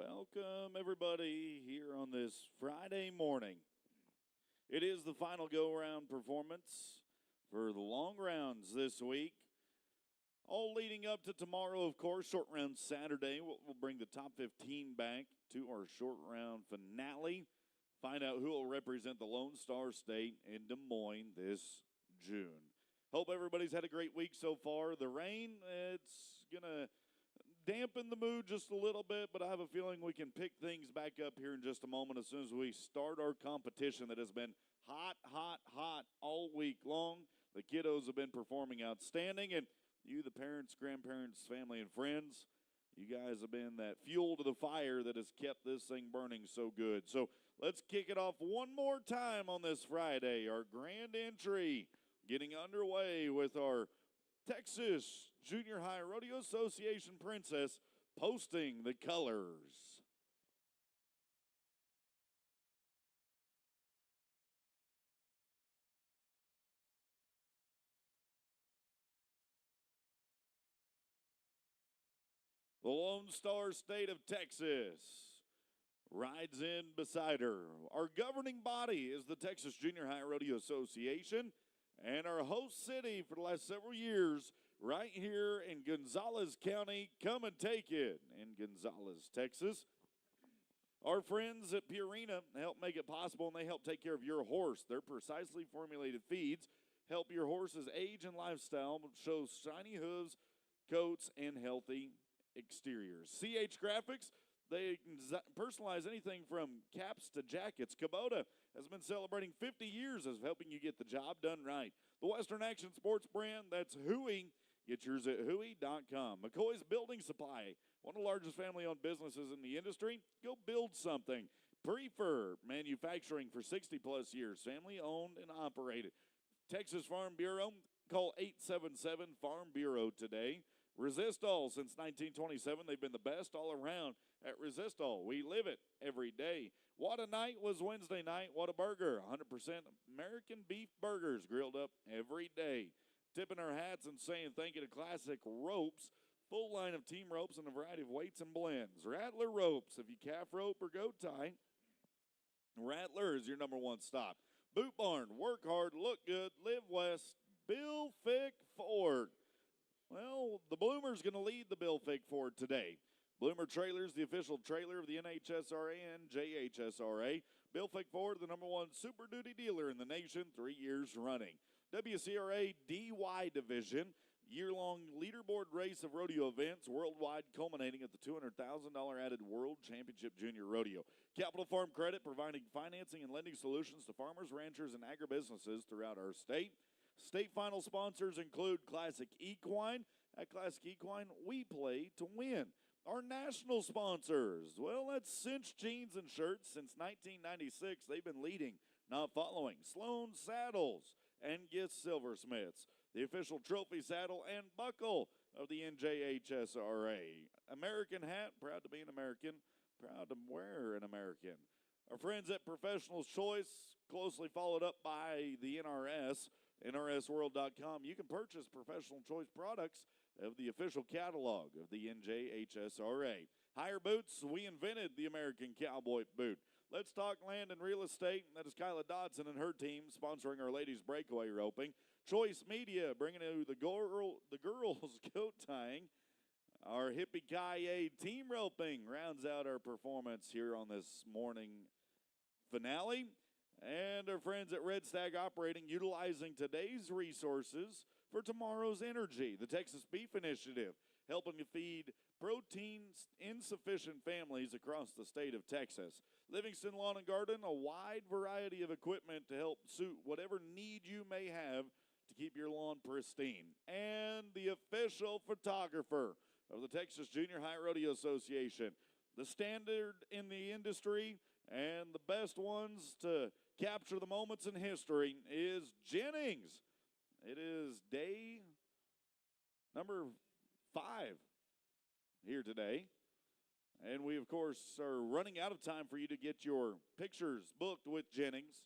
Welcome, everybody, here on this Friday morning. It is the final go-around performance for the long rounds this week. All leading up to tomorrow, of course, short round Saturday. We'll bring the top 15 back to our short round finale. Find out who will represent the Lone Star State in Des Moines this June. Hope everybody's had a great week so far. The rain, it's going to dampen the mood just a little bit, but I have a feeling we can pick things back up here in just a moment as soon as we start our competition that has been hot all week long. The kiddos have been performing outstanding, and you, the parents, grandparents, family, and friends, you guys have been that fuel to the fire that has kept this thing burning so good. So let's kick it off one more time on this Friday. Our grand entry getting underway with our Texas Junior High Rodeo Association Princess posting the colors. The Lone Star State of Texas rides in beside her. Our governing body is the Texas Junior High Rodeo Association, and our host city for the last several years right here in Gonzales County. Come and take it in Gonzales, Texas. Our friends at Purina help make it possible, and they help take care of your horse. Their precisely formulated feeds help your horse's age and lifestyle show shiny hooves, coats, and healthy exteriors. CH Graphics, they can personalize anything from caps to jackets. Kubota has been celebrating 50 years of helping you get the job done right. The Western Action Sports brand, that's Huey. Get yours at Huey.com. McCoy's Building Supply, one of the largest family-owned businesses in the industry. Go build something. Prefer Manufacturing for 60-plus years, family-owned and operated. Texas Farm Bureau, call 877-FARM-BUREAU today. Resistol, since 1927, they've been the best all around at Resistol. We live it every day. What a night was Wednesday night. What a burger. 100% American beef burgers grilled up every day. Tipping our hats and saying thank you to Classic Ropes. Full line of team ropes in a variety of weights and blends. Rattler Ropes, if you calf rope or go tie, Rattler is your number one stop. Boot Barn, work hard, look good, live west. Bill Fick Ford. Well, the Bloomer's going to lead the Bill Fick Ford today. Bloomer Trailers, the official trailer of the NHSRA and JHSRA. Bill Fick Ford, the number one Super Duty dealer in the nation, 3 years running. WCRA DY Division, year-long leaderboard race of rodeo events worldwide, culminating at the $200,000 added World Championship Junior Rodeo. Capital Farm Credit, providing financing and lending solutions to farmers, ranchers, and agribusinesses throughout our state. State final sponsors include Classic Equine. At Classic Equine, we play to win. Our national sponsors, well, that's Cinch Jeans and Shirts. Since 1996, they've been leading, not following. Sloan Saddles and Gist Silversmiths, the official trophy saddle and buckle of the NJHSRA. American hat, proud to be an American, proud to wear an American. Our friends at Professional's Choice, closely followed up by the NRS, NRSworld.com. You can purchase Professional Choice products of the official catalog of the NJHSRA. Higher Boots, we invented the American Cowboy boot. Let's talk land and real estate. That is Kyla Dodson and her team sponsoring our ladies breakaway roping. Choice Media bringing you the girls goat tying. Our Hippie Kaye team roping rounds out our performance here on this morning finale. And our friends at Red Stag Operating, utilizing today's resources for tomorrow's energy. The Texas Beef Initiative, helping to feed protein-insufficient families across the state of Texas. Livingston Lawn and Garden, a wide variety of equipment to help suit whatever need you may have to keep your lawn pristine. And the official photographer of the Texas Junior High Rodeo Association, the standard in the industry and the best ones to capture the moments in history is Jennings. It is day number 5 here today. And we, of course, are running out of time for you to get your pictures booked with Jennings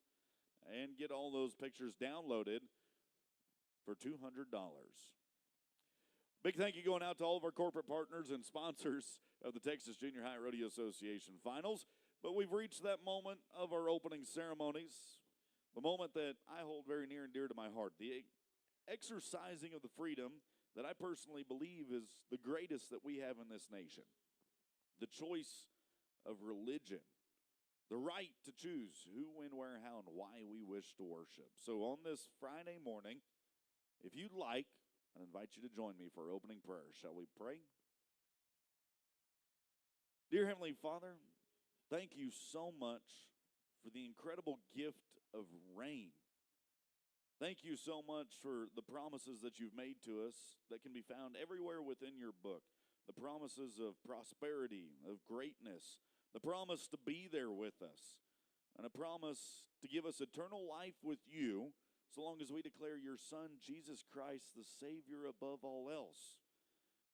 and get all those pictures downloaded for $200. Big thank you going out to all of our corporate partners and sponsors of the Texas Junior High Rodeo Association Finals. But we've reached that moment of our opening ceremonies, the moment that I hold very near and dear to my heart, the exercising of the freedom that I personally believe is the greatest that we have in this nation. The choice of religion, the right to choose who, when, where, how, and why we wish to worship. So on this Friday morning, if you'd like, I invite you to join me for opening prayer. Shall we pray? Dear Heavenly Father, thank you so much for the incredible gift of rain. Thank you so much for the promises that you've made to us that can be found everywhere within your book. The promises of prosperity, of greatness, the promise to be there with us, and a promise to give us eternal life with you so long as we declare your Son, Jesus Christ, the Savior above all else.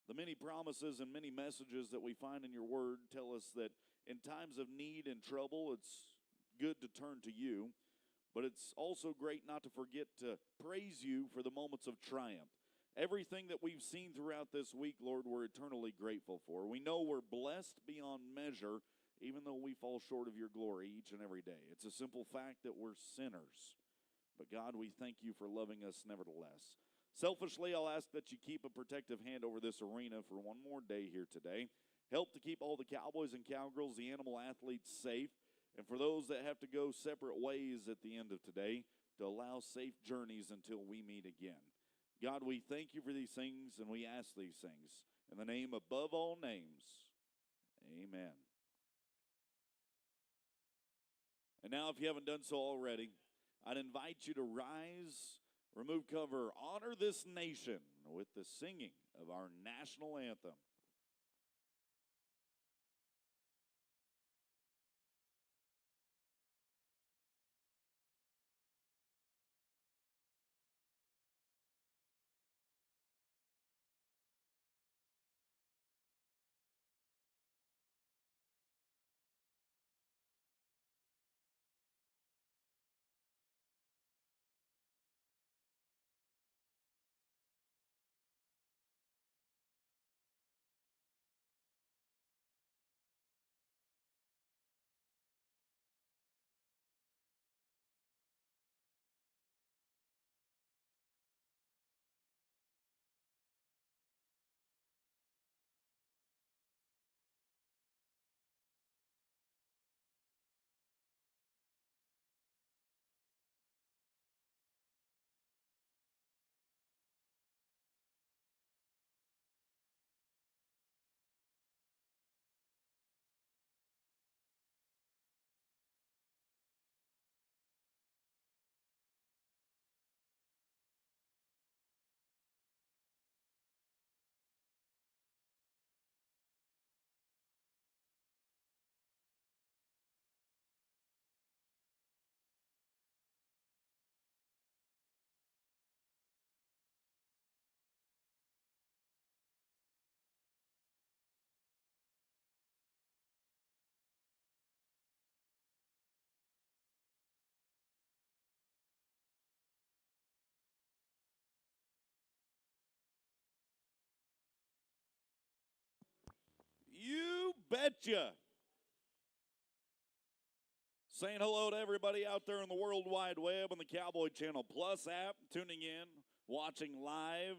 The many promises and many messages that we find in your word tell us that in times of need and trouble, it's good to turn to you, but it's also great not to forget to praise you for the moments of triumph. Everything that we've seen throughout this week, Lord, we're eternally grateful for. We know we're blessed beyond measure, even though we fall short of your glory each and every day. It's a simple fact that we're sinners. But God, we thank you for loving us nevertheless. Selfishly, I'll ask that you keep a protective hand over this arena for one more day here today. Help to keep all the cowboys and cowgirls, the animal athletes safe, and for those that have to go separate ways at the end of today, to allow safe journeys until we meet again. God, we thank you for these things, and we ask these things in the name above all names. Amen. And now, if you haven't done so already, I'd invite you to rise, remove cover, honor this nation with the singing of our national anthem. You betcha. Saying hello to everybody out there in the World Wide Web on the Cowboy Channel Plus app, tuning in, watching live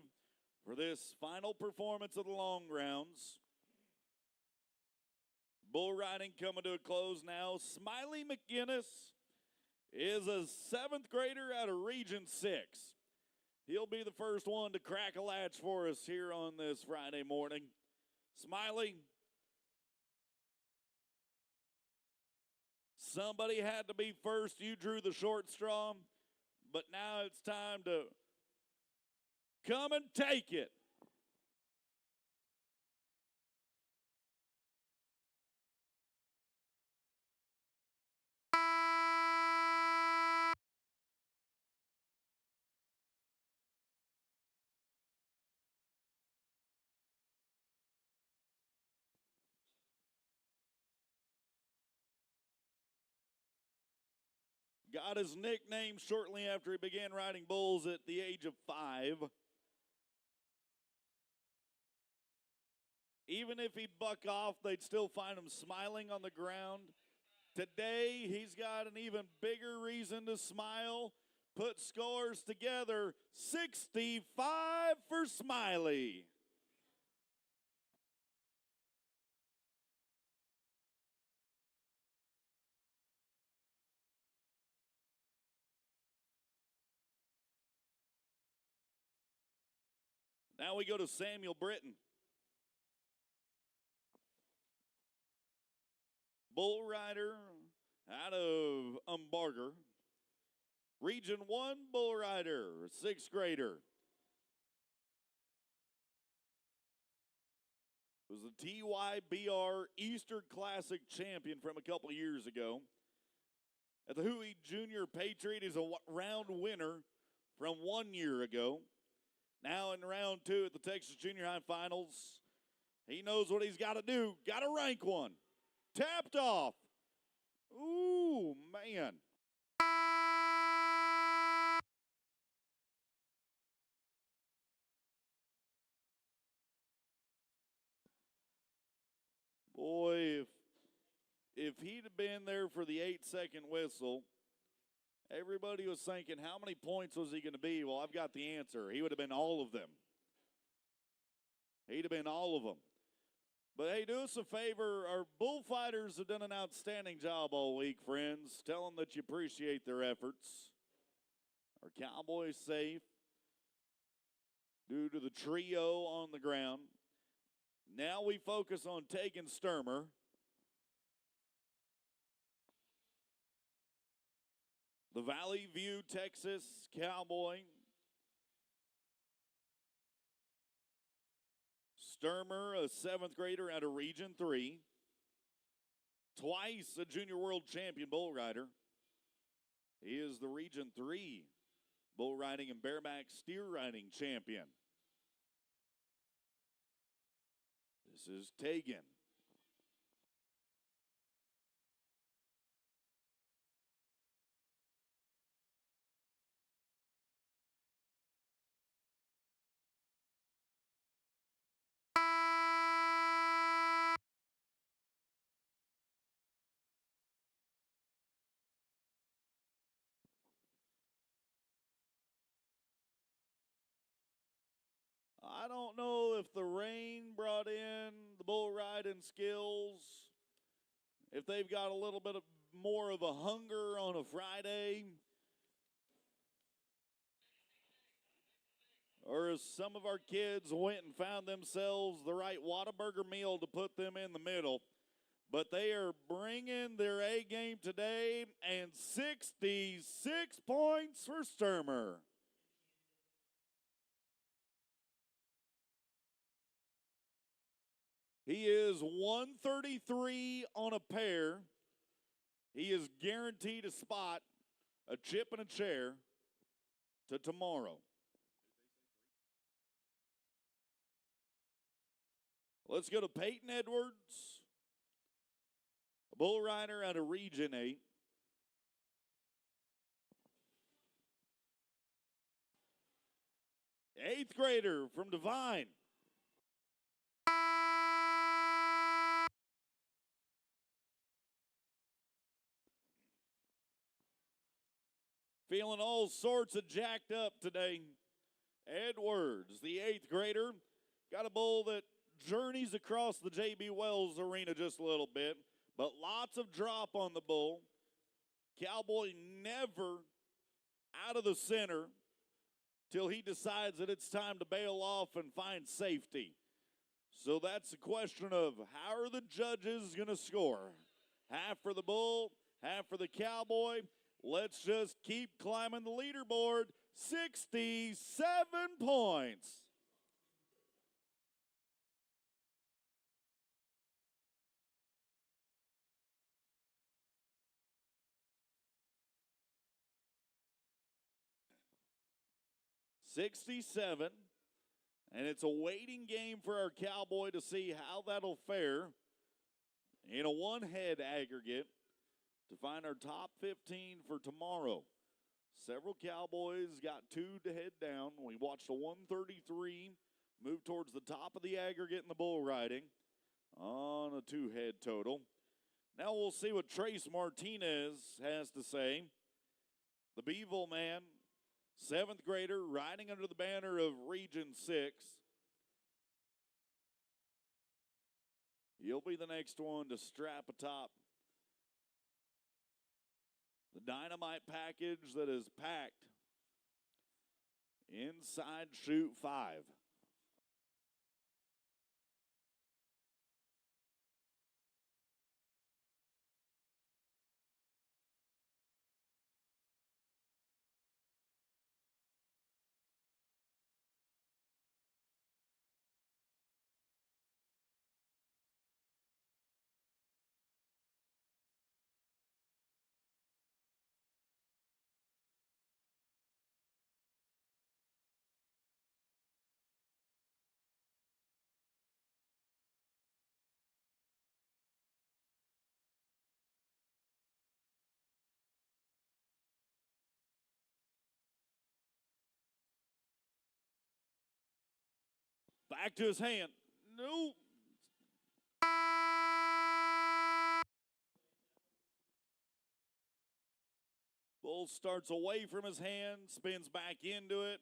for this final performance of the long rounds. Bull riding coming to a close now. Smiley McGinnis is a 7th grader out of Region 6. He'll be the first one to crack a latch for us here on this Friday morning. Smiley, somebody had to be first. You drew the short straw, but now it's time to come and take it. Got his nickname shortly after he began riding bulls at the age of 5. Even if he'd buck off, they'd still find him smiling on the ground. Today, he's got an even bigger reason to smile. Put scores together, 65 for Smiley. Now we go to Samuel Britton. Bull rider out of Umbarger. Region 1 bull rider, 6th grader. It was the TYBR Easter Classic champion from a couple years ago. At the Huey Junior Patriot is a round winner from 1 year ago. Now in round 2 at the Texas Junior High Finals, he knows what he's got to do. Got to rank one. Tapped off. Ooh, man. Boy, if he'd have been there for the 8-second whistle, everybody was thinking, how many points was he going to be? Well, I've got the answer. He would have been all of them. He'd have been all of them. But hey, do us a favor. Our bullfighters have done an outstanding job all week, friends. Tell them that you appreciate their efforts. Our Cowboys safe due to the trio on the ground. Now we focus on Tegan Sturmer. The Valley View, Texas Cowboy. Sturmer, a 7th grader out of Region 3. Twice a Junior World Champion bull rider. He is the Region 3 bull riding and bareback steer riding champion. This is Tegan. I don't know if the rain brought in the bull riding skills, if they've got a little bit of more of a hunger on a Friday, or if some of our kids went and found themselves the right Whataburger meal to put them in the middle. But they are bringing their A game today, and 66 points for Sturmer. He is 133 on a pair. He is guaranteed a spot, a chip and a chair to tomorrow. Let's go to Peyton Edwards, a bull rider out of Region 8. Eighth grader from Divine. Feeling all sorts of jacked up today. Edwards, the 8th grader, got a bull that journeys across the J.B. Wells arena just a little bit, but lots of drop on the bull. Cowboy never out of the center till he decides that it's time to bail off and find safety. So that's the question of how are the judges going to score? Half for the bull, half for the Cowboy. Let's just keep climbing the leaderboard. 67 points. $67, and it's a waiting game for our Cowboy to see how that'll fare in a one-head aggregate to find our top 15 for tomorrow. Several Cowboys got 2 to head down. We watched a 133 move towards the top of the aggregate in the bull riding on a 2-head total. Now we'll see what Trace Martinez has to say. The Beeville man, 7th grader, riding under the banner of Region 6. He'll be the next one to strap atop the dynamite package that is packed inside chute 5. Back to his hand. No. Bull starts away from his hand, spins back into it,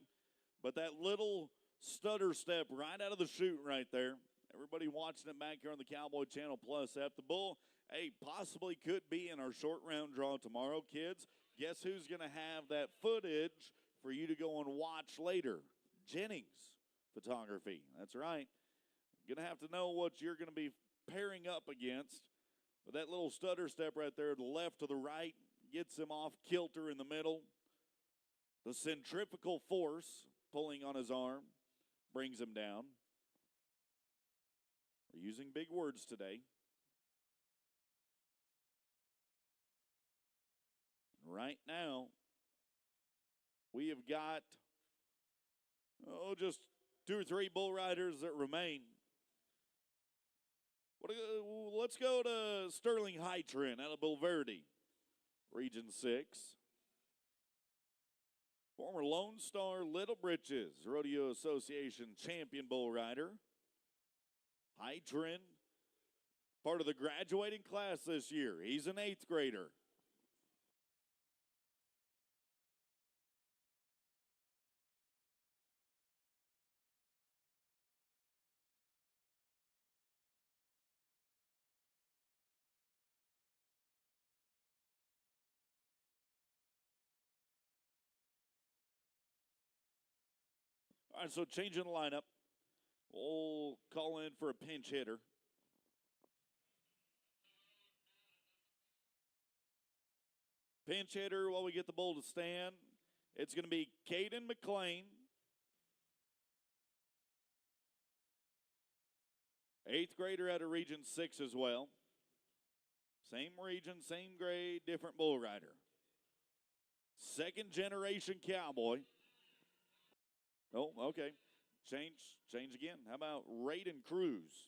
but that little stutter step right out of the chute right there. Everybody watching it back here on the Cowboy Channel Plus app. The bull, hey, possibly could be in our short round draw tomorrow, kids. Guess who's going to have that footage for you to go and watch later? Jennings Photography. That's right. Going to have to know what you're going to be pairing up against. But that little stutter step right there, the left to the right, gets him off kilter in the middle. The centrifugal force pulling on his arm brings him down. We're using big words today. Right now, we have got, just 2 or 3 bull riders that remain. Let's go to Sterling Heitren out of Bulverde, Region 6. Former Lone Star Little Britches Rodeo Association champion bull rider. Heitren, part of the graduating class this year. He's an 8th grader. All right, so changing the lineup. We'll call in for a pinch hitter. Pinch hitter while we get the bull to stand. It's going to be Caden McLean. 8th grader out of Region 6 as well. Same region, same grade, different bull rider. 2nd generation cowboy. Oh, okay. Change again. How about Raiden Cruz?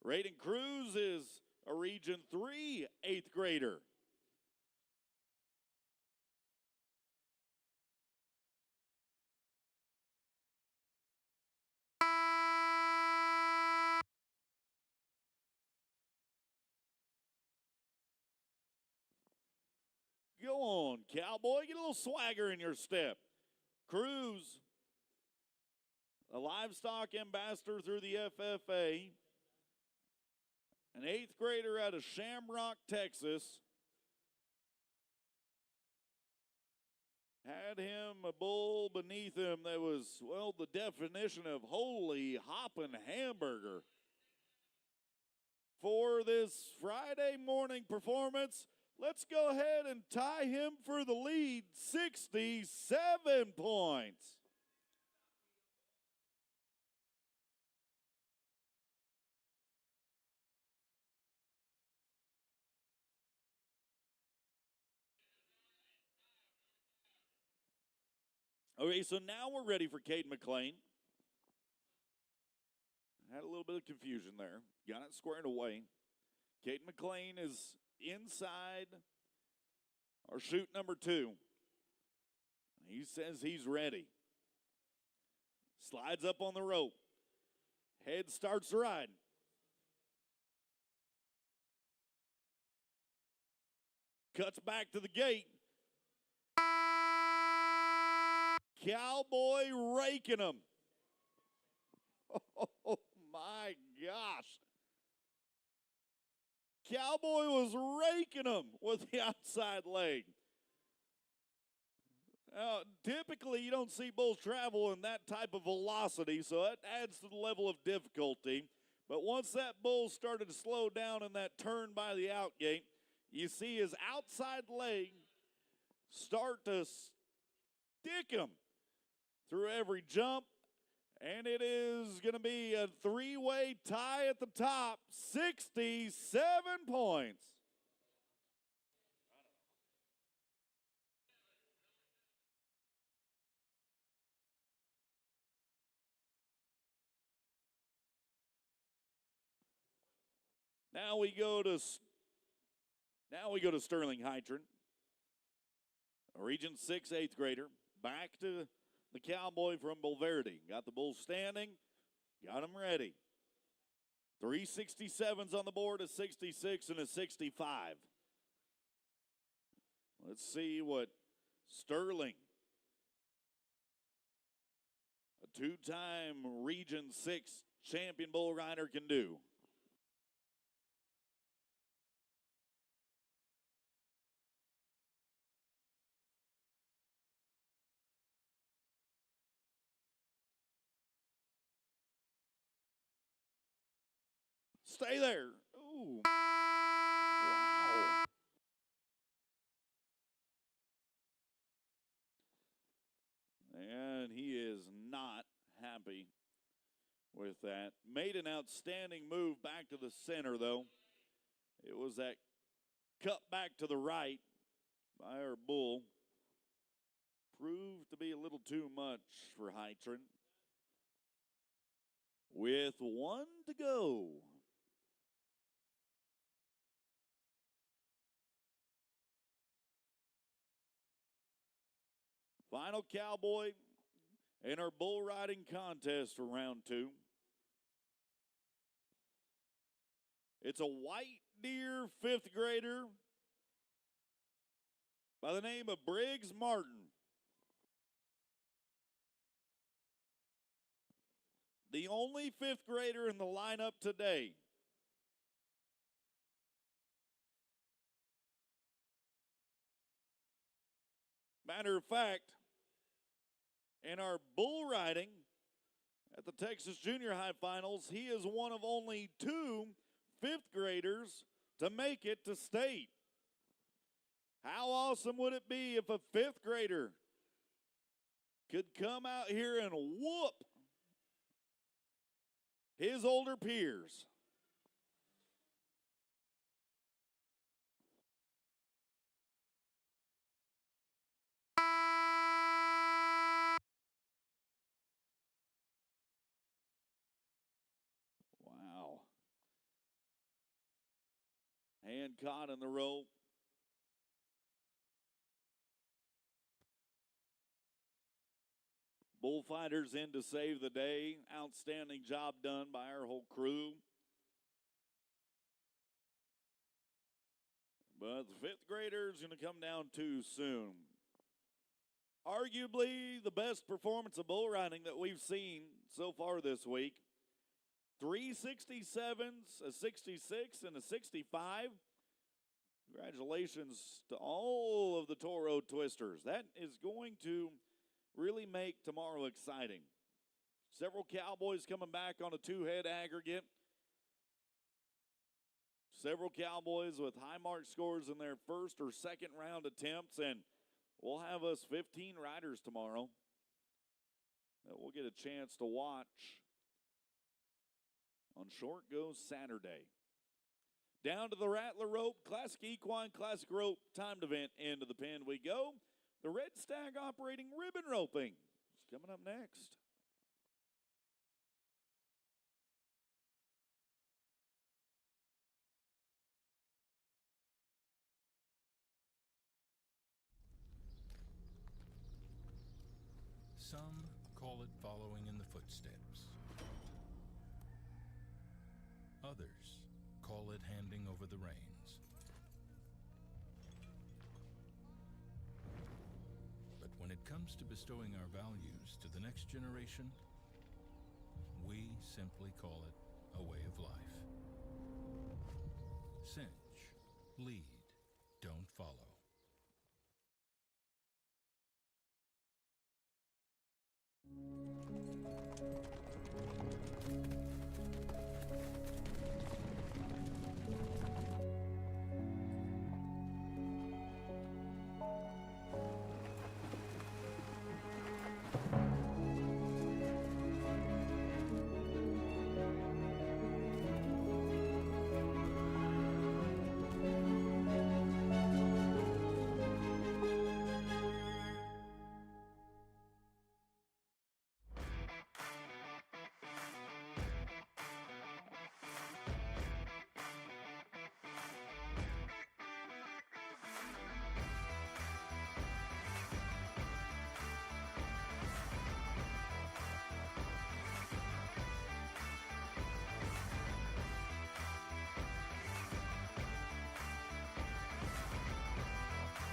Raiden Cruz is a Region 3 8th grader. Go on, cowboy. Get a little swagger in your step. Cruz, a livestock ambassador through the FFA, an 8th grader out of Shamrock, Texas. Had him a bull beneath him that was, well, the definition of holy hoppin' hamburger. For this Friday morning performance, let's go ahead and tie him for the lead, 67 points. Okay, so now we're ready for Caden McLean. Had a little bit of confusion there. Got it squared away. Caden McLean is inside our chute number 2. He says he's ready. Slides up on the rope. Head starts to ride. Cuts back to the gate. Cowboy raking him. Oh, my gosh. Cowboy was raking him with the outside leg. Now, typically, you don't see bulls travel in that type of velocity, so that adds to the level of difficulty. But once that bull started to slow down in that turn by the outgate, you see his outside leg start to stick him through every jump. And it is going to be a three-way tie at the top, 67 points. Now we go to Sterling Hytron, a Region 6 8th grader, back to the Cowboy from Bulverde. Got the bulls standing, got them ready. 367s on the board, a 66 and a 65. Let's see what Sterling, a two-time Region 6 champion bull rider, can do. Stay there. Ooh. Wow. And he is not happy with that. Made an outstanding move back to the center, though. It was that cut back to the right by our bull. Proved to be a little too much for Hytron. With one to go. Final Cowboy in our bull riding contest for round 2. It's a white deer 5th grader by the name of Briggs Martin. The only 5th grader in the lineup today. Matter of fact, in our bull riding at the Texas Junior High Finals, he is one of only 2 5th graders to make it to state. How awesome would it be if a 5th grader could come out here and whoop his older peers? Wow. Hand caught in the rope. Bullfighters in to save the day. Outstanding job done by our whole crew. But the 5th grader's going to come down too soon. Arguably the best performance of bull riding that we've seen so far this week. 3 67s, a 66, and a 65. Congratulations to all of the Toro Twisters. That is going to really make tomorrow exciting. Several Cowboys coming back on a 2-head aggregate. Several Cowboys with high mark scores in their first or second round attempts, and we'll have us 15 riders tomorrow that we'll get a chance to watch on Short Goes Saturday. Down to the Rattler Rope, Classic Equine, Classic Rope, timed event end of the pen we go. The Red Stag operating ribbon roping is coming up next. Some call it following in the footsteps. Others call it handing over the reins. But when it comes to bestowing our values to the next generation, we simply call it a way of life. Cinch, lead, don't follow.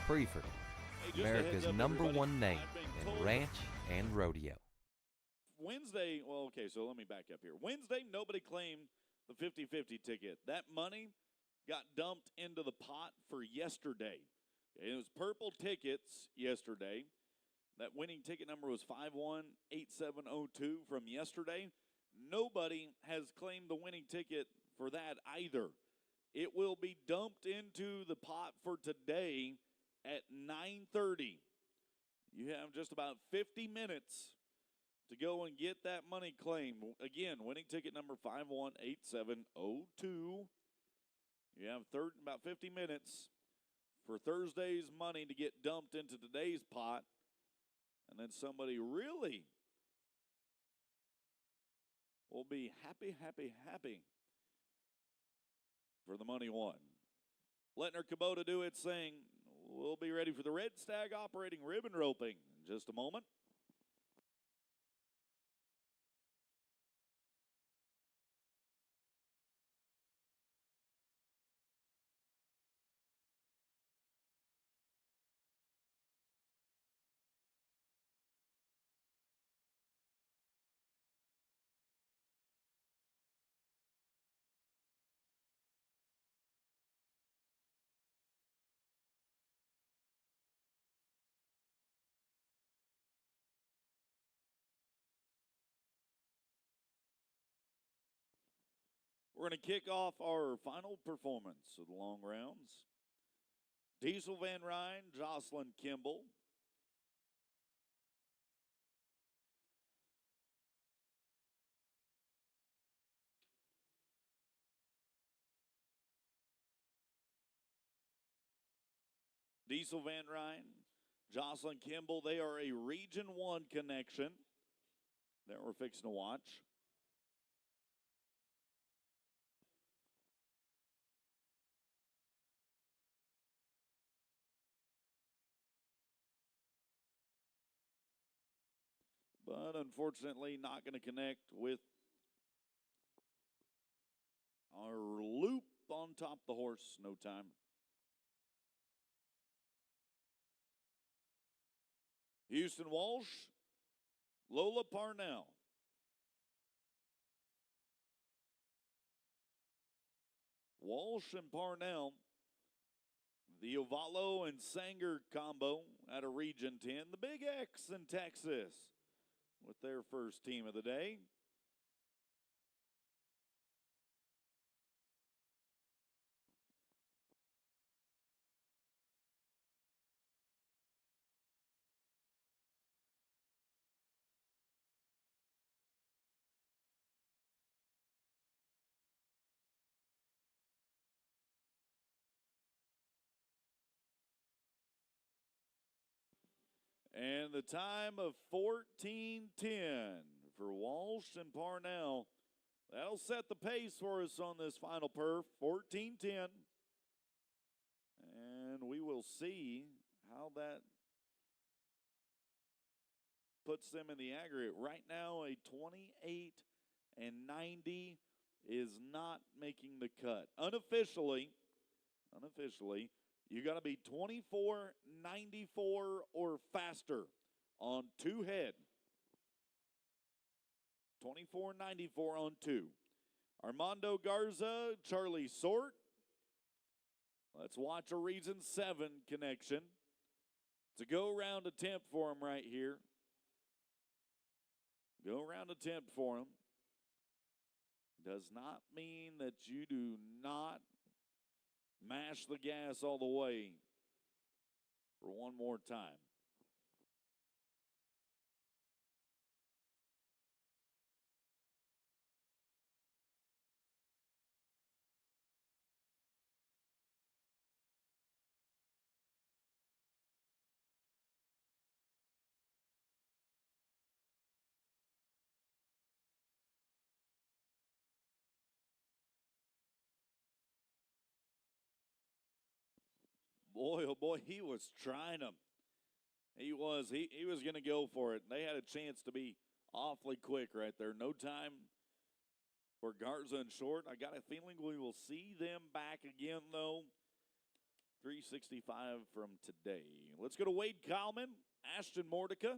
Preferred, America's #1 name in ranch and rodeo. Wednesday, well, okay, so let me back up here. Wednesday, nobody claimed the 50-50 ticket. That money got dumped into the pot for yesterday. It was purple tickets yesterday. That winning ticket number was 518702 from yesterday. Nobody has claimed the winning ticket for that either. It will be dumped into the pot for today at 9:30. You have just about 50 minutes to go and get that money claimed. Again, winning ticket number 518702. You have about 50 minutes for Thursday's money to get dumped into today's pot. And then somebody really will be happy for the money won. Letting Kubota do its thing. We'll be ready for the Red Stag operating ribbon roping in just a moment. We're going to kick off our final performance of the long rounds. Diesel Van Ryn, Jocelyn Kimball. Diesel Van Ryn, Jocelyn Kimball, they are a Region 1 connection that we're fixing to watch. But unfortunately not going to connect with our loop on top of the horse. No time. Houston Walsh, Lola Parnell. Walsh and Parnell, the Ovalo and Sanger combo out of Region 10. The Big X in Texas with their first team of the day. And the time of 14:10 for Walsh and Parnell. That'll set the pace for us on this final perf, 14:10. And we will see how that puts them in the aggregate. Right now, a 28 and 90 is not making the cut. Unofficially, you got to be 24, 94 or faster on 2 head. 24, 94 on 2. Armando Garza, Charlie Sort. Let's watch a Region 7 connection. It's a go-round attempt for him right here. Go-round attempt for him. Does not mean that you do not mash the gas all the way for one more time. Boy, oh boy, he was trying them. He was going to go for it. They had a chance to be awfully quick right there. No time for Garza and Short. I got a feeling we will see them back again, though. 365 from today. Let's go to Wade Kylman, Ashton Mordecai.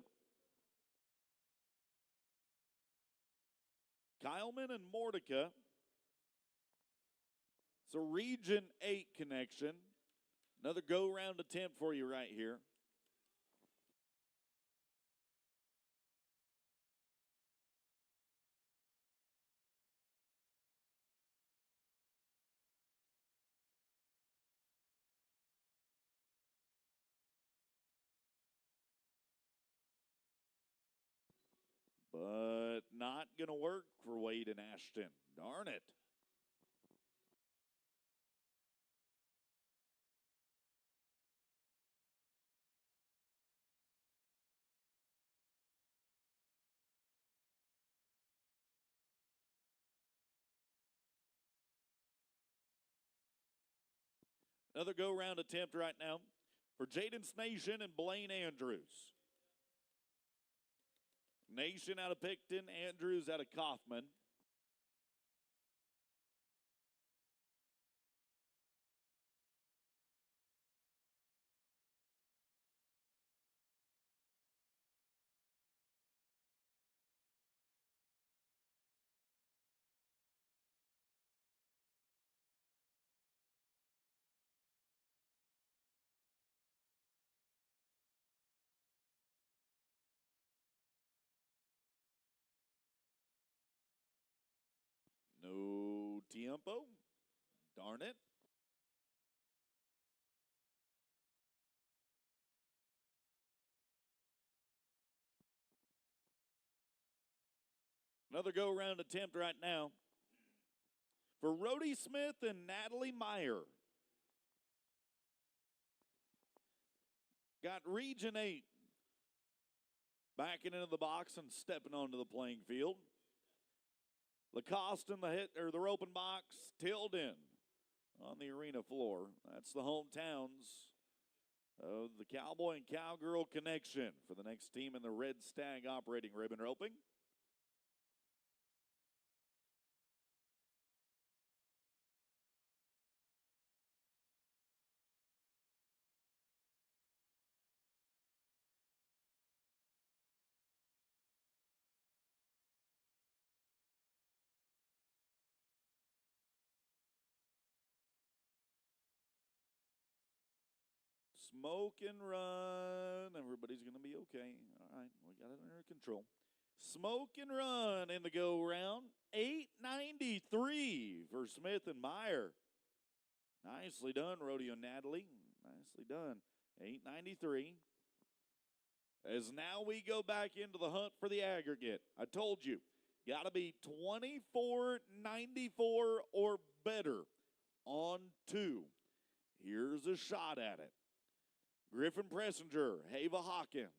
Kylman and Mordecai. It's a Region 8 connection. Another go-round attempt for you right here. But not going to work for Wade and Ashton. Darn it. Another go-round attempt right now for Jaden Nation and Blaine Andrews. Nation out of Picton, Andrews out of Kaufman. No tiempo. Darn it. Another go-round attempt right now for Rhodey Smith and Natalie Meyer. Got Region 8 backing into the box and stepping onto the playing field. Lacoste in the roping box, Tilden on the arena floor. That's the hometowns of the Cowboy and Cowgirl connection for the next team in the Red Stag operating ribbon roping. Smoke and run. Everybody's going to be okay. All right, we got it under control. Smoke and run in the go round. 893 for Smith and Meyer. Nicely done, Rodeo Natalie. Nicely done. 893. As now we go back into the hunt for the aggregate. I told you, got to be 24.94 or better on 2. Here's a shot at it. Griffin Pressinger, Hava Hawkins.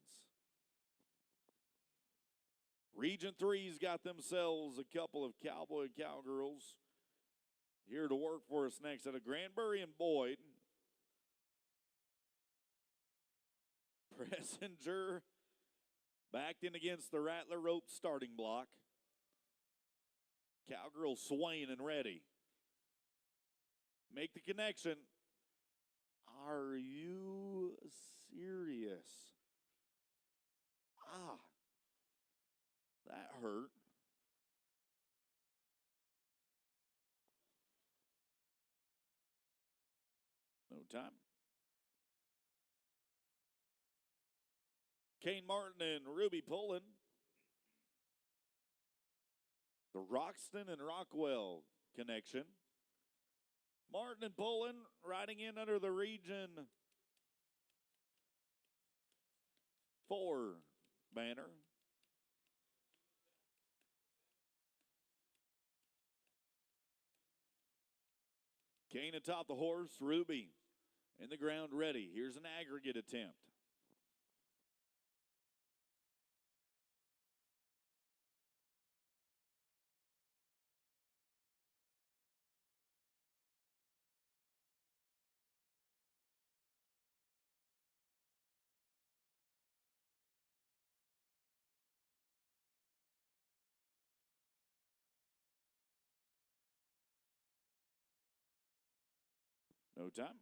Region 3's got themselves a couple of Cowboy and Cowgirls here to work for us next out of Granbury and Boyd. Pressinger Backed in against the Rattler rope starting block. Cowgirl swaying and ready. Make the connection. Are you serious? Ah, that hurt. No time. Kane Martin and Ruby pulling. The Roxton and Rockwell connection. Martin and Pullen riding in under the Region 4 banner. Kane atop the horse, Ruby in the ground ready. Here's an aggregate attempt. No time.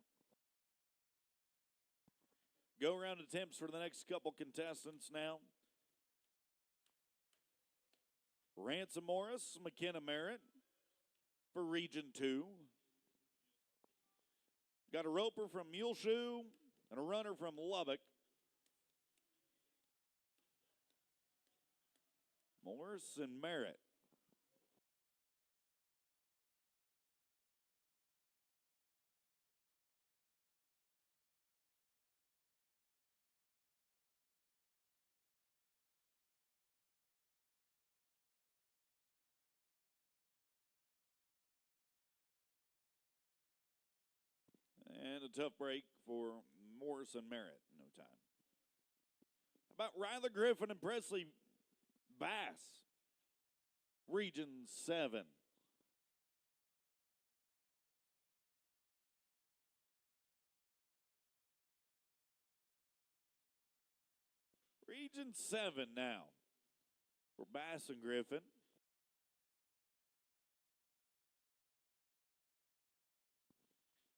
Go around attempts for the next couple contestants now. Ransom Morris, McKenna Merritt for Region 2. Got a roper from Muleshoe and a runner from Lubbock. Morris and Merritt. And a tough break for Morris and Merritt. No time. How about Ryler Griffin and Presley Bass? Region 7. Region 7 now for Bass and Griffin.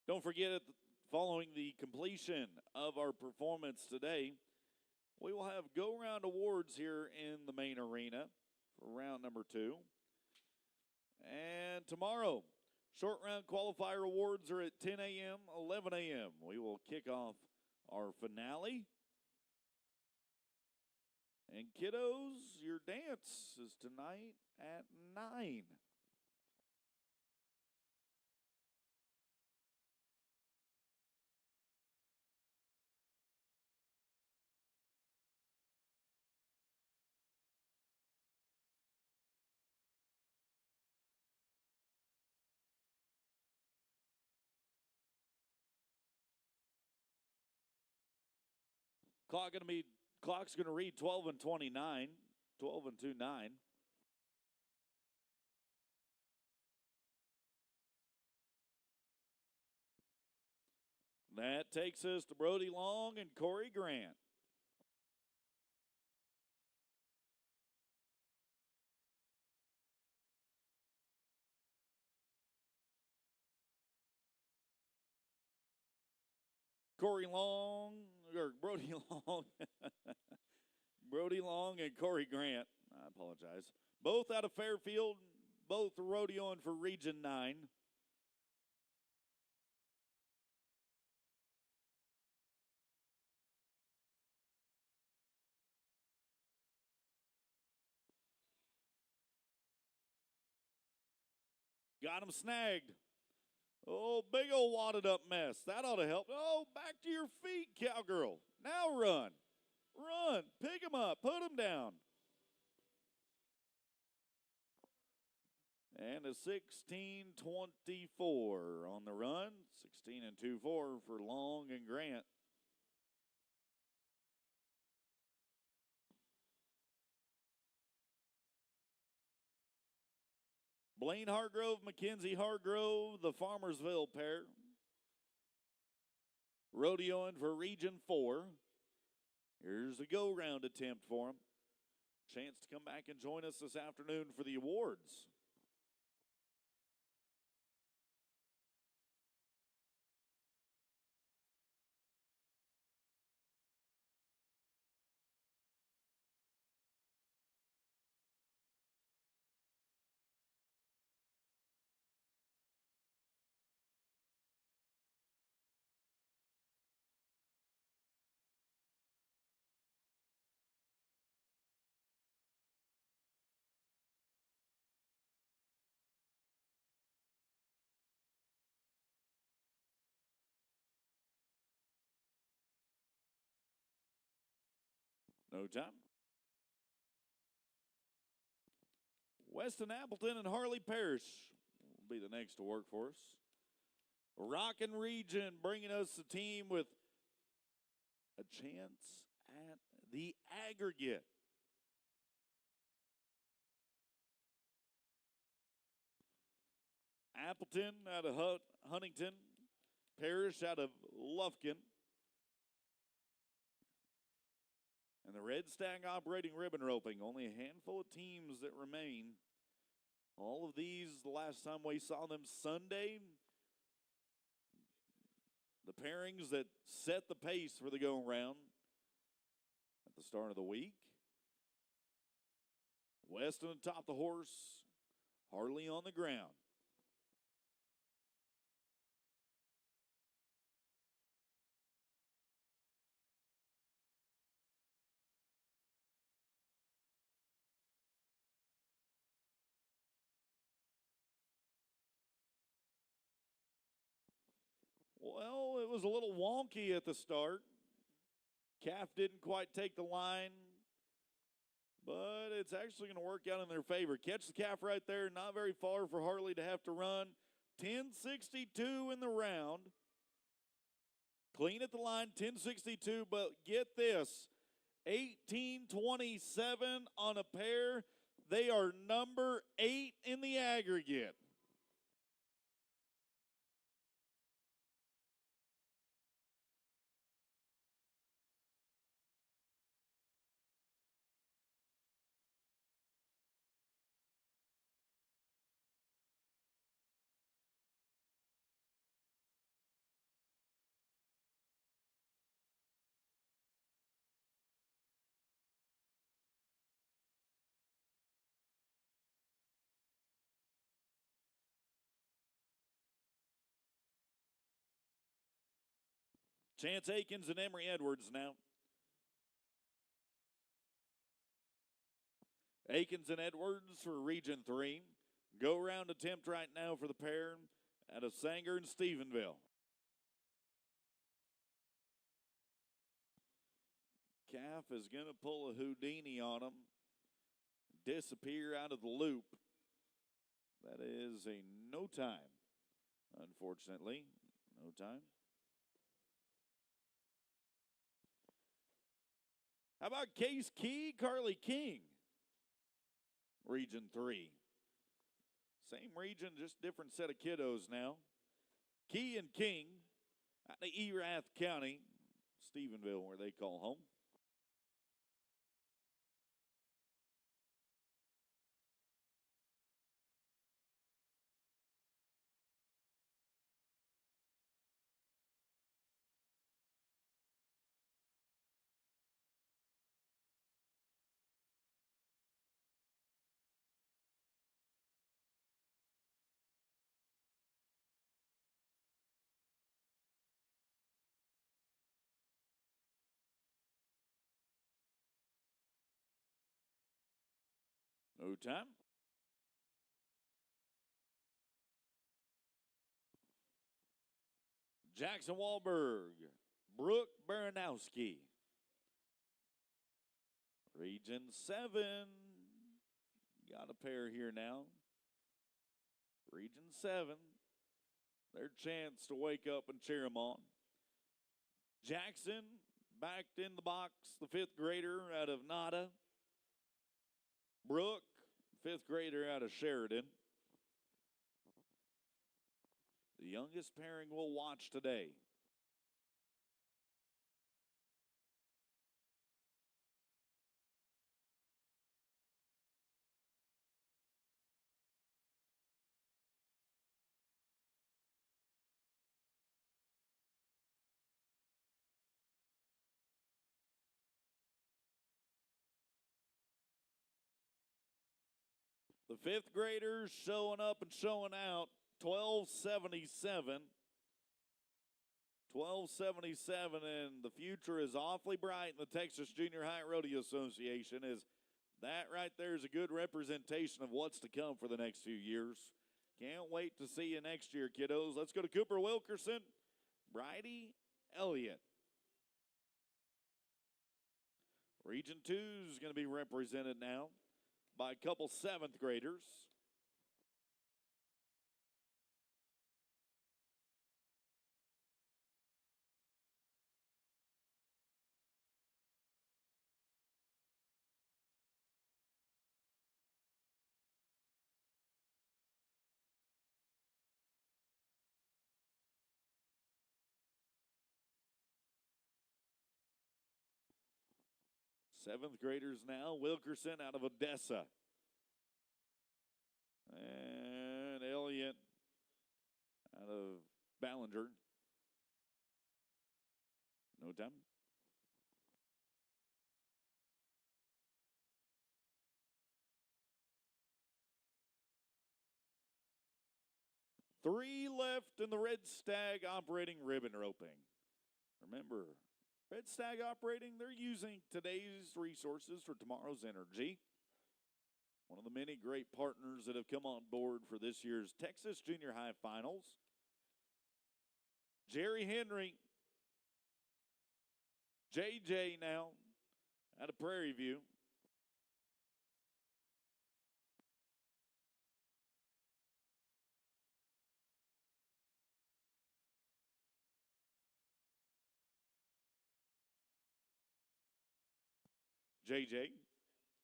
Don't forget, following the completion of our performance today, we will have go-round awards here in the main arena for round number 2. And tomorrow, short round qualifier awards are at 10 a.m., 11 a.m. We will kick off our finale. And kiddos, your dance is tonight at 9. Clock's going to read 12 and 29, 12 and 29. That takes us to Brody Long and Corey Grant. Brody Long, Brody Long and Corey Grant. I apologize. Both out of Fairfield, both rodeoing for Region 9. Got him snagged. Oh, big old wadded up mess. That ought to help. Oh, back to your feet, cowgirl. Now run. Run. Pick him up. Put him down. And a 16:24 on the run. 16 and 2-4 for Long and Grant. Blaine Hargrove, Mackenzie Hargrove, the Farmersville pair. Rodeoing for Region 4. Here's the go-round attempt for them. Chance to come back and join us this afternoon for the awards. No time. Weston Appleton and Harley Parrish will be the next to work for us. Rockin' Region bringing us a team with a chance at the aggregate. Appleton out of Huntington, Parrish out of Lufkin. And the Red Stag operating ribbon roping. Only a handful of teams that remain. All of these, the last time we saw them Sunday, the pairings that set the pace for the go-around at the start of the week. Weston atop the horse, Harley on the ground. Well, it was a little wonky at the start. Calf didn't quite take the line, but it's actually going to work out in their favor. Catch the calf right there, not very far for Harley to have to run. 10:62 in the round. Clean at the line, 10:62, but get this, 18:27 on a pair. They are number 8 in the aggregate. Chance Akins and Emery Edwards now. Akins and Edwards for Region 3. Go round attempt right now for the pair out of Sanger and Stephenville. Calf is going to pull a Houdini on him. Disappear out of the loop. That is a no time, unfortunately. No time. How about Case Key, Carly King? Region 3. Same region, just different set of kiddos now. Key and King out of Erath County, Stephenville, where they call home. No time. Jackson Wahlberg, Brooke Baranowski. Region 7. Got a pair here now. Region 7. Their chance to wake up and cheer them on. Jackson backed in the box, the 5th grader out of Nada. Brooke, 5th grader out of Sheridan. The youngest pairing we'll watch today. The fifth graders showing up and showing out, 1277. 1277, and the future is awfully bright in the Texas Junior High Rodeo Association. Is that right there is a good representation of what's to come for the next few years. Can't wait to see you next year, kiddos. Let's go to Cooper Wilkerson, Bridie Elliott. Region 2 is going to be represented now by a couple seventh graders. Seventh graders now, Wilkerson out of Odessa. And Elliott out of Ballinger. No time. Three left in the Red Stag operating ribbon roping. Remember, Red Stag operating, they're using today's resources for tomorrow's energy. One of the many great partners that have come on board for this year's Texas Junior High Finals. Jerry Henry, JJ now out of Prairie View. JJ,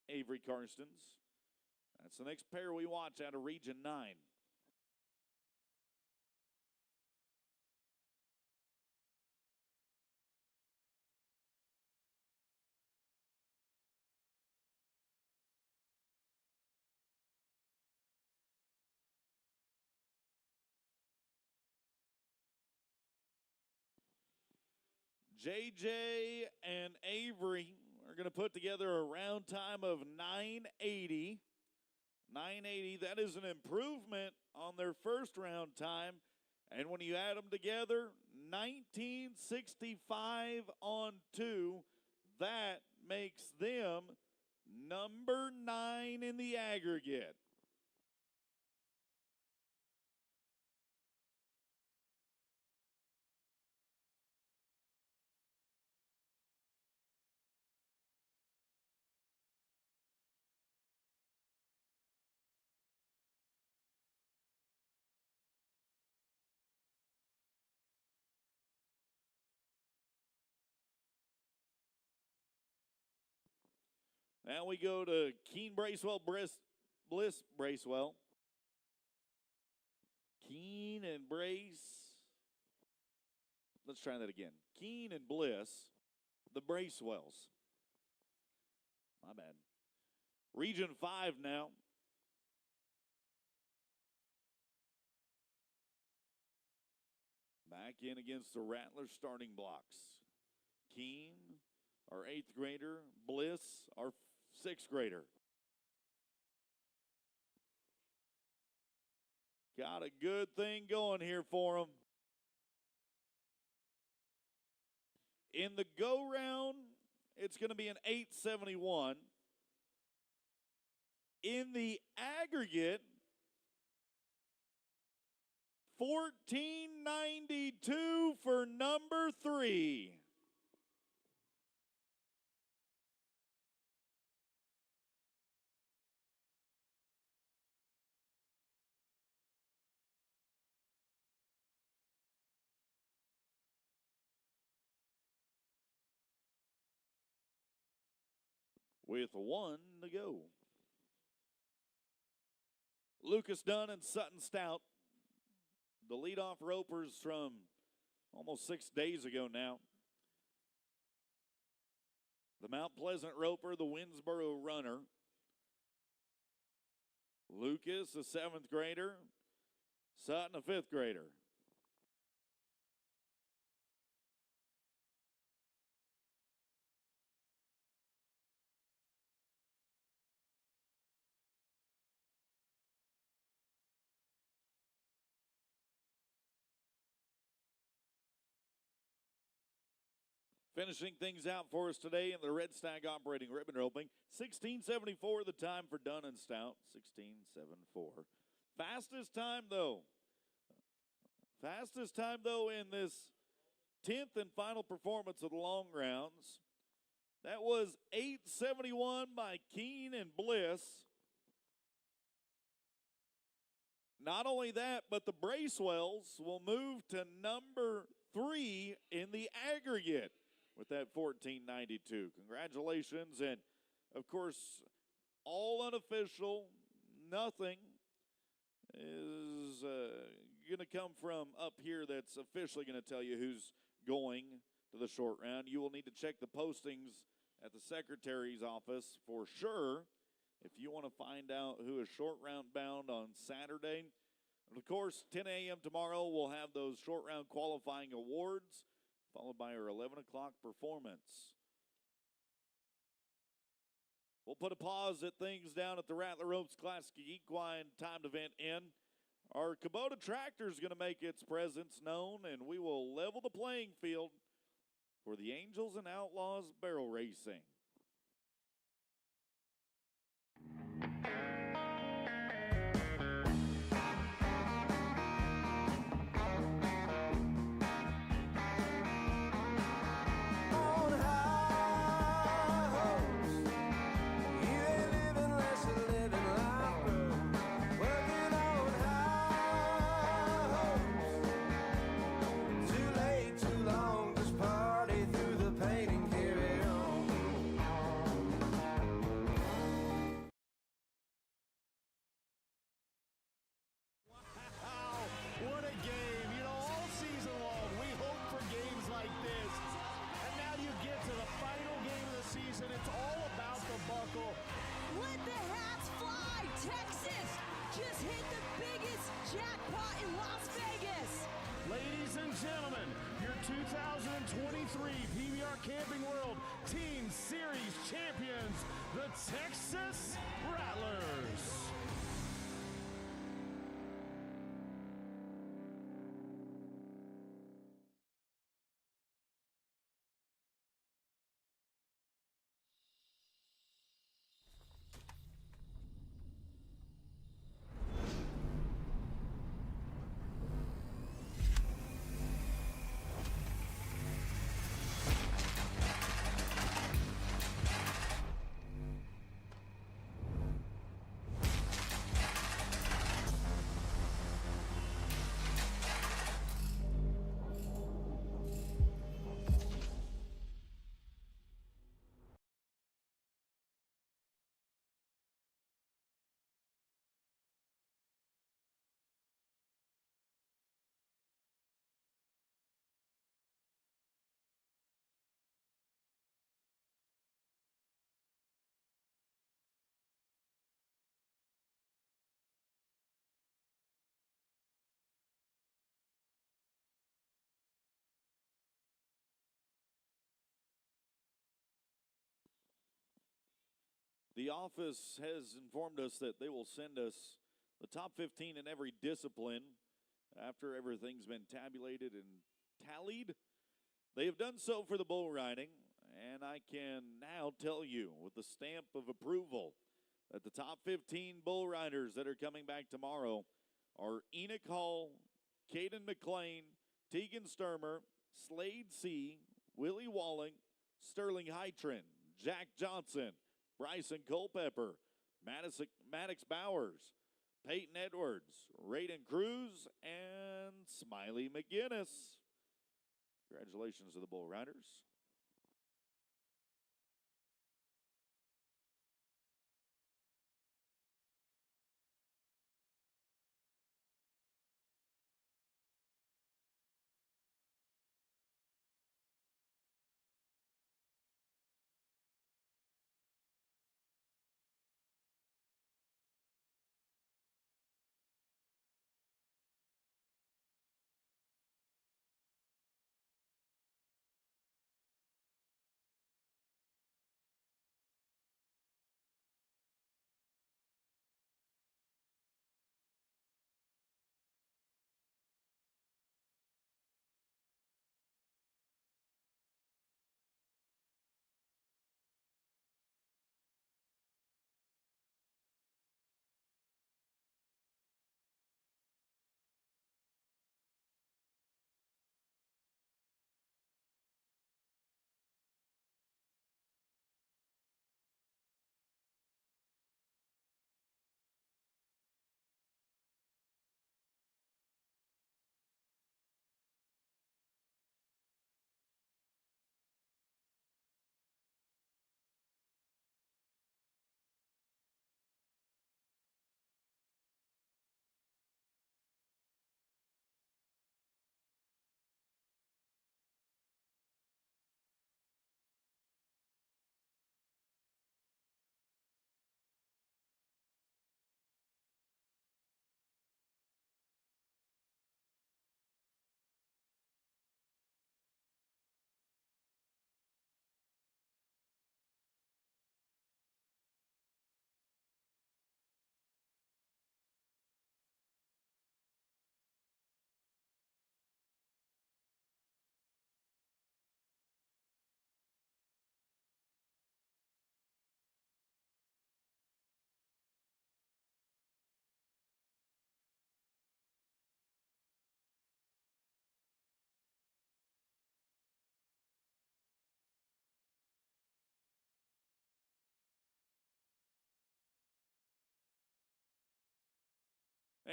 Avery Karstens. That's the next pair we watch out of Region 9. JJ and Avery are going to put together a round time of 980. 980, that is an improvement on their first round time. And when you add them together, 1965 on 2, that makes them number 9 in the aggregate. Now we go to Keen Bracewell, Bliss Bracewell. Keen and Brace. Let's try that again. Keen and Bliss, the Bracewells. My bad. Region 5 now. Back in against the Rattlers starting blocks. Keen, our 8th grader. Bliss, our 6th grader. Got a good thing going here for them. In the go round, it's going to be an 871. In the aggregate, 1492 for number 3. With 1 to go. Lucas Dunn and Sutton Stout, the leadoff ropers from almost 6 days ago now. The Mount Pleasant roper, the Winsboro runner. Lucas, a 7th grader. Sutton, a 5th grader. Finishing things out for us today in the Red Stag operating ribbon roping, 16:74 the time for Dunn and Stout, 16:74. Fastest time though in this 10th and final performance of the long rounds. That was 8:71 by Keene and Bliss. Not only that, but the Bracewells will move to number 3 in the aggregate with that 14:92. Congratulations, and of course, all unofficial, nothing is going to come from up here that's officially going to tell you who's going to the short round. You will need to check the postings at the secretary's office for sure if you want to find out who is short round bound on Saturday. And of course, 10 a.m. tomorrow, we'll have those short round qualifying awards, followed by our 11 o'clock performance. We'll put a pause at things down at the Rattler Ropes Classic Equine timed event in. Our Kubota tractor is going to make its presence known, and we will level the playing field for the Angels and Outlaws barrel racing. Let the hats fly! Texas just hit the biggest jackpot in Las Vegas! Ladies and gentlemen, your 2023 PBR Camping World Team Series champions, the Texas Rattlers. The office has informed us that they will send us the top 15 in every discipline after everything's been tabulated and tallied. They have done so for the bull riding, and I can now tell you with the stamp of approval that the top 15 bull riders that are coming back tomorrow are Enoch Hall, Caden McLean, Tegan Sturmer, Slade C., Willie Walling, Sterling Heitren, Jack Johnson, Bryson Culpepper, Maddox Bowers, Peyton Edwards, Raiden Cruz, and Smiley McGinnis. Congratulations to the bull riders.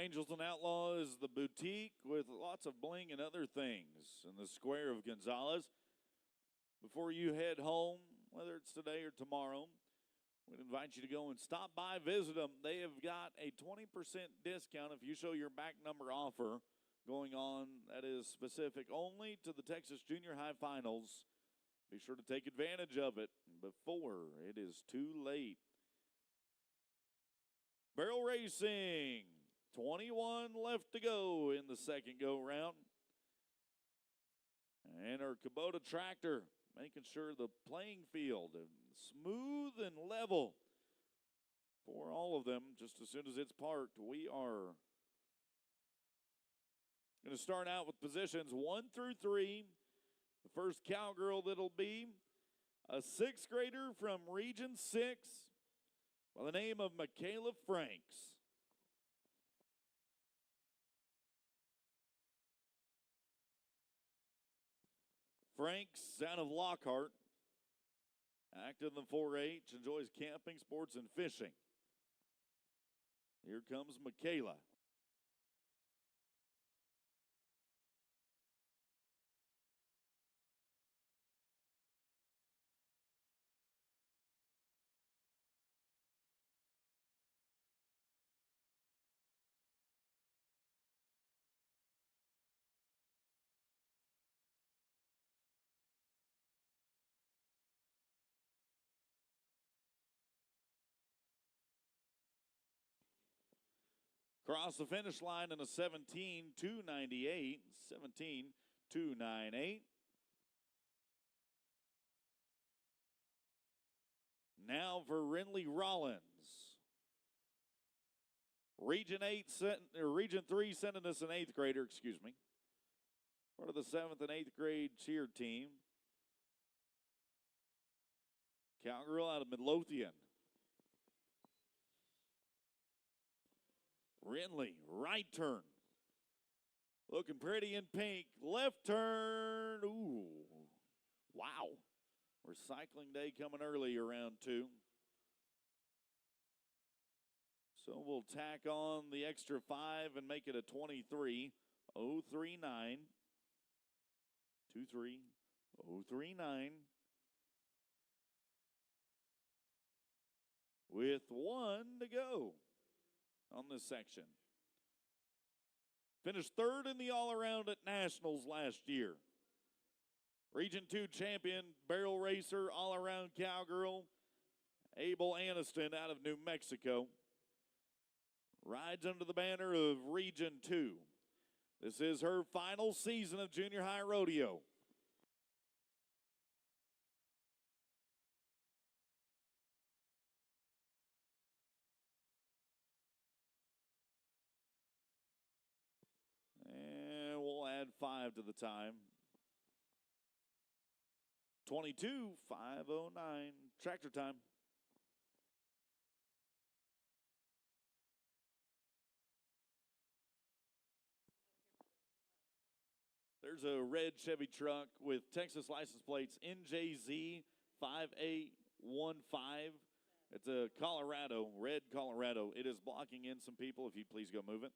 Angels and Outlaws is the boutique with lots of bling and other things in the square of Gonzales. Before you head home, whether it's today or tomorrow, we'd invite you to go and stop by, visit them. They have got a 20% discount if you show your back number offer going on that is specific only to the Texas Junior High Finals. Be sure to take advantage of it before it is too late. Barrel Racing, 21 left to go in the second go-round. And our Kubota tractor making sure the playing field is smooth and level for all of them. Just as soon as it's parked, we are going to start out with positions 1 through 3. The first cowgirl that'll be a sixth grader from Region 6 by the name of Michaela Franks. Franks out of Lockhart, active in the 4-H, enjoys camping, sports, and fishing. Here comes Michaela. Across the finish line in a 17-298, 17-298. Now for Renly Rollins. Region 3 sending us an 8th grader, part of the 7th and 8th grade cheer team. Cowgirl out of Midlothian. Renly, right turn. Looking pretty in pink. Left turn. Ooh. Wow. Recycling day coming early around 2. So we'll tack on the extra 5 and make it a 23-039. 23-039. With 1 to go on this section. Finished 3rd in the all-around at Nationals last year. Region 2 champion, barrel racer, all-around cowgirl, Abel Aniston out of New Mexico. Rides under the banner of Region 2. This is her final season of junior high rodeo. And we'll add 5 to the time. 22-509, tractor time. There's a red Chevy truck with Texas license plates NJZ 5815. It's a Colorado, red Colorado. It is blocking in some people. If you'd please go move it.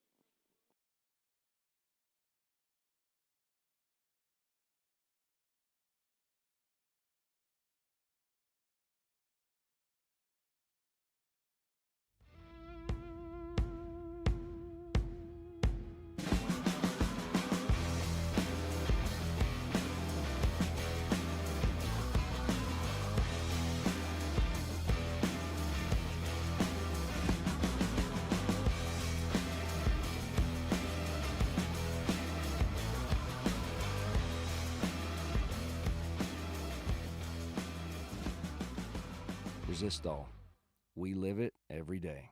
Resistol. We live it every day.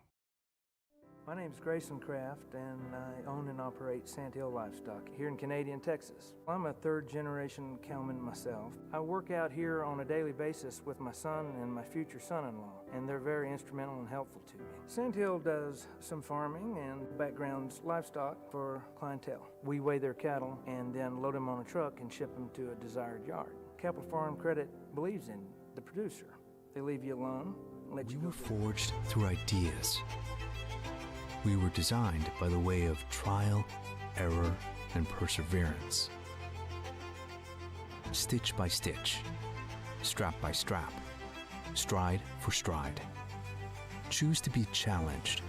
My name is Grayson Kraft, and I own and operate Sandhill Livestock here in Canadian, Texas. I'm a third-generation cowman myself. I work out here on a daily basis with my son and my future son-in-law, and they're very instrumental and helpful to me. Sandhill does some farming and backgrounds livestock for clientele. We weigh their cattle and then load them on a truck and ship them to a desired yard. Capital Farm Credit believes in the producer. They leave you alone, let you We were forged through ideas, We were designed by the way of trial, error, and perseverance. Stitch by stitch, strap by strap, stride for stride. Choose to be challenged.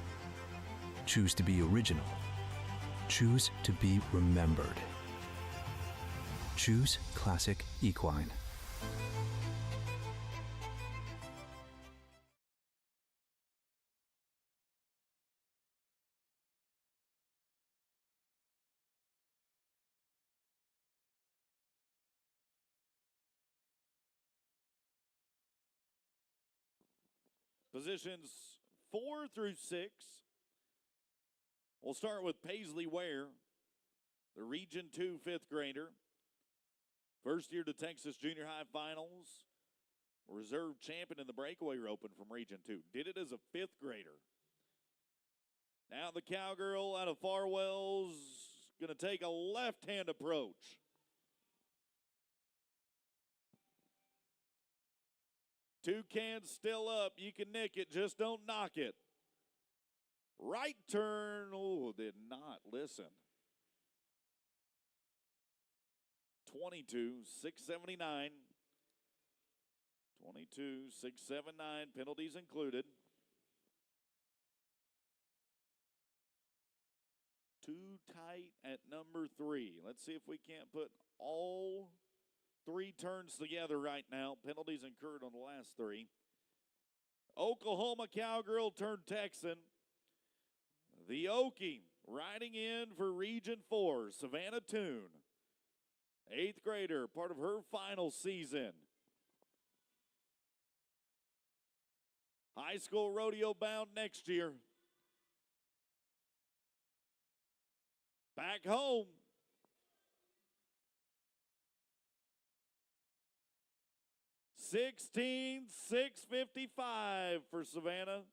Choose to be original. Choose to be remembered. Choose Classic Equine. Positions 4 through 6. We'll start with Paisley Ware, the Region 2 fifth grader. First year to Texas Junior High Finals. Reserve champion in the Breakaway Open from Region 2. Did it as a fifth grader. Now the cowgirl out of Farwell's going to take a left-hand approach. Two cans still up. You can nick it, just don't knock it. Right turn. Oh, did not listen. 22, 679. 22, 679. Penalties included. Too tight at number 3. Let's see if we can't put all 3 turns together right now. Penalties incurred on the last 3. Oklahoma Cowgirl turned Texan. The Okie riding in for Region 4, Savannah Toon. 8th grader, part of her final season. High school rodeo bound next year. Back home. $16,655 for Savannah.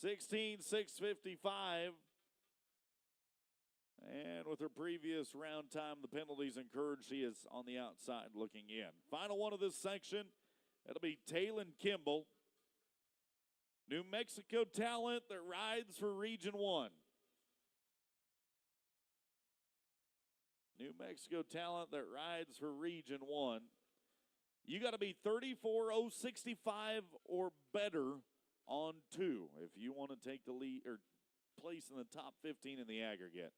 16,655. And with her previous round time, the penalties incurred, she is on the outside looking in. Final one of this section, it'll be Taylon Kimball. New Mexico talent that rides for Region 1. New Mexico talent that rides for Region 1. You got to be 34,065 or better on 2 if you want to take the lead or place in the top 15 in the aggregate.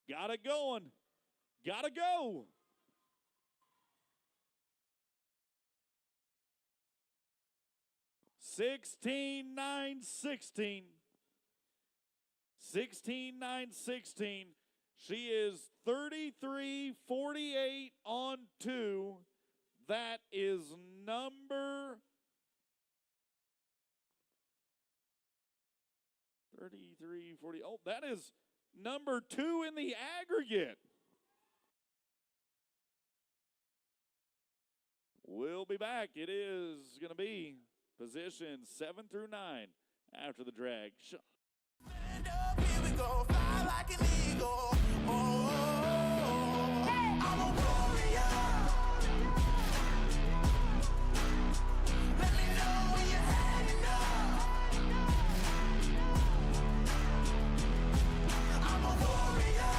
Got it going. Got to go. $16,916. 16,916. She is 33.48 on 2. That is number 33.40. Oh, that is number 2 in the aggregate. We'll be back. It is going to be positions 7 through 9 after the drag. Stand up, here we go, fly like an eagle. Oh, I'm a warrior. Let me know when you're heading up. I'm a warrior.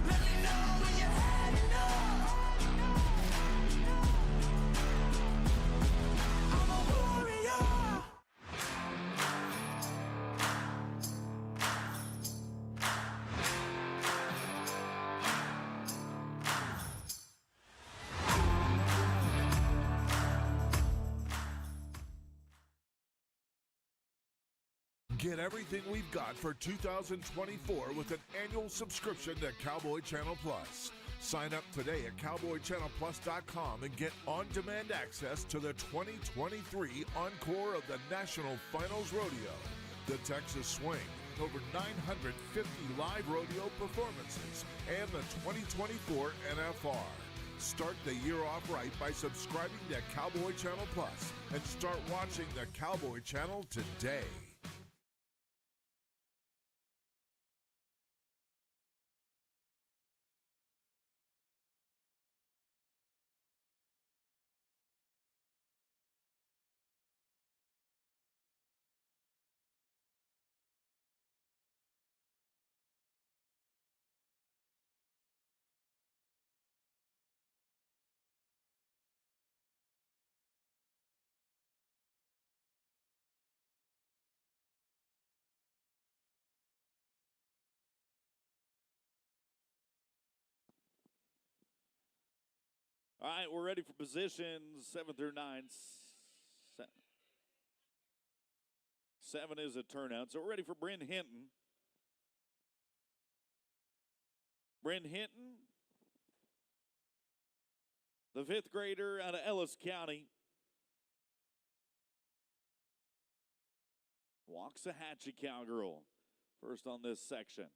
Let me know when you're heading up. I'm a warrior. Get everything we've got for 2024 with an annual subscription to Cowboy Channel Plus. Sign up today at CowboyChannelPlus.com and get on-demand access to the 2023 encore of the National Finals Rodeo, the Texas Swing, over 950 live rodeo performances, and the 2024 NFR. Start the year off right by subscribing to Cowboy Channel Plus and start watching the Cowboy Channel today. All right, we're ready for positions 7 through 9. 7 is a turnout, so we're ready for Bryn Hinton. Bryn Hinton, the 5th grader out of Ellis County. Waxahachie Cowgirl, first on this section.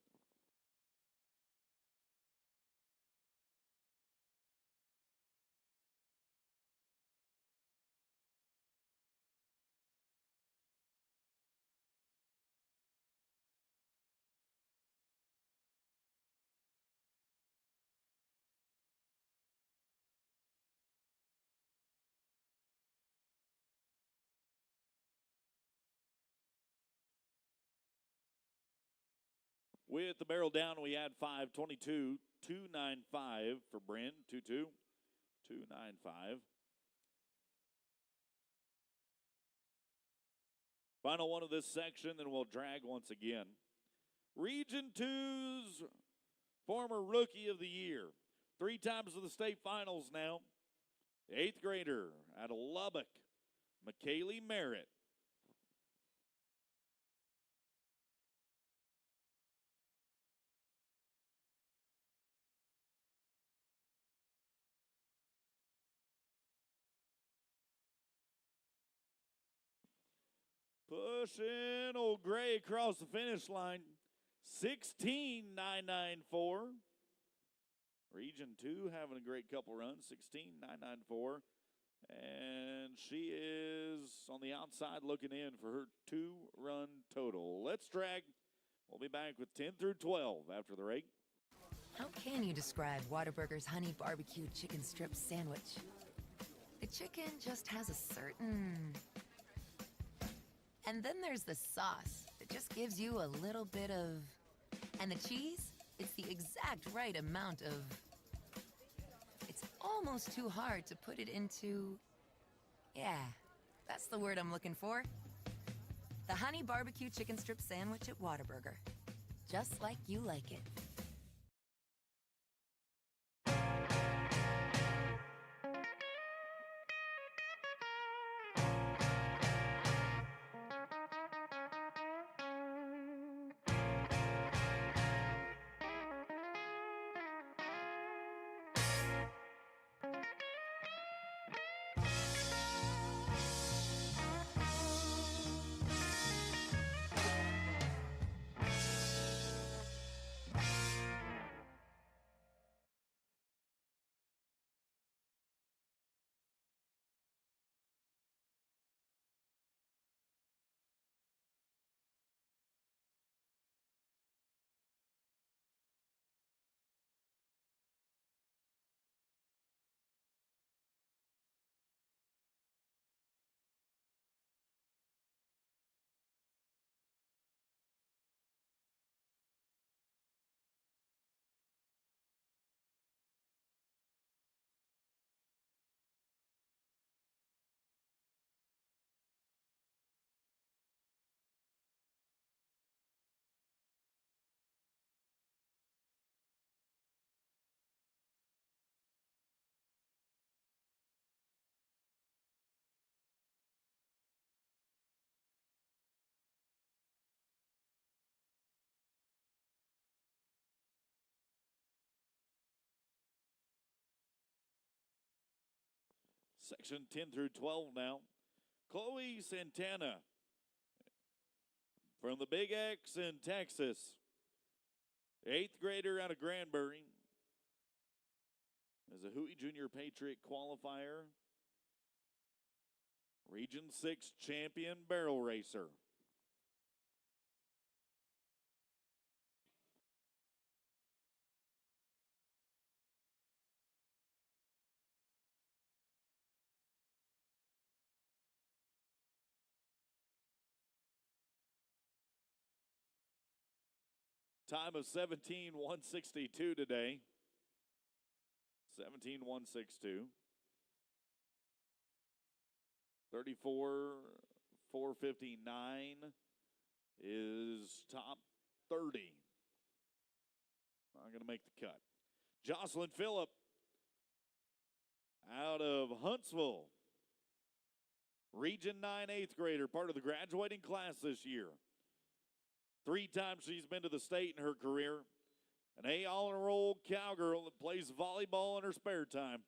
With the barrel down, we add 5:22, 295 for Bryn, 2-2, 295. Final one of this section, then we'll drag once again. Region 2's former Rookie of the Year, 3 times to the state finals now. The 8th grader out of Lubbock, McKaylee Merritt. Pushing old Gray across the finish line, 16.994. Region 2 having a great couple runs, 16.994. And she is on the outside looking in for her 2-run total. Let's drag. We'll be back with 10 through 12 after the break. How can you describe Whataburger's honey barbecue chicken strip sandwich? The chicken just has a certain... And then there's the sauce that just gives you a little bit of... And the cheese, it's the exact right amount of... It's almost too hard to put it into... Yeah, that's the word I'm looking for. The honey barbecue chicken strip sandwich at Whataburger. Just like you like it. Section 10 through 12 now. Chloe Santana from the Big X in Texas. 8th grader out of Granbury. As a Huey Junior Patriot qualifier. Region 6 champion barrel racer. Time of 17:162 today. 17:162. 34:459 is top 30. Not going to make the cut. Jocelyn Phillip out of Huntsville. Region 9 8th grader, part of the graduating class this year. 3 times she's been to the state in her career. An all-enrolled cowgirl that plays volleyball in her spare time.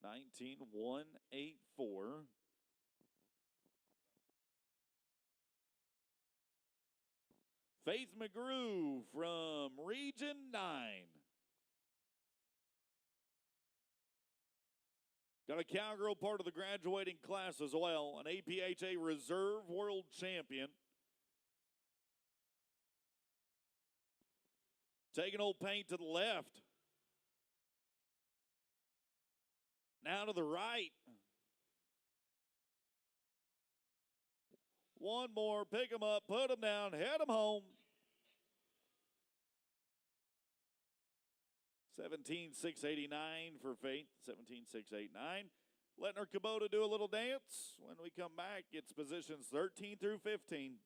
$19,184. Faith McGrew from Region 9. Got a cowgirl part of the graduating class as well, an APHA Reserve World Champion. Taking old paint to the left. Now to the right. One more, pick them up, put them down, head them home. 17,689 for Faith, 17,689. Letting our Kubota do a little dance. When we come back, it's positions 13 through 15.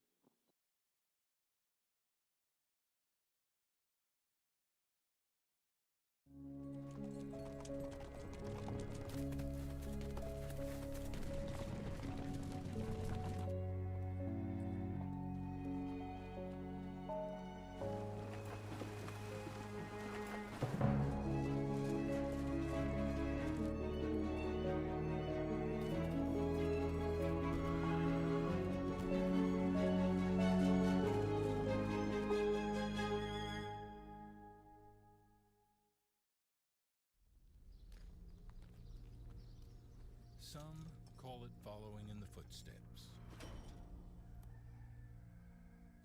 Some call it following in the footsteps.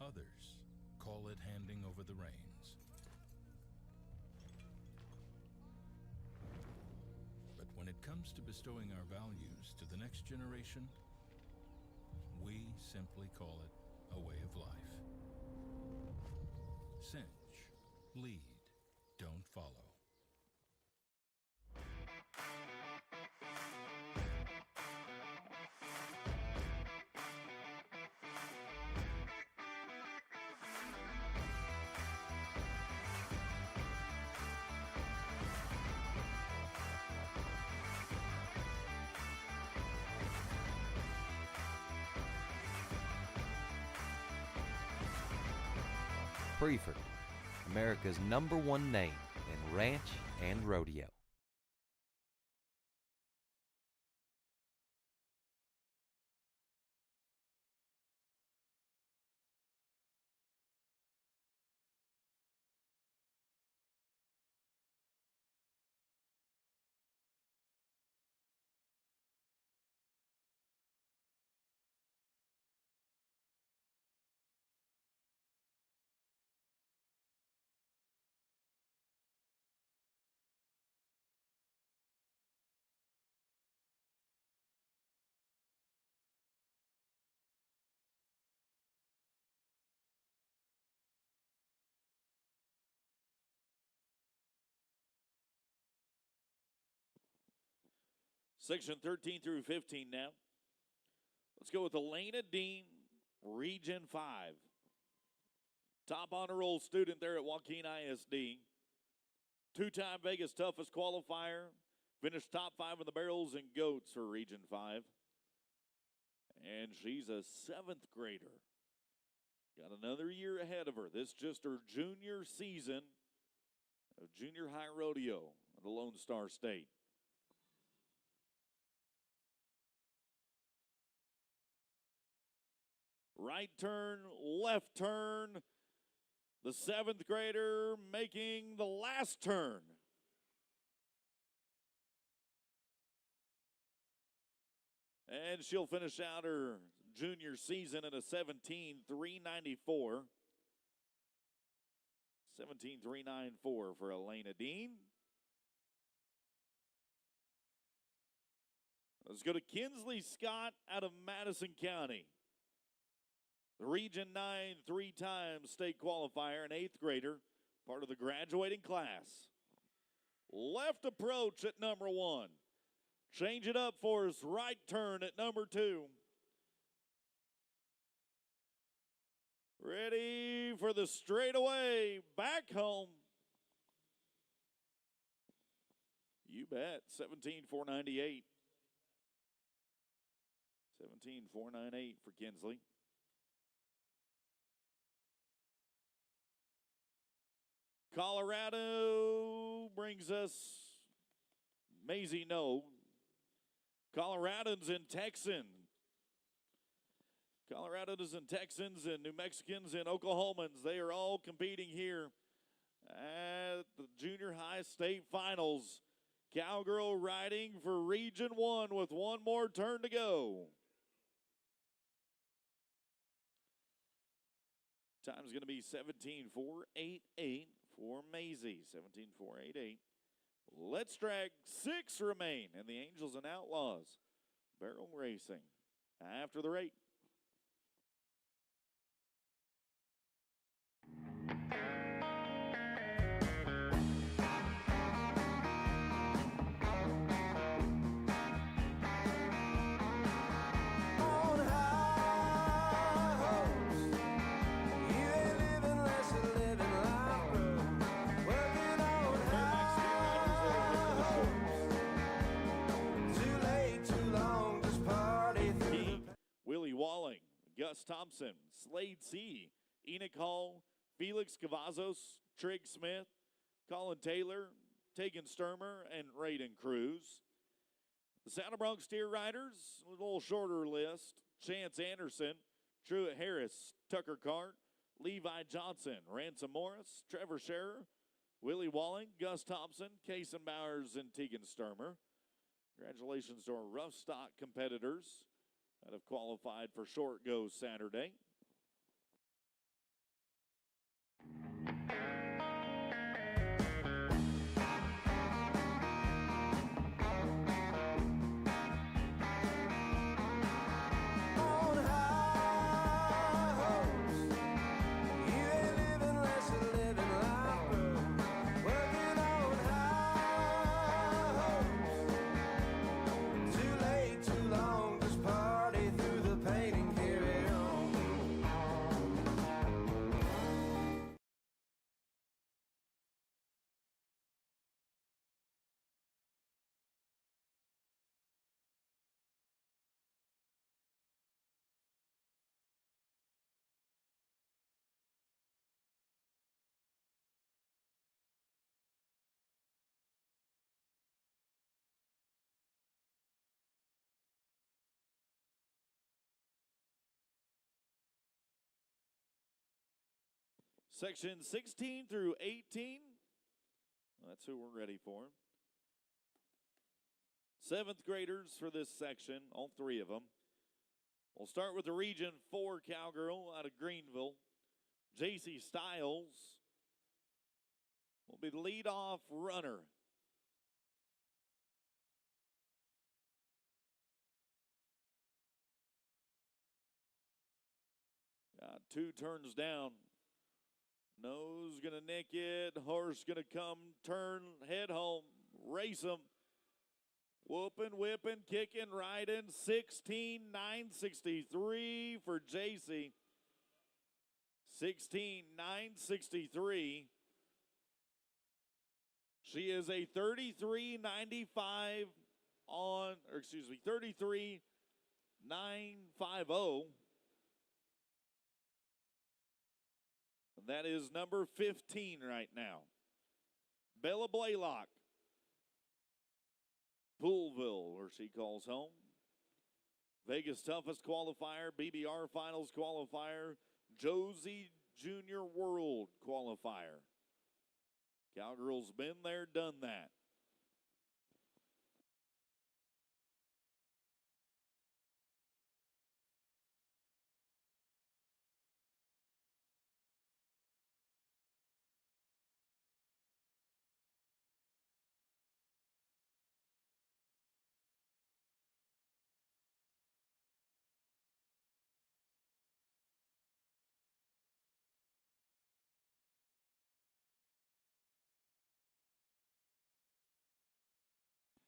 Others call it handing over the reins. But when it comes to bestowing our values to the next generation, we simply call it a way of life. Cinch, lead, don't follow. Preferred, America's #1 name in ranch and rodeo. Section 13 through 15 now. Let's go with Elena Dean, Region 5. Top honor roll student there at Joaquin ISD. 2-time Vegas toughest qualifier. Finished top 5 in the barrels and goats for Region 5. And she's a 7th grader. Got another year ahead of her. This just her junior season of junior high rodeo at the Lone Star State. Right turn, left turn. The 7th grader making the last turn. And she'll finish out her junior season at a 17.394. 17.394 for Elena Dean. Let's go to Kinsley Scott out of Madison County. The Region 9 3-time state qualifier, an 8th grader, part of the graduating class. Left approach at number 1. Change it up for us, right turn at number 2. Ready for the straightaway, back home. You bet, 17.498. 17.498 for Kinsley. Colorado brings us Maisie No. Coloradans and Texans. Coloradans and Texans and New Mexicans and Oklahomans, they are all competing here at the junior high state finals. Cowgirl riding for Region 1 with one more turn to go. Time's going to be 17.488 for Maisie. 17.488. Let's drag 6 remain, and the Angels and Outlaws barrel racing after the rate. Willie Walling, Gus Thompson, Slade C., Enoch Hall, Felix Cavazos, Trig Smith, Colin Taylor, Tegan Sturmer, and Raiden Cruz. The Saddle Bronx Steer Riders, a little shorter list. Chance Anderson, Truett Harris, Tucker Cart, Levi Johnson, Ransom Morris, Trevor Scherer, Willie Walling, Gus Thompson, Kason Bowers, and Tegan Sturmer. Congratulations to our rough stock competitors that have qualified for Short Go Saturday. Section 16 through 18. That's who we're ready for. 7th graders for this section, all 3 of them. We'll start with the Region 4 Cowgirl out of Greenville. JC Stiles will be the leadoff runner. Got 2 turns down. Nose gonna nick it. Horse gonna come, turn, head home, race him. Whooping, whipping, kicking, riding. 16.963 for JC. 16.963. She is a 33.95 on, or excuse me, 33.950. That is number 15 right now. Bella Blaylock, Poolville, where she calls home. Vegas Toughest Qualifier, BBR Finals Qualifier, Josie Junior World Qualifier. Cowgirls been there, done that.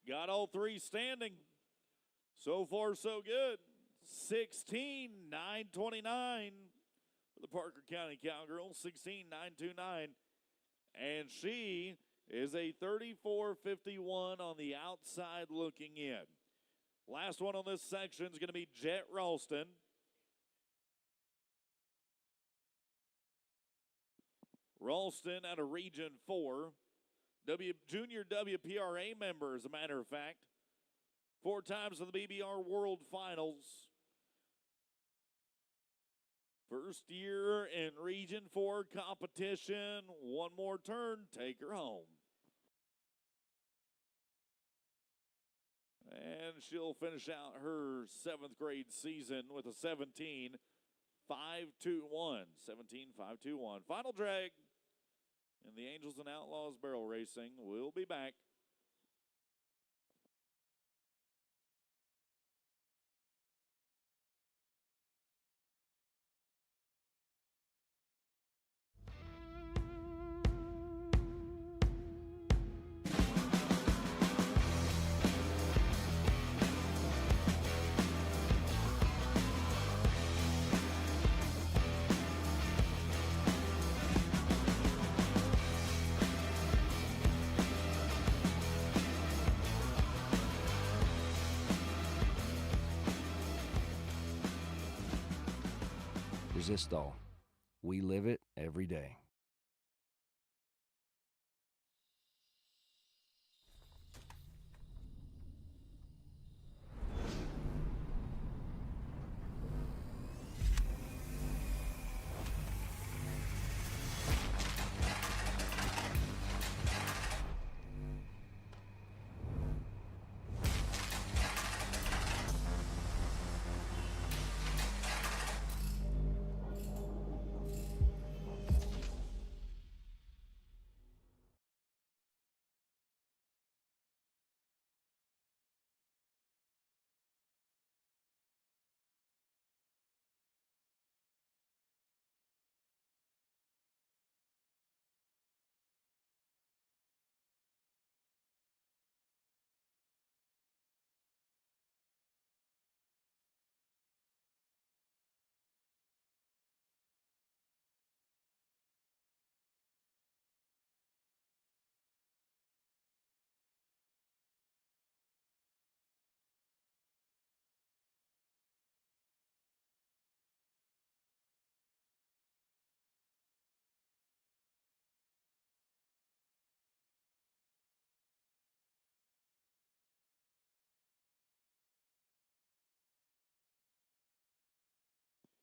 Got all three standing. So far, so good. 16.929 for the Parker County Cowgirls. 16.929. And she is a 34.51 on the outside looking in. Last one on this section is going to be Jet Ralston. Ralston out of Region 4. Junior WPRA member, as a matter of fact. 4 times to the BBR World Finals. First year in Region 4 competition. One more turn, take her home. And she'll finish out her 7th grade season with a 17.521. 17.521. Final drag in the Angels and Outlaws barrel racing. We'll be back. Resistol. We live it every day.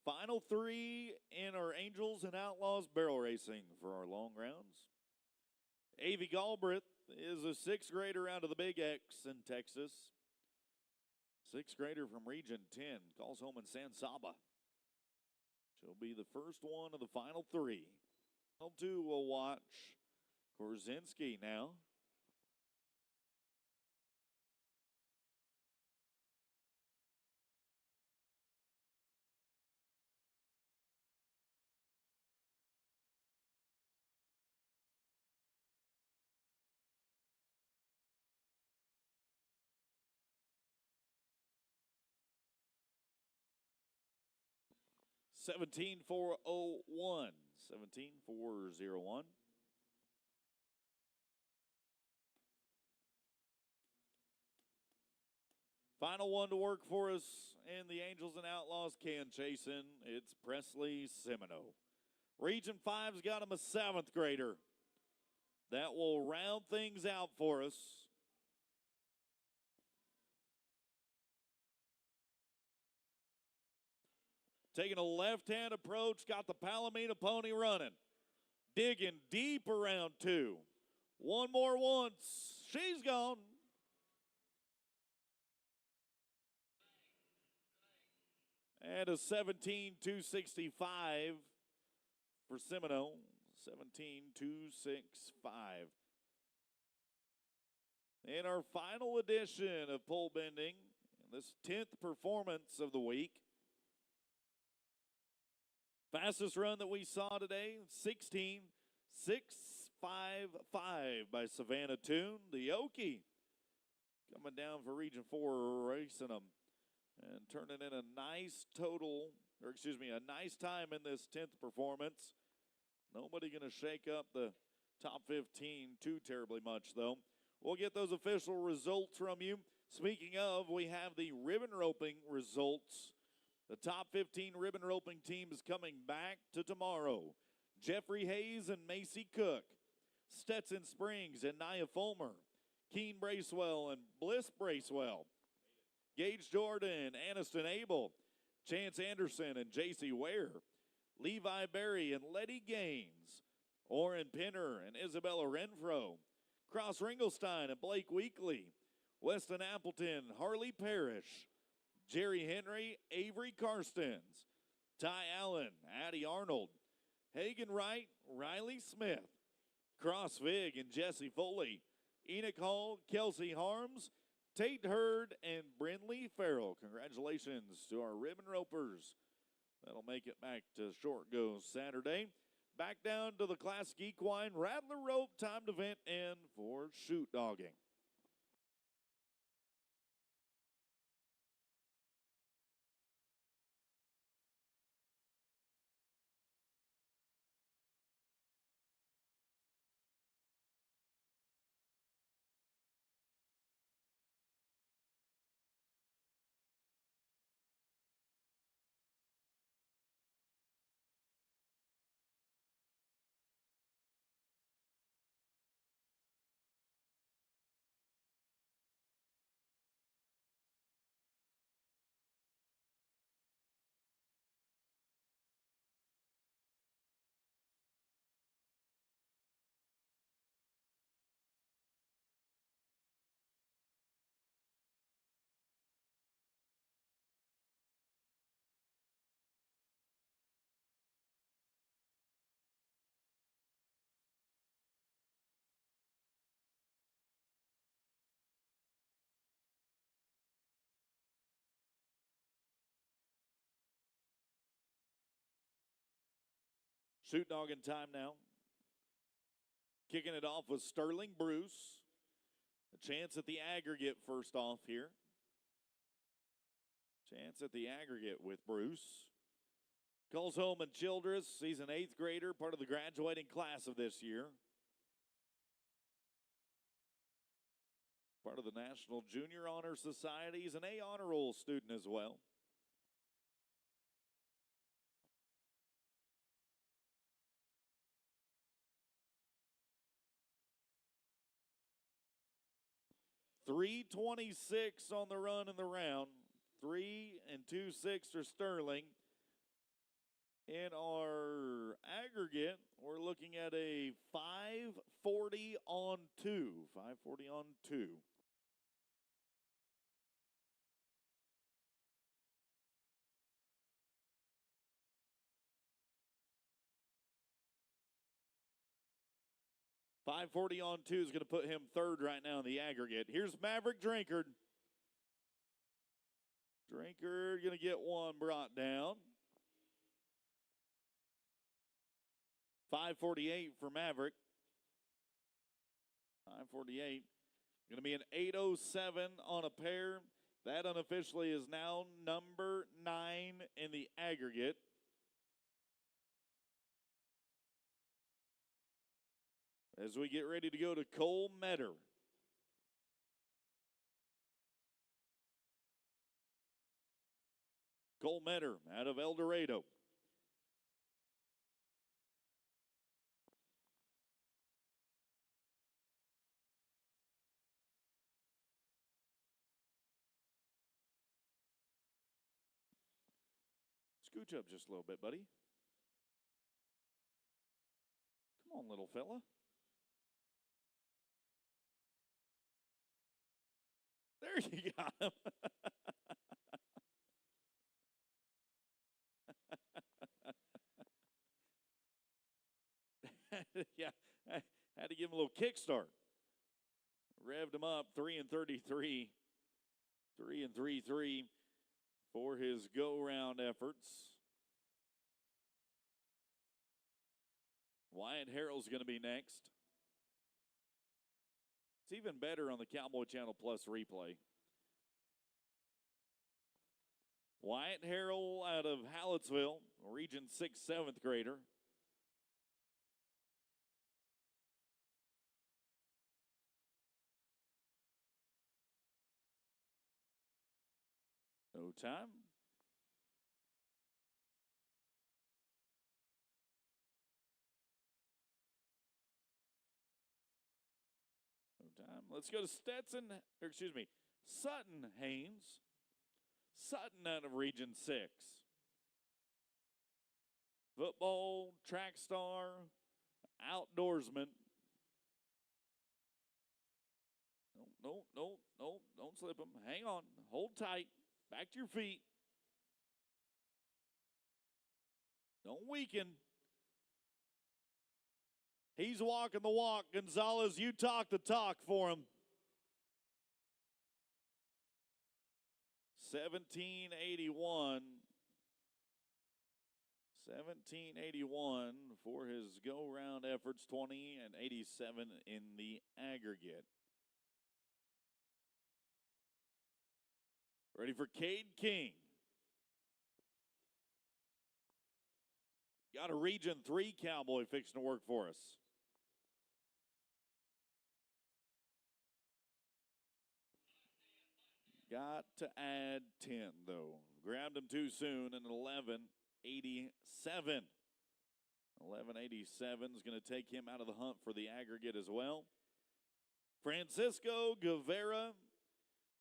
Final 3 in our Angels and Outlaws barrel racing for our long rounds. Avi Galbraith is a 6th grader out of the Big X in Texas. 6th grader from Region 10, calls home in San Saba. She'll be the first one of the final 3. Final 2 will watch Korzinski now. $17,401. $17,401. Final one to work for us in the Angels and Outlaws can chasing. It's Presley Semino. Region 5's got him a 7th grader. That will round things out for us. Taking a left-hand approach, got the Palomino pony running. Digging deep around 2. One more once. She's gone. And a 17-265 for Semino. 17-265. In our final edition of pole bending, this 10th performance of the week. Fastest run that we saw today, 16-655 by Savannah Toon. The Okie coming down for Region 4, racing them and turning in a nice a nice time in this 10th performance. Nobody going to shake up the top 15 too terribly much, though. We'll get those official results from you. Speaking of, we have the ribbon roping results. The top 15 ribbon roping team is coming back to tomorrow. Jeffrey Hayes and Macy Cook, Stetson Springs and Nia Fulmer, Keen Bracewell and Bliss Bracewell, Gage Jordan, Aniston Abel, Chance Anderson and J.C. Ware, Levi Berry and Letty Gaines, Orrin Pinner and Isabella Renfro, Cross Ringelstein and Blake Weekly, Weston Appleton, Harley Parrish, Jerry Henry, Avery Karstens, Ty Allen, Addie Arnold, Hagen Wright, Riley Smith, Cross Vig and Jesse Foley, Enoch Hall, Kelsey Harms, Tate Hurd, and Brindley Farrell. Congratulations to our ribbon ropers. That'll make it back to Short Go Saturday. Back down to the Classic Equine Rattler Rope timed event and for shoot dogging. Shoot dogging time now. Kicking it off with Sterling Bruce. A chance at the aggregate first off here. Chance at the aggregate with Bruce. Coles Holman Childress, he's an 8th grader, part of the graduating class of this year. Part of the National Junior Honor Society. He's an A honor roll student as well. .326 on the run in the round. 3 and 2/6 for Sterling. In our aggregate, we're looking at a 540 on 2. 540 on 2. .540 on 2 is going to put him 3rd right now in the aggregate. Here's Maverick Drinkard. Drinkard going to get one brought down. 548 for Maverick. 548. Going to be an 807 on a pair. That unofficially is now number 9 in the aggregate. As we get ready to go to Cole Metter. Cole Metter out of El Dorado. Scooch up just a little bit, buddy. Come on, little fella. There you got him. Yeah, I had to give him a little kickstart. Revved him up, 3 and 33. 3 and 3 for his go-round efforts. Wyatt Harrell's going to be next. It's even better on the Cowboy Channel Plus replay. Wyatt Harrell out of Hallettsville, Region 6 7th grader. No time. No time. Let's go to Sutton Haynes. Sutton out of Region 6. Football, track star, outdoorsman. No, don't slip him. Hang on. Hold tight. Back to your feet. Don't weaken. He's walking the walk. Gonzalez, you talk the talk for him. 1781. 1781 for his go-round efforts, 20 and 87 in the aggregate. Ready for Cade King. Got a Region 3 Cowboy fixing to work for us. Got to add 10, though. Grabbed him too soon, and 1187. 1187 is going to take him out of the hunt for the aggregate as well. Francisco Guevara,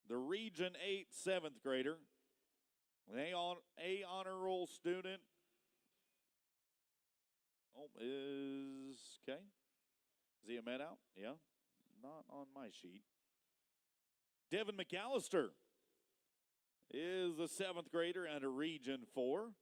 the Region 8 7th grader. A honor roll student. Is okay. Is he a med out? Yeah. Not on my sheet. Devin McAllister is the 7th grader out of Region 4.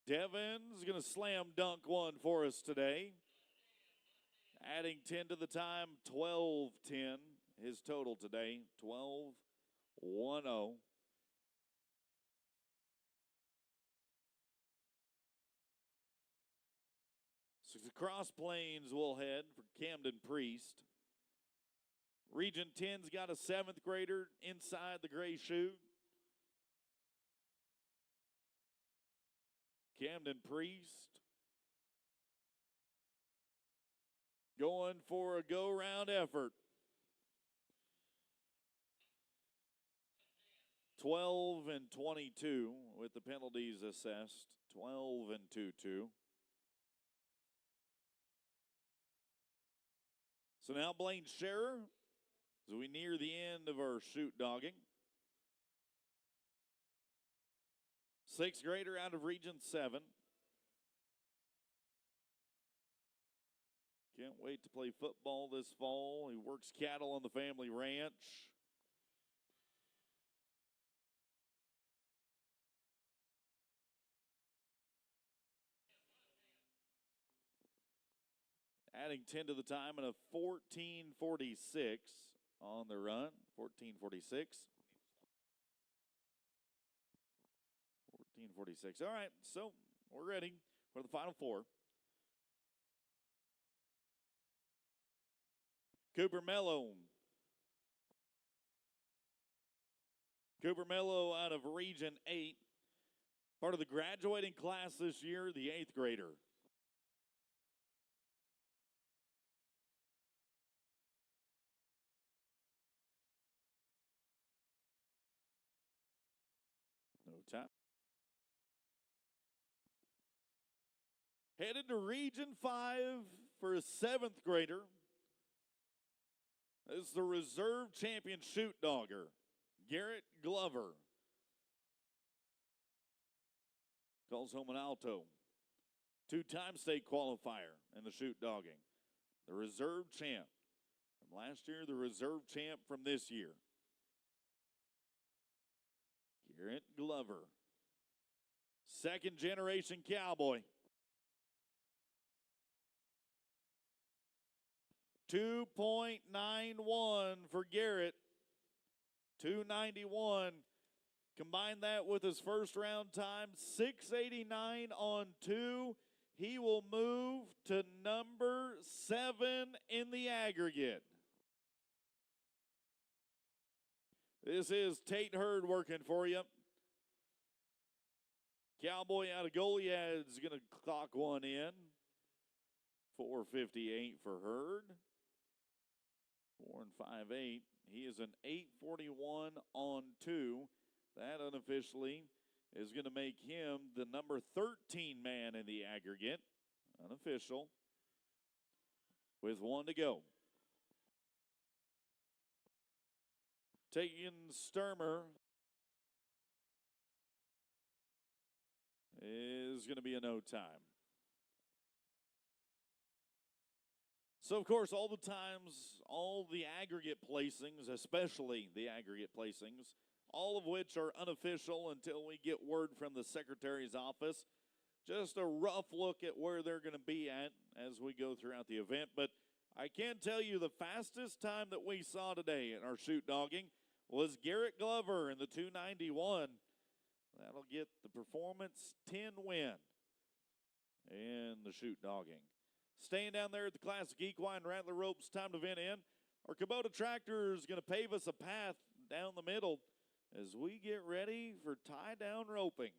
Devin's going to slam dunk one for us today. Adding 10 to the time, 12-10. His total today, 12-1-0. So the Cross Plains will head for Camden Priest. Region 10's got a 7th grader inside the gray shoe. Camden Priest going for a go-round effort. 12 and 22 with the penalties assessed. 12 and 2-2. So now Blaine Scherer, as we near the end of our shoot dogging. 6th grader out of Region 7. Can't wait to play football this fall. He works cattle on the family ranch. Adding 10 to the time and a 14:46 on the run. 14:46. 14:46. All right, so we're ready for the Final Four. Cooper Mello. Cooper Mello out of Region 8. Part of the graduating class this year, the 8th grader. No time. Headed to Region 5 for a 7th grader. This is the reserve champion shoot dogger, Garrett Glover. Calls home an alto. 2-time state qualifier in the shoot dogging. The reserve champ from last year, the reserve champ from this year. Garrett Glover. Second generation cowboy. 2.91 for Garrett. 291. Combine that with his first round time, 689 on 2. He will move to number 7 in the aggregate. This is Tate Hurd working for you. Cowboy out of Goliad's going to clock one in. 4:58 for Hurd. 4 and 5/8. He is an 8:41 on 2. That unofficially is going to make him the number 13 man in the aggregate. Unofficial. With 1 to go. Taking Sturmer is going to be a no time. So, of course, all the times, all the aggregate placings, especially the aggregate placings, all of which are unofficial until we get word from the Secretary's office. Just a rough look at where they're going to be at as we go throughout the event. But I can tell you the fastest time that we saw today in our shoot dogging was Garrett Glover in the 291. That'll get the performance 10 win in the shoot dogging. Staying down there at the Classic Equine Rattler Ropes, time to vent in. Our Kubota tractor is going to pave us a path down the middle as we get ready for tie-down roping.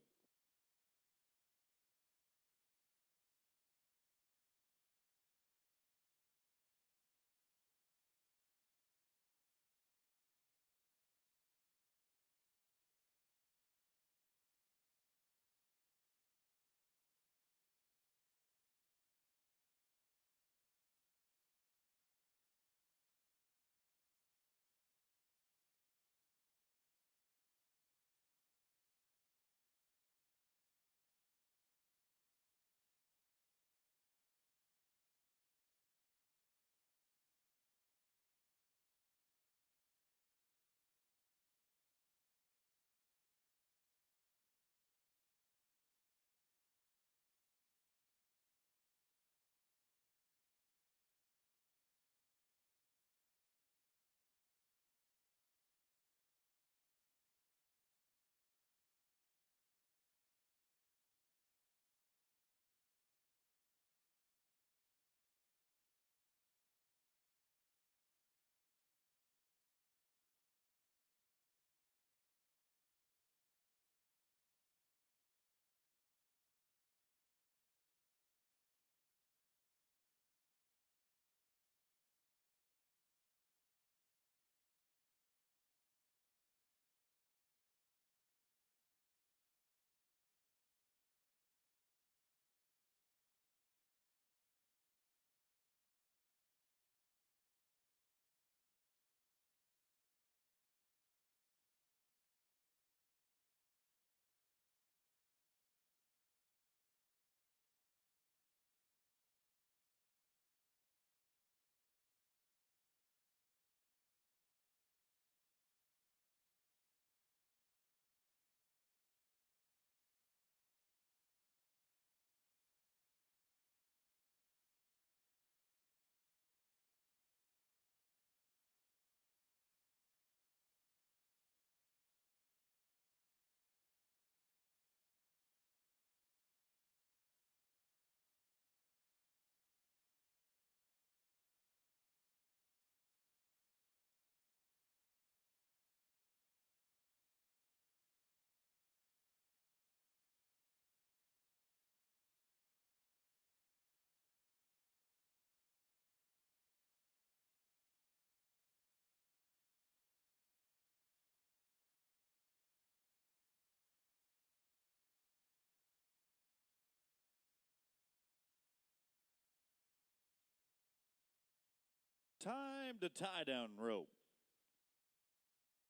Time to tie down rope.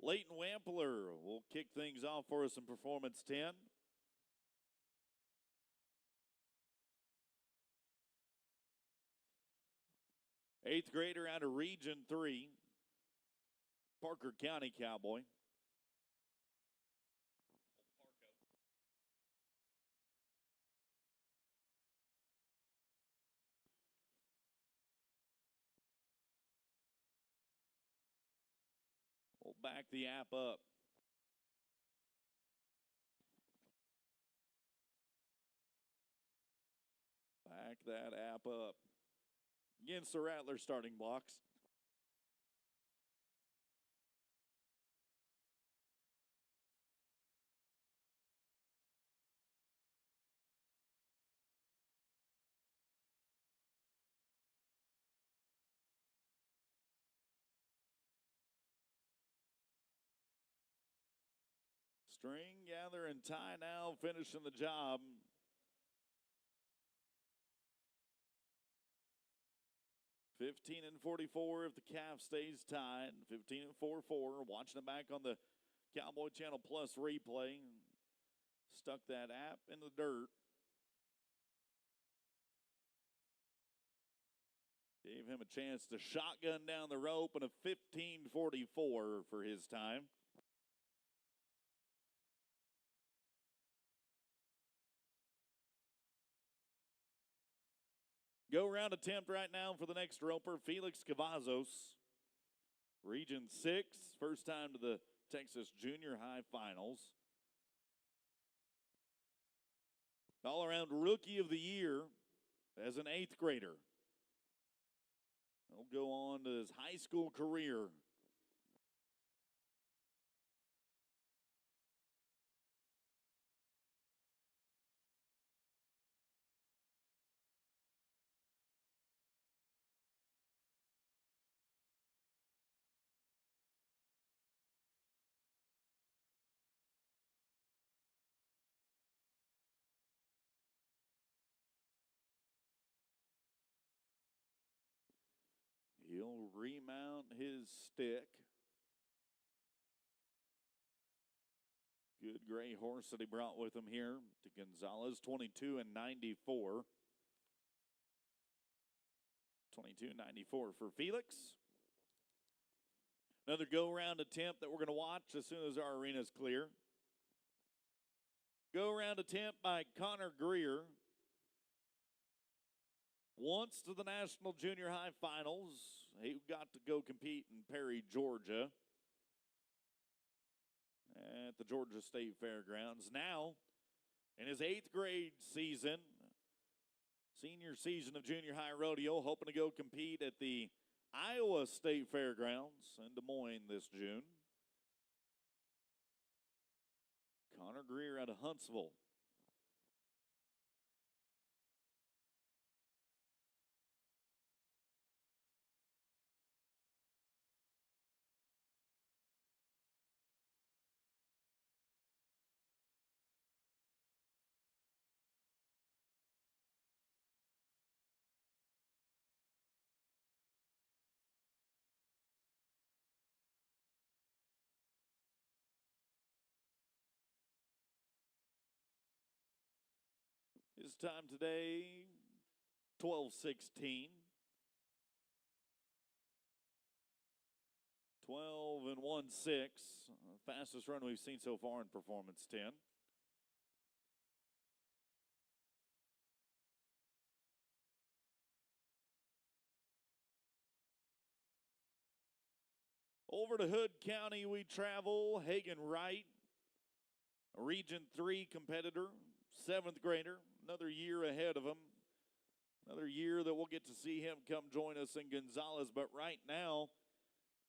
Leighton Wampler will kick things off for us in Performance 10. Eighth grader out of Region 3, Parker County Cowboy. We'll back the app up. Back that app up. Against the Rattler starting blocks. String, gather, and tie now, finishing the job. (15-44) if the calf stays tied. 15-4-4. Watching it back on the Cowboy Channel Plus replay. Stuck that app in the dirt. Gave him a chance to shotgun down the rope, and a 15-44 for his time. Go round attempt right now for the next roper, Felix Cavazos. Region 6, first time to the Texas Junior High Finals. All-around Rookie of the Year as an 8th grader. He'll go on to his high school career. He'll remount his stick. Good gray horse that he brought with him here to Gonzalez, 22-94. 22-94 for Felix. Another go-round attempt that we're going to watch as soon as our arena's clear. Go-round attempt by Connor Greer. Once to the National Junior High Finals. He got to go compete in Perry, Georgia at the Georgia State Fairgrounds. Now, in his 8th grade season, senior season of junior high rodeo, hoping to go compete at the Iowa State Fairgrounds in Des Moines this June. Connor Greer out of Huntsville. His time today, 12-16. 12-1-6. Fastest run we've seen so far in Performance 10. Over to Hood County we travel. Hagen Wright, a Region 3 competitor, 7th grader, another year ahead of him. Another year that we'll get to see him come join us in Gonzalez. But right now,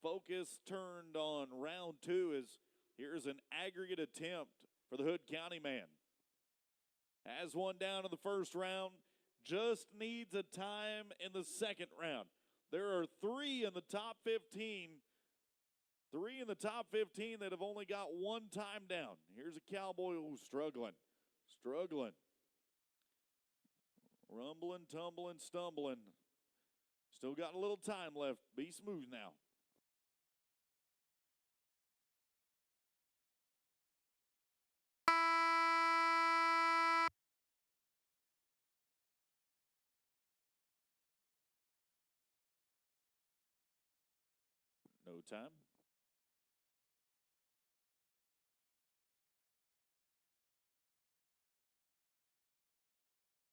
focus turned on round 2 as here's an aggregate attempt for the Hood County man. Has one down in the first round, just needs a time in the second round. There are 3 in the top 15. 3 in the top 15 that have only got one time down. Here's a Cowboy who's struggling. Rumbling, tumbling, stumbling. Still got a little time left. Be smooth now. No time.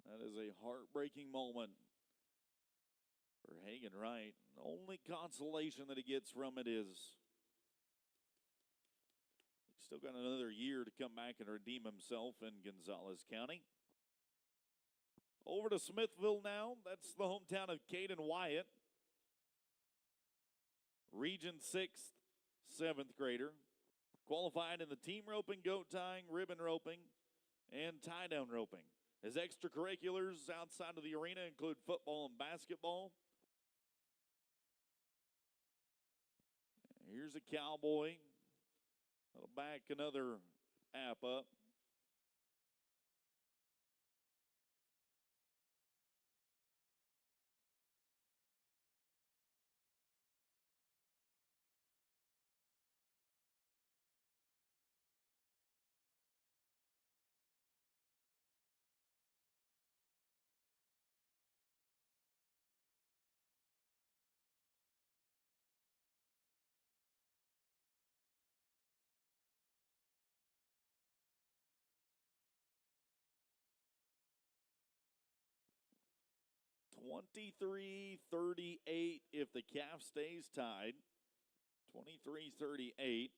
That is a heartbreaking moment for Hagen Wright. The only consolation that he gets from it is he's still got another year to come back and redeem himself in Gonzales County. Over to Smithville now. That's the hometown of Caden Wyatt. Region 6th, 7th grader. Qualified in the team roping, goat tying, ribbon roping, and tie-down roping. His extracurriculars outside of the arena include football and basketball. Here's a cowboy. That'll back another app up. (23-38) if the calf stays tied. 23-38.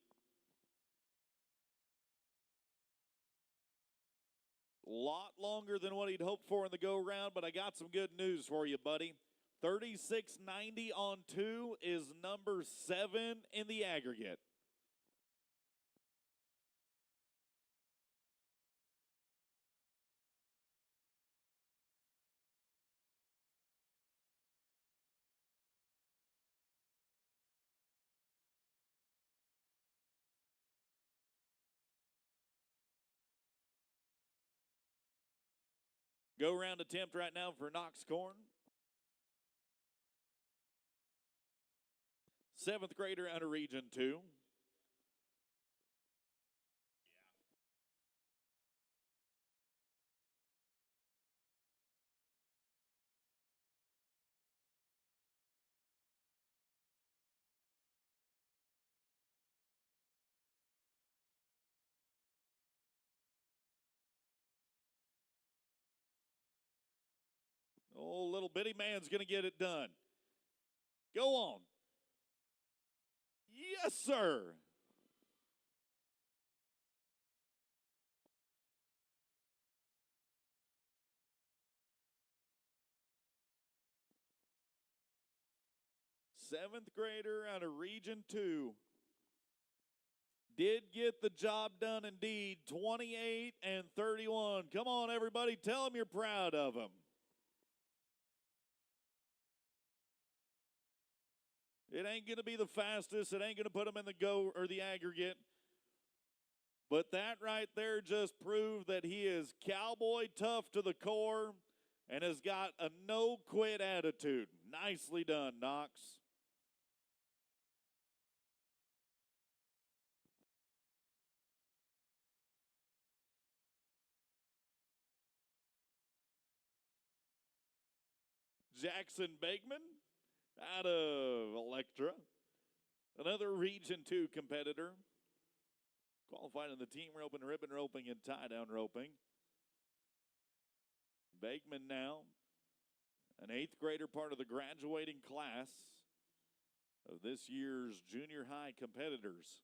Lot longer than what he'd hoped for in the go-round, but I got some good news for you, buddy. 36.90 on 2 is number 7 in the aggregate. Go round attempt right now for Knox Corn. 7th grader out of Region 2. Oh, little bitty man's going to get it done. Go on. Yes, sir. Seventh grader out of Region 2. Did get the job done indeed. 28-31. Come on, everybody. Tell them you're proud of him. It ain't going to be the fastest. It ain't going to put him in the go or the aggregate. But that right there just proved that he is cowboy tough to the core and has got a no-quit attitude. Nicely done, Knox. Jackson Begman out of Electra. Another Region 2 competitor. Qualified in the team roping, ribbon roping, and tie-down roping. Begman now, an 8th grader, part of the graduating class of this year's junior high competitors.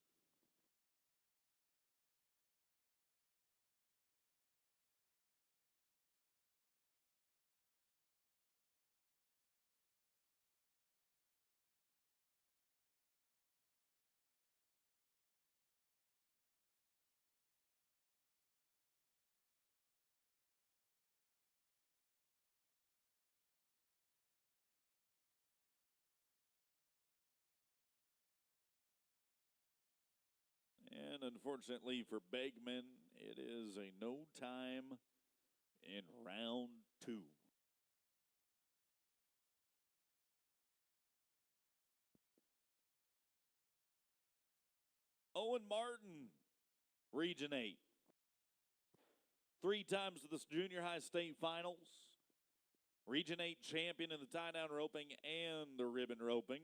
And unfortunately for Begman, it is a no time in round 2. Owen Martin, Region 8. 3 times to the junior high state finals. Region 8 champion in the tie-down roping and the ribbon roping.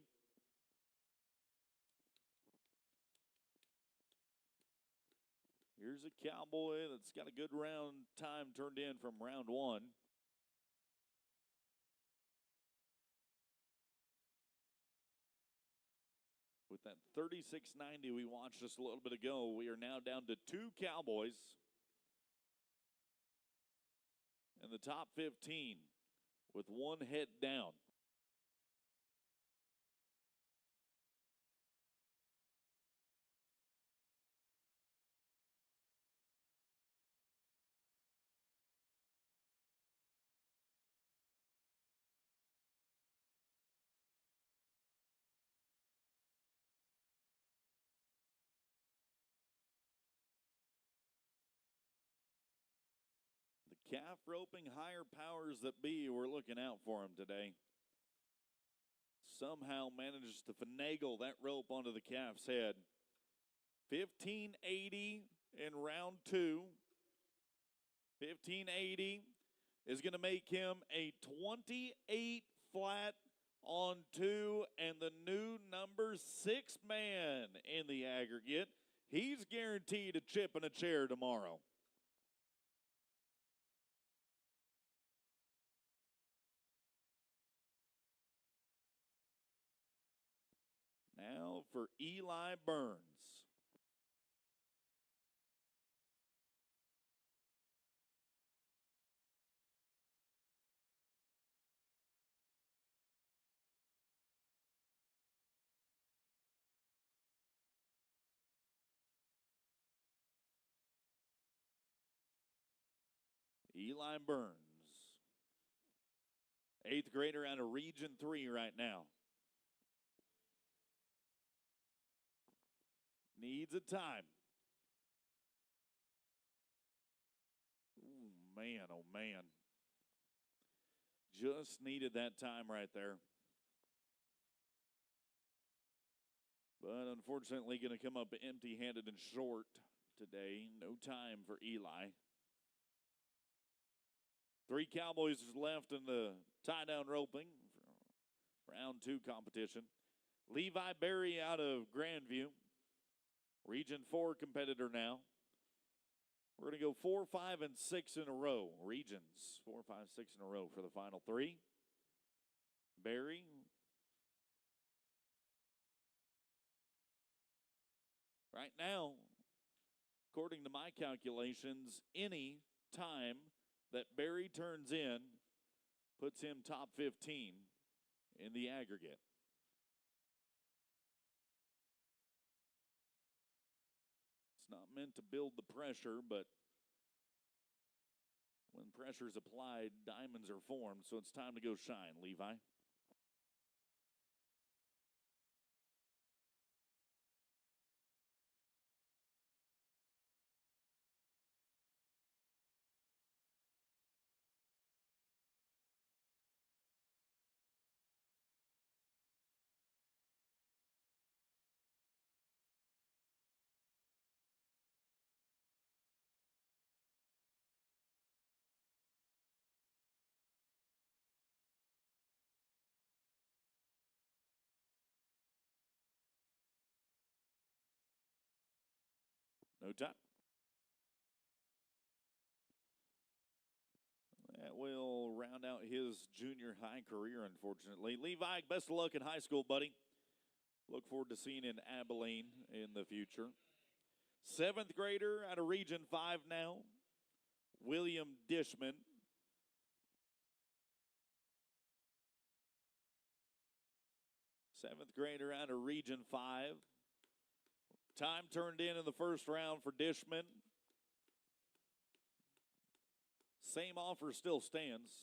Here's a cowboy that's got a good round time turned in from round 1. With that 36.90 we watched just a little bit ago, we are now down to 2 cowboys in the top 15 with 1 head down. Calf roping higher powers that be were looking out for him today. Somehow manages to finagle that rope onto the calf's head. 1580 in round 2. 1580 is going to make him a 28 flat on 2 and the new number 6 man in the aggregate. He's guaranteed a chip and a chair tomorrow. Now for Eli Burns. Eli Burns. 8th grader out of Region 3 right now. Needs a time. Ooh, man, oh man. Just needed that time right there. But unfortunately going to come up empty-handed and short today. No time for Eli. 3 cowboys left in the tie-down roping. Round 2 competition. Levi Berry out of Grandview. Region 4 competitor now. We're going to go 4, 5, and 6 in a row. Regions 4, 5, 6 in a row for the final 3. Berry. Right now, according to my calculations, any time that Berry turns in puts him top 15 in the aggregate. It's not meant to build the pressure, but when pressure is applied, diamonds are formed, so it's time to go shine, Levi. No time. That will round out his junior high career, unfortunately. Levi, best of luck in high school, buddy. Look forward to seeing you in Abilene in the future. 7th grader out of Region 5 now, William Dishman. Seventh grader out of Region 5. Time turned in the first round for Dishman. Same offer still stands.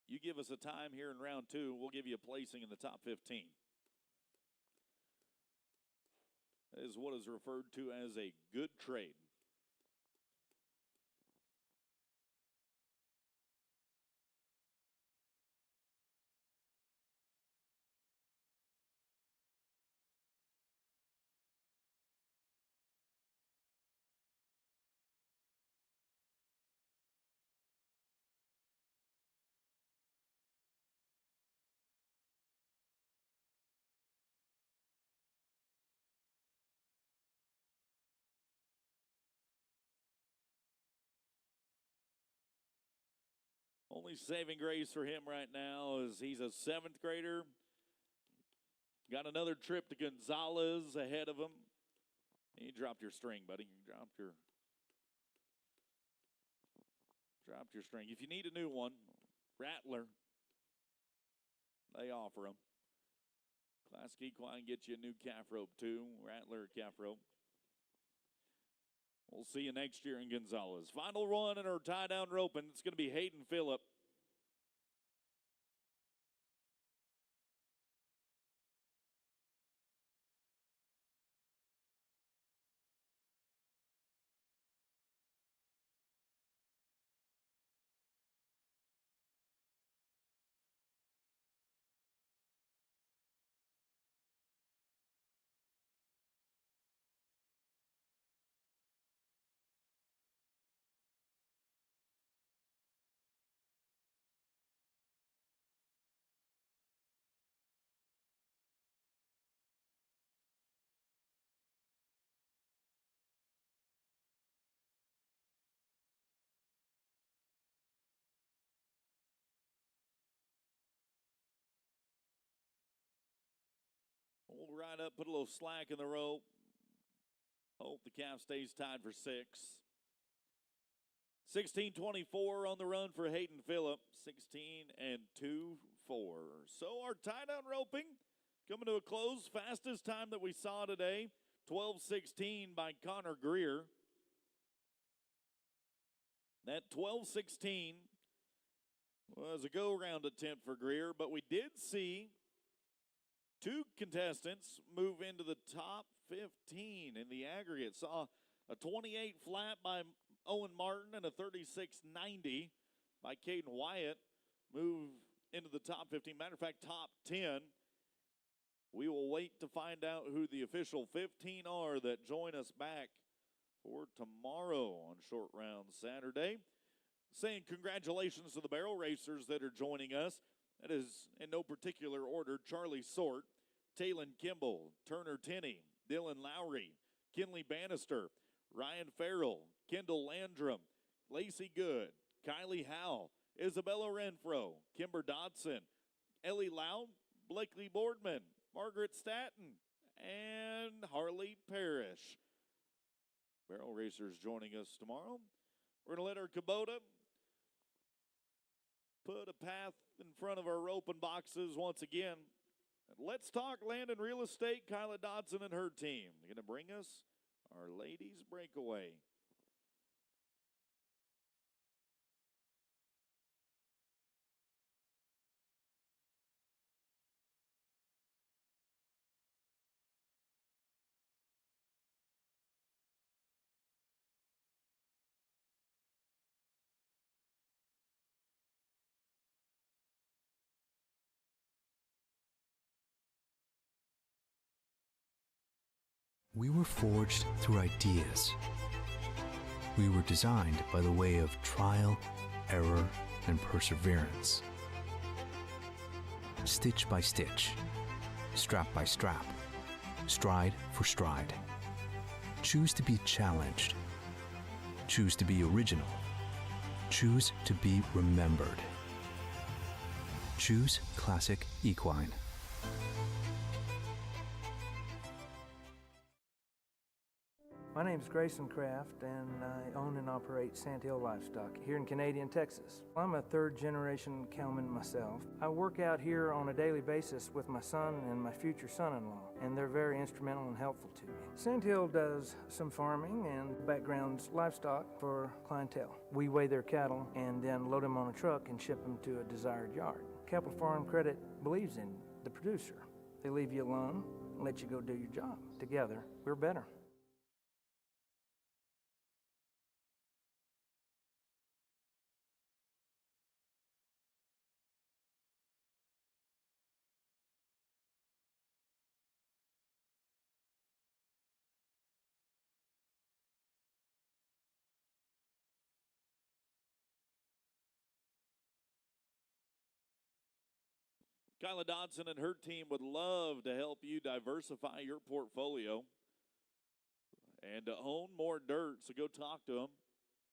You give us a time here in round 2, we'll give you a placing in the top 15. That is what is referred to as a good trade. Only saving grace for him right now is he's a 7th grader. Got another trip to Gonzales ahead of him. You dropped your string, buddy. You dropped your string. If you need a new one, Rattler, they offer them. Classic Equine gets you a new calf rope too. Rattler calf rope. We'll see you next year in Gonzales. Final run in our tie-down roping. It's going to be Hayden Phillip. We'll ride up, put a little slack in the rope. Hope the calf stays tied for 6. 16:24 on the run for Hayden Phillip. 16:24. So our tie-down roping coming to a close. Fastest time that we saw today, 12:16 by Connor Greer. That 12:16 was a go-round attempt for Greer, but we did see 2 contestants move into the top 15 in the aggregate. Saw a 28 flat by Owen Martin and a 36.90 by Caden Wyatt move into the top 15. Matter of fact, top 10. We will wait to find out who the official 15 are that join us back for tomorrow on Short Round Saturday. Saying congratulations to the barrel racers that are joining us. That is in no particular order: Charlie Sort, Talon Kimball, Turner Tenney, Dylan Lowry, Kinley Bannister, Ryan Farrell, Kendall Landrum, Lacey Good, Kylie Howe, Isabella Renfro, Kimber Dodson, Ellie Loud, Blakely Boardman, Margaret Staton, and Harley Parrish. Barrel racers joining us tomorrow. We're going to let our Kubota put a path in front of our rope and boxes once again. Let's talk land and real estate. Kyla Dodson and her team. They're going to bring us our ladies' breakaway. We were forged through ideas. We were designed by the way of trial, error, and perseverance. Stitch by stitch, strap by strap, stride for stride. Choose to be challenged. Choose to be original. Choose to be remembered. Choose Classic Equine. My name is Grayson Kraft, and I own and operate Sandhill Livestock here in Canadian, Texas. I'm a third-generation cowman myself. I work out here on a daily basis with my son and my future son-in-law, and they're very instrumental and helpful to me. Sandhill does some farming and backgrounds livestock for clientele. We weigh their cattle and then load them on a truck and ship them to a desired yard. Capital Farm Credit believes in the producer. They leave you alone and let you go do your job. Together, we're better. Kyla Dodson and her team would love to help you diversify your portfolio and to own more dirt. So go talk to them.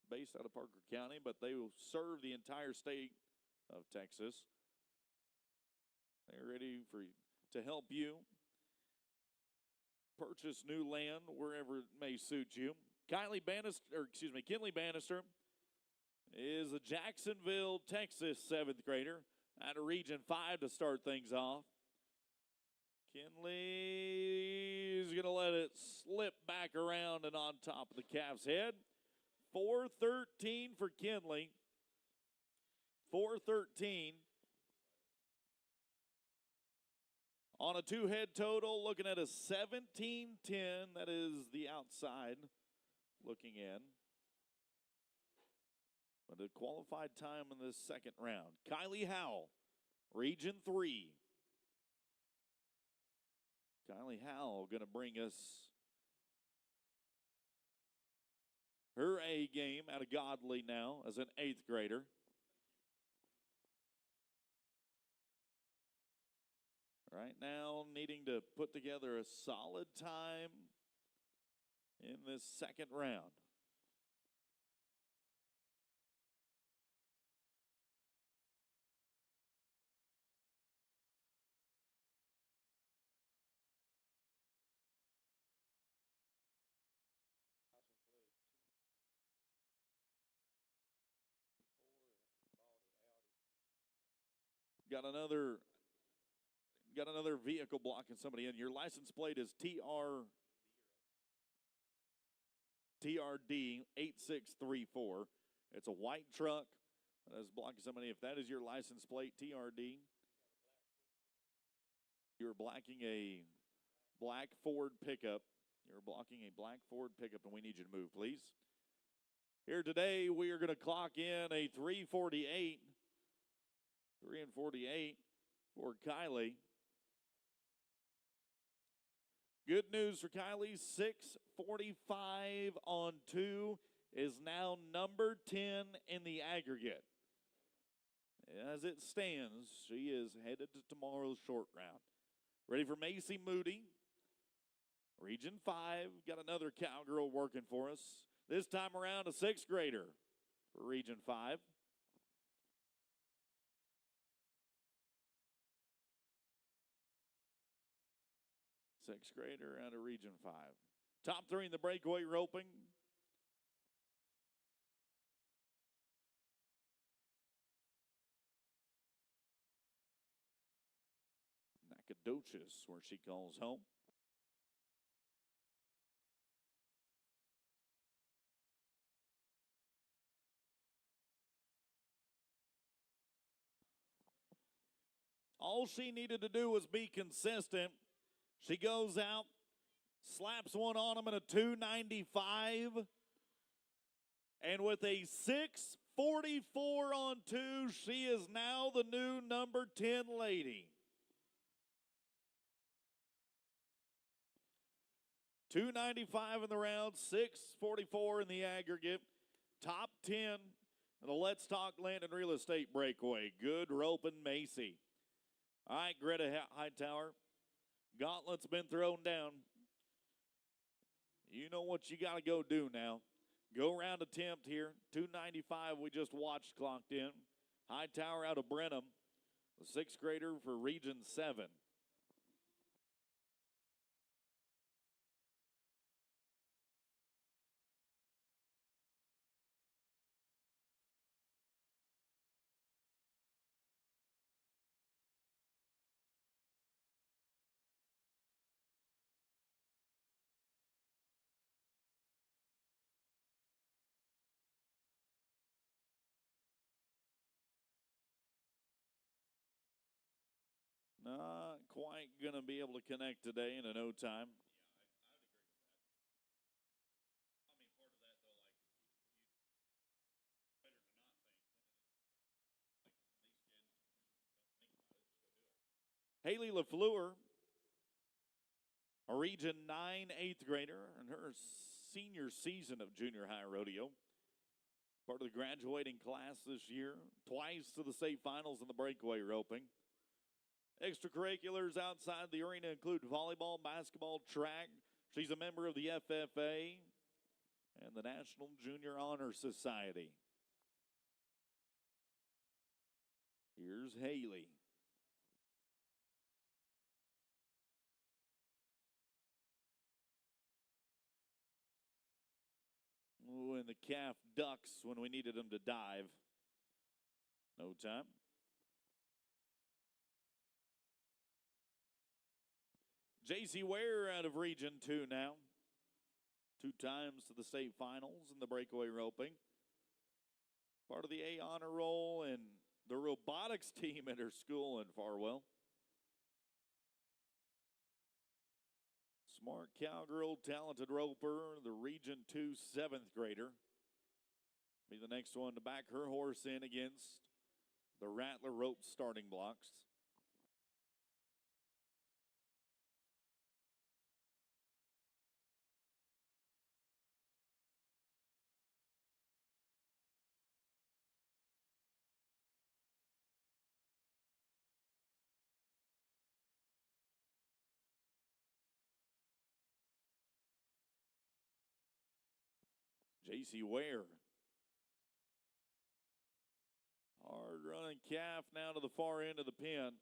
Based out of Parker County, but they will serve the entire state of Texas. They're ready to help you purchase new land wherever it may suit you. Kinley Bannister is a Jacksonville, Texas 7th grader out of Region 5 to start things off. Kinley's going to let it slip back around and on top of the calf's head. 413 for Kinley. 413. On a two-head total, looking at a 17-10. That is the outside looking in. But a qualified time in this second round. Kylie Howell, Region 3. Kylie Howell going to bring us her A game out of Godly now as an 8th grader. Right now, needing to put together a solid time in this second round. Got another vehicle blocking somebody in. Your license plate is TRD 8634. It's a white truck that is blocking somebody. If that is your license plate, TRD, you're blocking a black Ford pickup. You're blocking a black Ford pickup, and we need you to move, please. Here today, we are going to clock in a 3:48. 3:48 for Kylie. Good news for Kylie, 6:45 on 2 is now number 10 in the aggregate. As it stands, she is headed to tomorrow's short round. Ready for Macy Moody, Region 5. Got another cowgirl working for us. This time around, a 6th grader for Region 5. Sixth grader out of Region 5. Top 3 in the breakaway roping. Nacogdoches, where she calls home. All she needed to do was be consistent. She goes out, slaps one on him in a 295. And with a 6:44 on 2, she is now the new number 10 lady. 295 in the round, 6:44 in the aggregate. Top 10 in the Let's Talk Land and Real Estate Breakaway. Good roping, Macy. All right, Greta Hightower. Gauntlet's been thrown down. You know what you got to go do now. Go round attempt here. 295 we just watched clocked in. Hightower out of Brenham. The 6th grader for Region 7. Not quite going to be able to connect today in a no time. Haley LaFleur, a Region 9 8th grader in her senior season of junior high rodeo. Part of the graduating class this year. Twice to the state finals in the breakaway roping. Extracurriculars outside the arena include volleyball, basketball, track. She's a member of the FFA and the National Junior Honor Society. Here's Haley. Ooh, and the calf ducks when we needed him to dive. No time. J.C. Ware out of Region 2 now. 2 times to the state finals in the breakaway roping. Part of the A honor roll and the robotics team at her school in Farwell. Smart cowgirl, talented roper, the Region 2 7th grader. Be the next one to back her horse in against the Rattler rope starting blocks. J.C. Ware. Hard running calf now to the far end of the pen.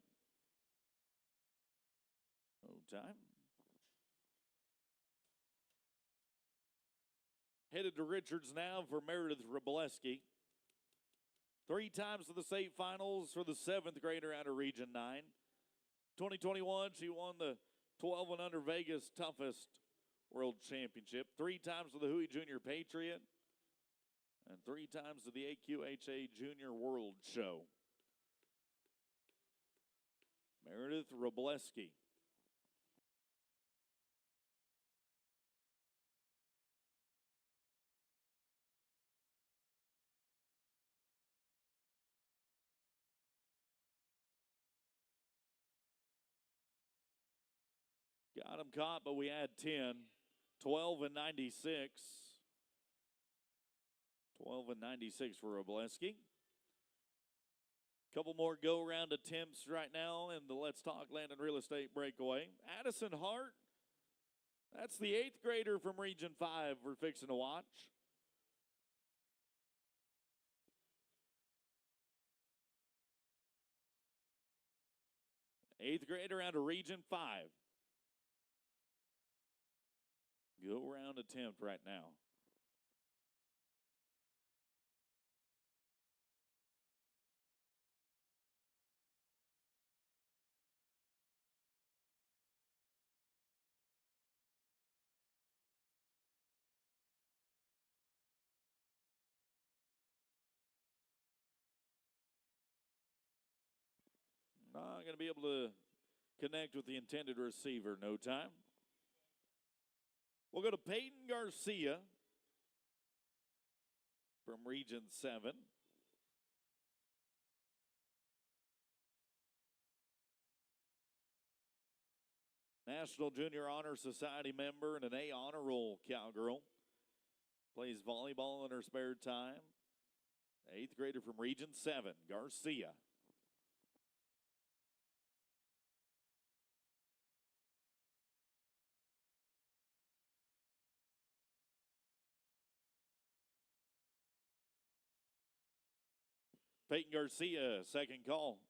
No time. Headed to Richards now for Meredith Robleski. 3 times to the state finals for the 7th grader out of Region 9. 2021, she won the 12 and under Vegas Toughest World Championship. 3 times to the Huey Junior Patriot. And 3 times to the AQHA Junior World Show. Meredith Robleski. Got him caught, but we had 10. 12 and 96. 12 and 96 for Robleski. Couple more go-round attempts right now in the Let's Talk Land and Real Estate Breakaway. Addison Hart, that's the 8th grader from Region 5 we're fixing to watch. Eighth grader out of Region 5. Go-round attempt right now. Not going to be able to connect with the intended receiver. No time. We'll go to Peyton Garcia from Region 7. National Junior Honor Society member and an A honor roll cowgirl. Plays volleyball in her spare time. 8th grader from Region 7, Garcia. Peyton Garcia, second call.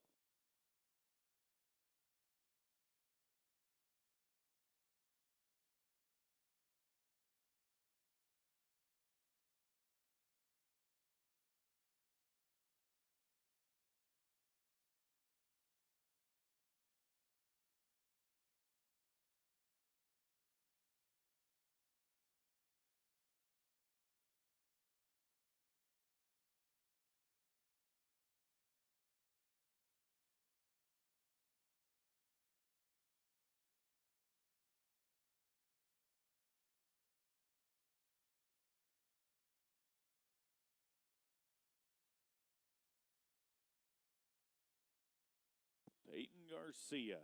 Peyton Garcia.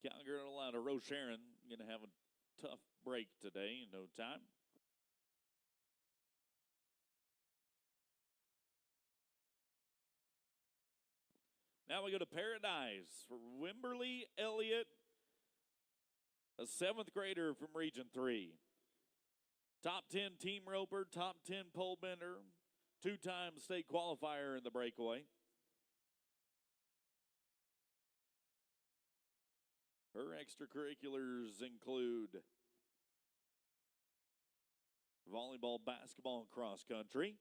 Cowgirl out of Rocheron going to have a tough break today in no time. Now we go to Paradise for Wimberly Elliott, a 7th grader from Region 3. Top 10 team roper, top 10 pole bender, 2-time state qualifier in the breakaway. Her extracurriculars include volleyball, basketball, and cross country.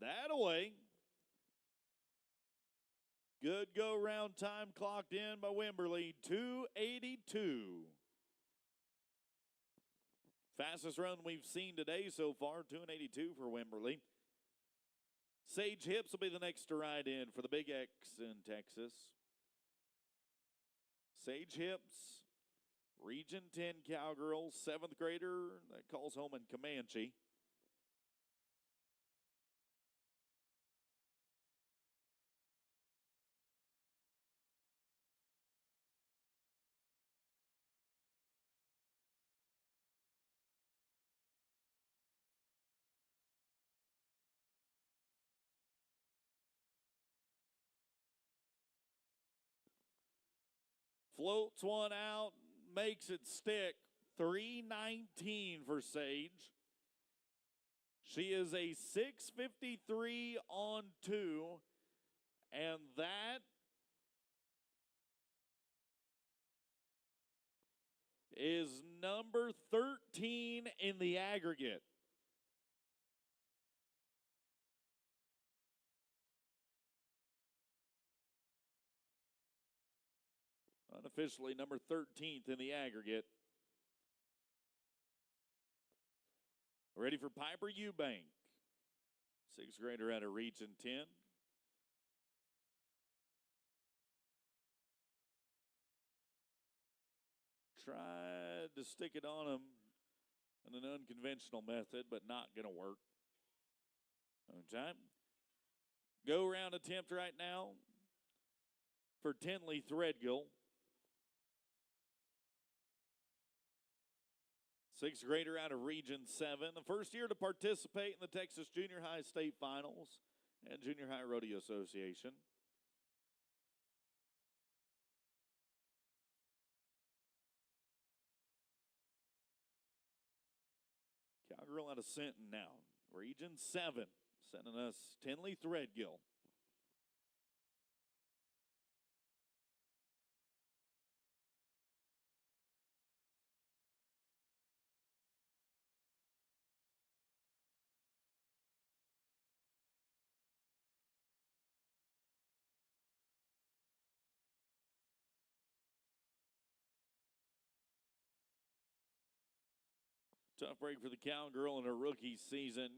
That away. Good go round time clocked in by Wimberly, 2:82. Fastest run we've seen today so far, 2:82 for Wimberly. Sage Hips will be the next to ride in for the Big X in Texas. Sage Hips, Region 10 cowgirl, 7th grader that calls home in Comanche. Floats one out, makes it stick. 3:19 for Sage. She is a 6:53 on 2, and that is number 13 in the aggregate. Unofficially number 13th in the aggregate. Ready for Piper Eubank, 6th grader out of Region 10. Tried to stick it on him in an unconventional method, but not going to work. Okay. Go round attempt right now for Tinley Threadgill. 6th grader out of Region 7. The first year to participate in the Texas Junior High State Finals and Junior High Rodeo Association. Cowgirl out of Sinton now. Region 7, sending us Tinley Threadgill. Tough break for the Cowgirl in her rookie season.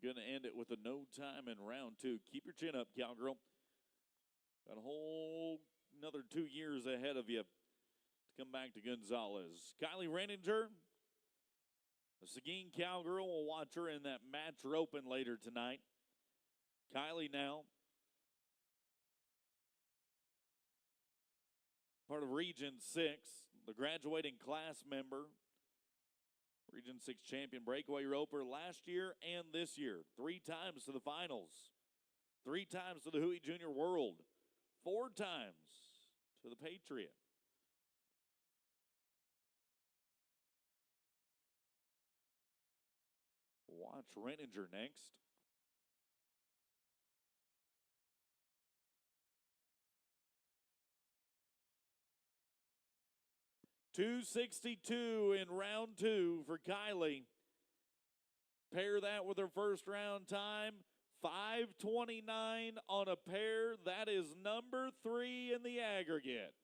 Going to end it with a no time in round 2. Keep your chin up, Cowgirl. Got a whole another 2 years ahead of you to come back to Gonzales. Kylie Renninger, a Seguin Cowgirl. We'll watch her in that match roping later tonight. Kylie now part of Region 6, the graduating class member. Region 6 champion breakaway roper last year and this year. 3 times to the finals. 3 times to the Huey Junior World. 4 times to the Patriot. Watch Renninger next. .262 in round 2 for Kylie. pair that with her first round time. 5:29 on a pair. That is number 3 in the aggregate.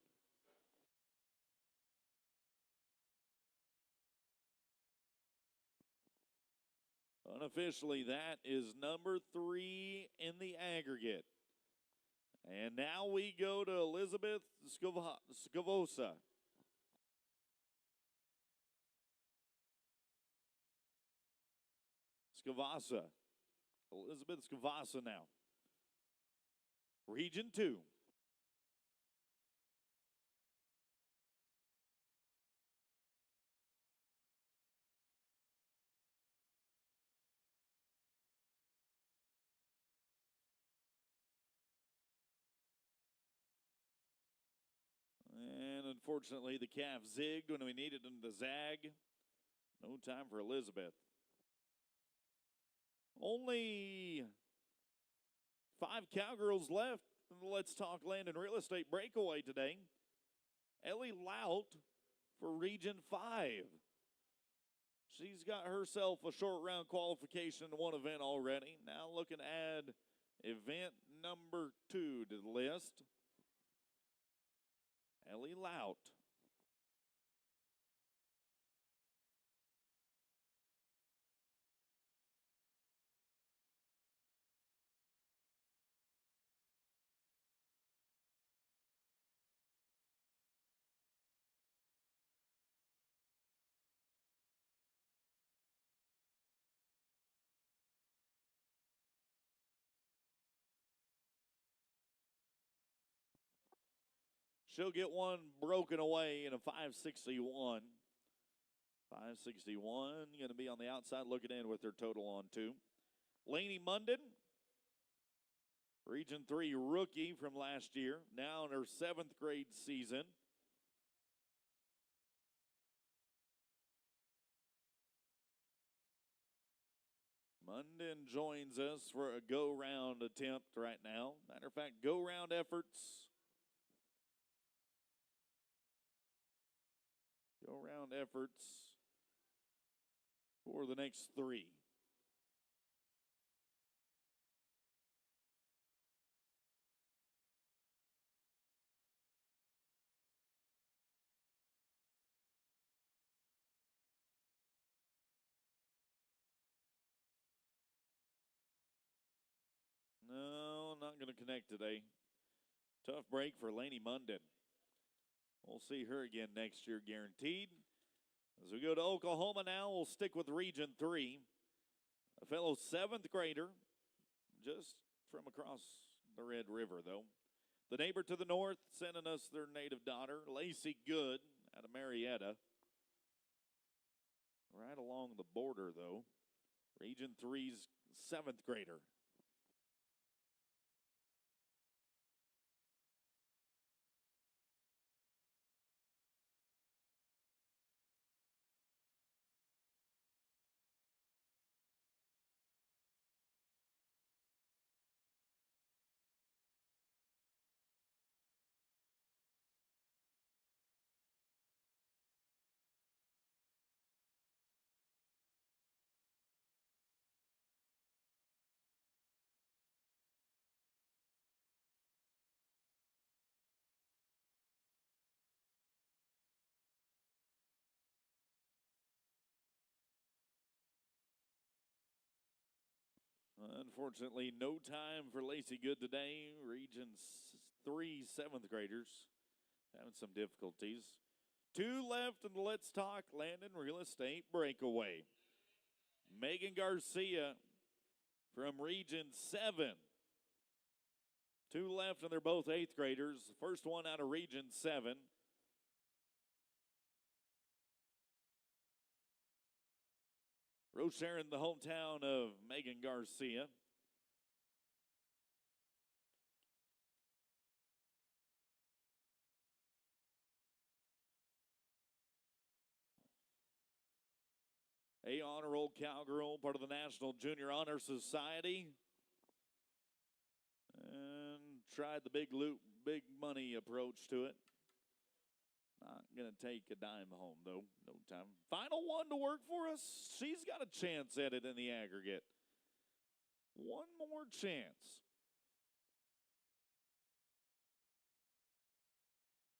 Unofficially, that is number 3 in the aggregate. And now we go to Elizabeth Scavosa. Scavassa. Elizabeth Scavassa now. Region 2. And unfortunately, the calf zigged when we needed him to zag. No time for Elizabeth. Only 5 cowgirls left in the Let's Talk Land and Real Estate Breakaway today. Ellie Lout for Region 5. She's got herself a short round qualification in one event already. Now looking to add event number 2 to the list. Ellie Lout. She'll get one broken away in a 561. 561, going to be on the outside looking in with her total on 2. Lainey Munden, Region 3 rookie from last year, now in her 7th grade season. Munden joins us for a go-round attempt right now. Matter of fact, go-round efforts. Go-round efforts for the next 3. No, not going to connect today. Tough break for Lainey Munden. We'll see her again next year, guaranteed. As we go to Oklahoma now, we'll stick with Region 3. A fellow 7th grader, just from across the Red River, though. The neighbor to the north sending us their native daughter, Lacey Good, out of Marietta. Right along the border, though. Region 3's 7th grader. Unfortunately, no time for Lacey Good today. Region 3 7th graders having some difficulties. 2 left in the Let's Talk Land and Real Estate Breakaway. Megan Garcia from Region 7. 2 left, and they're both 8th graders. The first one out of Region 7. Rose Sharon, the hometown of Megan Garcia. A honor roll cowgirl, part of the National Junior Honor Society. And tried the big loot, big money approach to it. Not going to take a dime home, though. No time. Final one to work for us. She's got a chance at it in the aggregate. One more chance.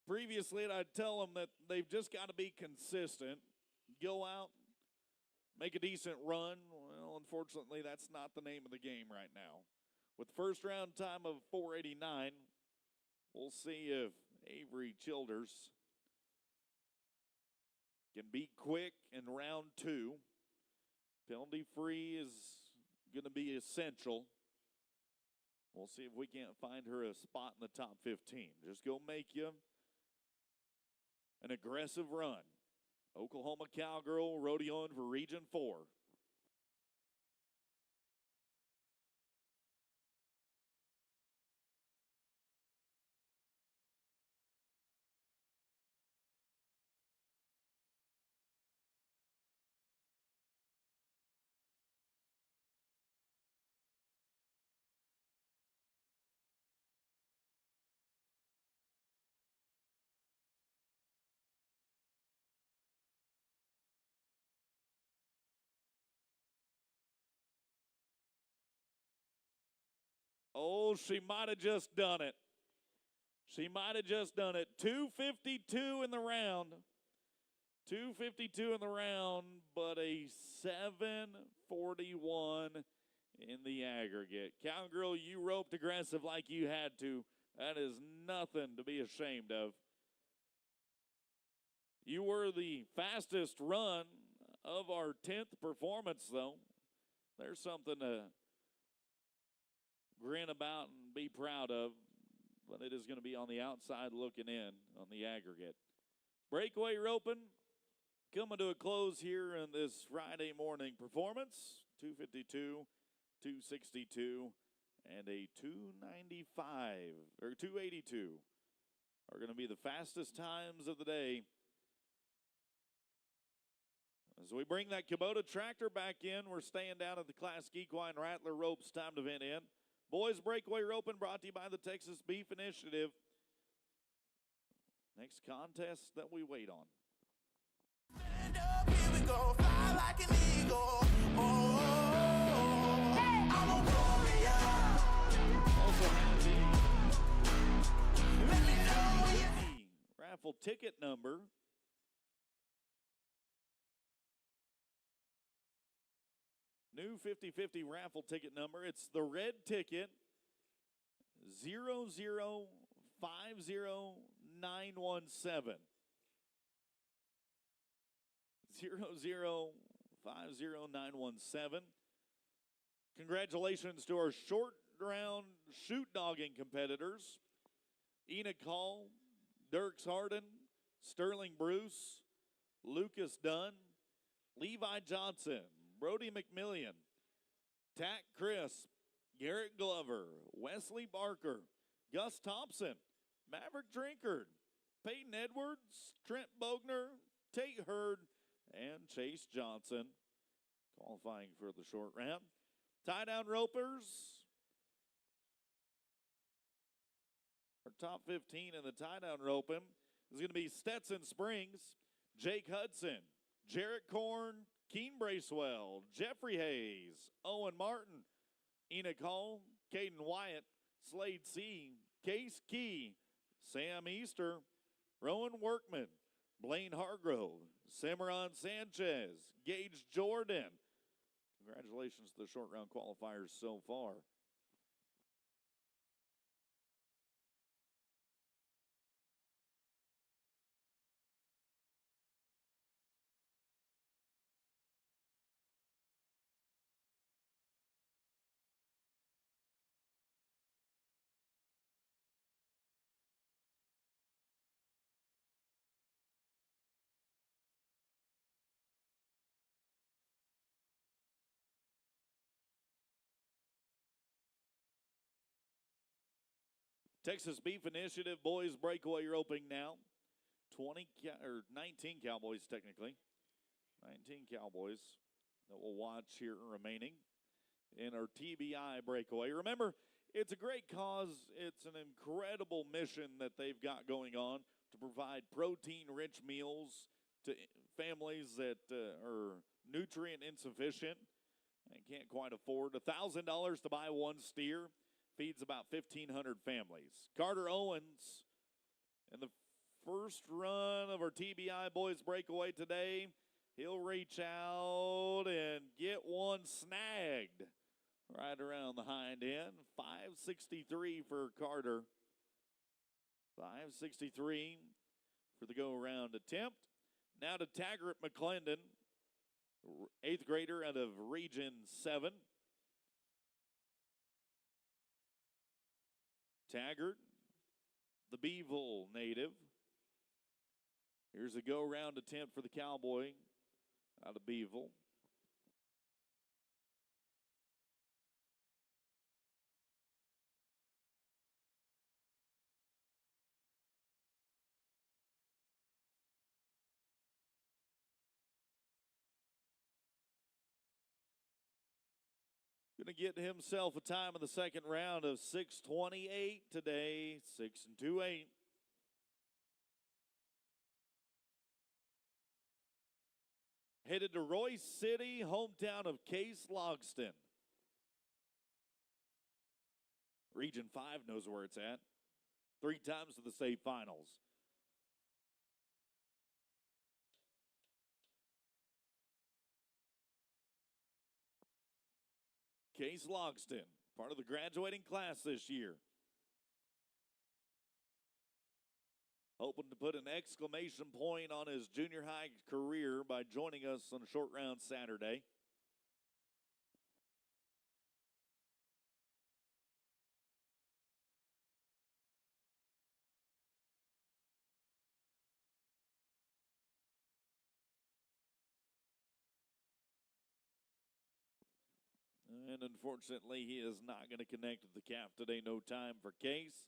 Previously, I'd tell them that they've just got to be consistent, go out, make a decent run. Well, unfortunately, that's not the name of the game right now. With first round time of 4:89, we'll see if Avery Childers can be quick in round 2. Penalty free is going to be essential. We'll see if we can't find her a spot in the top 15. Just go make you an aggressive run. Oklahoma Cowgirl rodeoing for Region 4. Oh, she might have just done it. She might have just done it. 2:52 in the round. 2:52 in the round, but a 7:41 in the aggregate. Cowgirl, you roped aggressive like you had to. That is nothing to be ashamed of. You were the fastest run of our 10th performance, though. There's something to grin about and be proud of, but it is going to be on the outside looking in on the aggregate. Breakaway roping coming to a close here in this Friday morning performance. 2:52, 2:62, and a 2:95 or 2:82 are going to be the fastest times of the day. As we bring that Kubota tractor back in, we're staying down at the Class Equine Rattler Ropes time to vent in. Boys Breakaway Roping brought to you by the Texas Beef Initiative. Next contest that we wait on. Stand up, here we go, fly like an eagle. Oh, I'm a warrior. Also have Let me know you. the raffle ticket number. New 50/50 raffle ticket number. It's the red ticket 0050917. 0050917. Congratulations to our short round shoot dogging competitors. Enoch Hall, Dirks Harden, Sterling Bruce, Lucas Dunn, Levi Johnson, Brody McMillian, Tack Crisp, Garrett Glover, Wesley Barker, Gus Thompson, Maverick Drinkard, Peyton Edwards, Trent Bogner, Tate Hurd, and Chase Johnson qualifying for the short round. Tie-down ropers. Our top 15 in the tie-down roping is going to be Stetson Springs, Jake Hudson, Jarrett Korn, Keen Bracewell, Jeffrey Hayes, Owen Martin, Enoch Hall, Caden Wyatt, Slade C., Case Key, Sam Easter, Rowan Workman, Blaine Hargrove, Cimarron Sanchez, Gage Jordan. Congratulations to the short round qualifiers so far. Texas Beef Initiative Boys Breakaway roping now. 19 Cowboys technically. 19 Cowboys that we'll watch here remaining in our TBI Breakaway. Remember, it's a great cause. It's an incredible mission that they've got going on. to provide protein-rich meals to families that are nutrient insufficient and can't quite afford. $1,000 to buy one steer feeds about 1,500 families. Carter Owens, in the first run of our TBI Boys Breakaway today, he'll reach out and get one snagged right around the hind end. 563 for Carter. 563 for the go-around attempt. Now to Taggart McClendon, 8th grader out of Region 7. Taggart, the Beeville native. Here's a go-round attempt for the Cowboy out of Beeville. Going to get himself a time in the second round of 6:28 today, 6 and 2/8. Headed to Royce City, hometown of Case Logston. Region 5 knows where it's at. 3 times to the state finals. Case Logston, part of the graduating class this year. Hoping to put an exclamation point on his junior high career by joining us on a short round Saturday. And unfortunately, he is not going to connect with the calf today. No time for Case.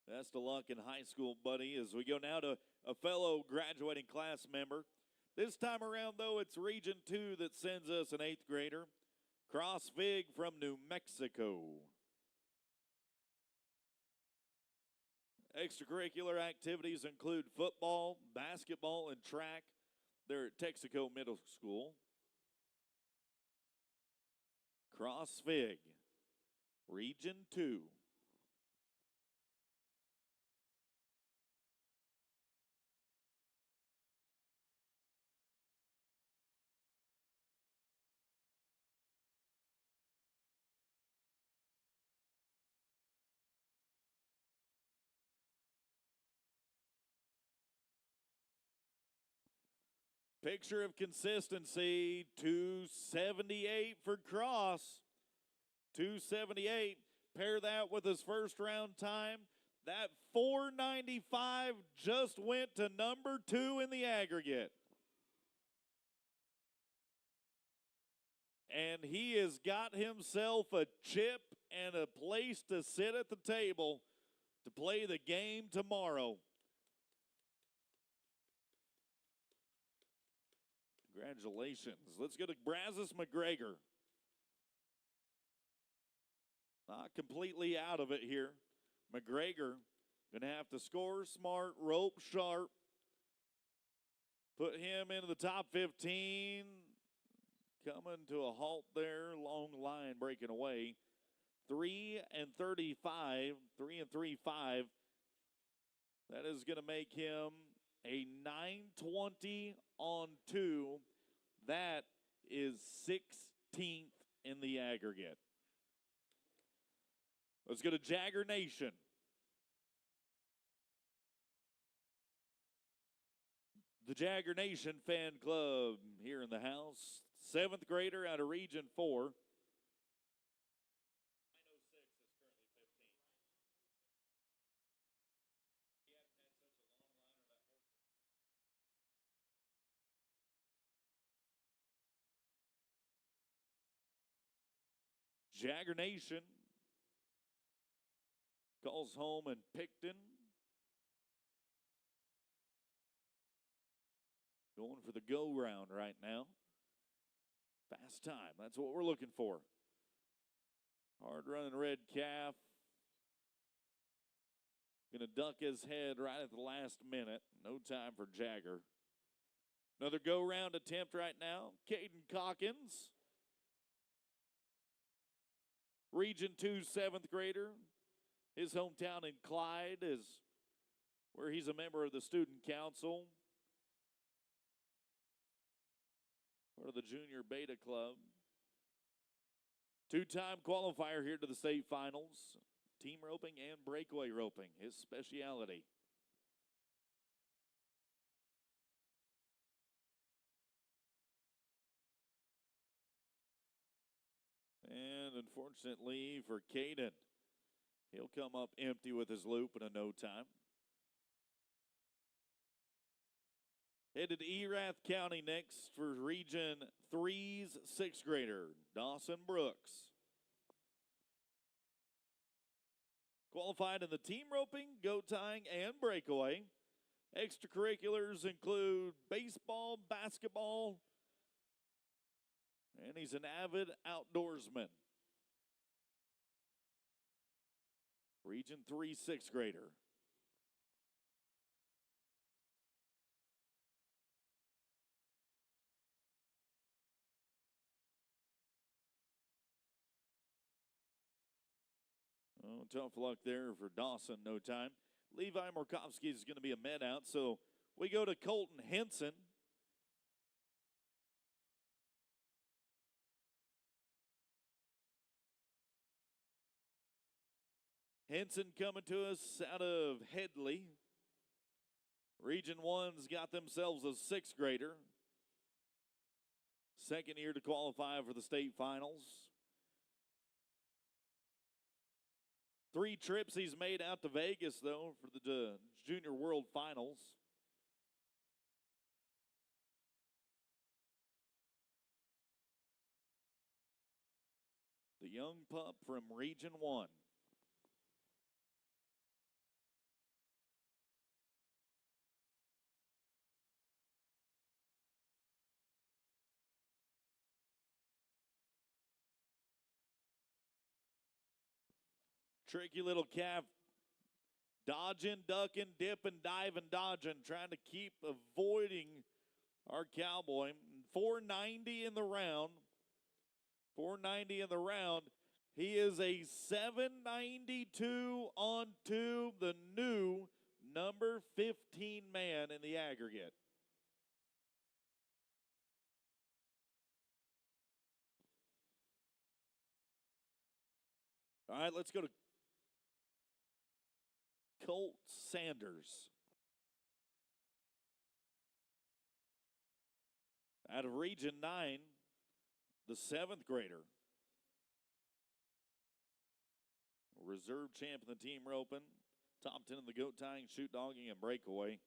Best of luck in high school, buddy, as we go now to a fellow graduating class member. This time around, though, it's Region 2 that sends us an 8th grader, Cross Fig from New Mexico. Extracurricular activities include football, basketball, and track. They're at Texaco Middle School. Cross Fig, Region 2. Picture of consistency, 278 for Cross. 278. Pair that with his first round time. That 495 just went to number 2 in the aggregate. And he has got himself a chip and a place to sit at the table to play the game tomorrow. Congratulations. Let's go to Brazos McGregor. Not completely out of it here. McGregor going to have to score smart, rope sharp. Put him into the top 15. Coming to a halt there. Long line breaking away. 3 and 35. 3 and 3-5. That is going to make him a 920 on 2. That is 16th in the aggregate. Let's go to Jagger Nation. The Jagger Nation fan club here in the house. 7th grader out of Region 4. 906 is currently 15. Jagger Nation calls home in Picton. Going for the go round right now. Fast time. That's what we're looking for. Hard running red calf. Going to duck his head right at the last minute. No time for Jagger. Another go-round attempt right now. Caden Calkins. Region 2 7th grader. His hometown in Clyde is where he's a member of the student council. Part of the Junior Beta Club. Two-time qualifier here to the state finals. Team roping and breakaway roping, his specialty. And unfortunately for Caden, he'll come up empty with his loop in a no time. Headed to Erath County next for Region 3's 6th grader, Dawson Brooks. Qualified in the team roping, goat tying, and breakaway. Extracurriculars include baseball, basketball, and he's an avid outdoorsman. Region 3 6th grader. Oh, tough luck there for Dawson, no time. Levi Murkowski is going to be a med out, so we go to Colton Henson. Henson coming to us out of Headley. Region 1's got themselves a 6th grader. Second year to qualify for the state finals. 3 trips he's made out to Vegas, though, for the Junior World Finals. The young pup from Region 1. Tricky little calf, dodging, ducking, dipping, diving, dodging, trying to keep avoiding our cowboy. 490 in the round. 490 in the round. He is a 792 on tube, the new number 15 man in the aggregate. All right, let's go to Colt Sanders. Out of Region 9, the 7th grader. Reserve champ in the team roping. Top 10 in the goat tying, shoot dogging, and breakaway.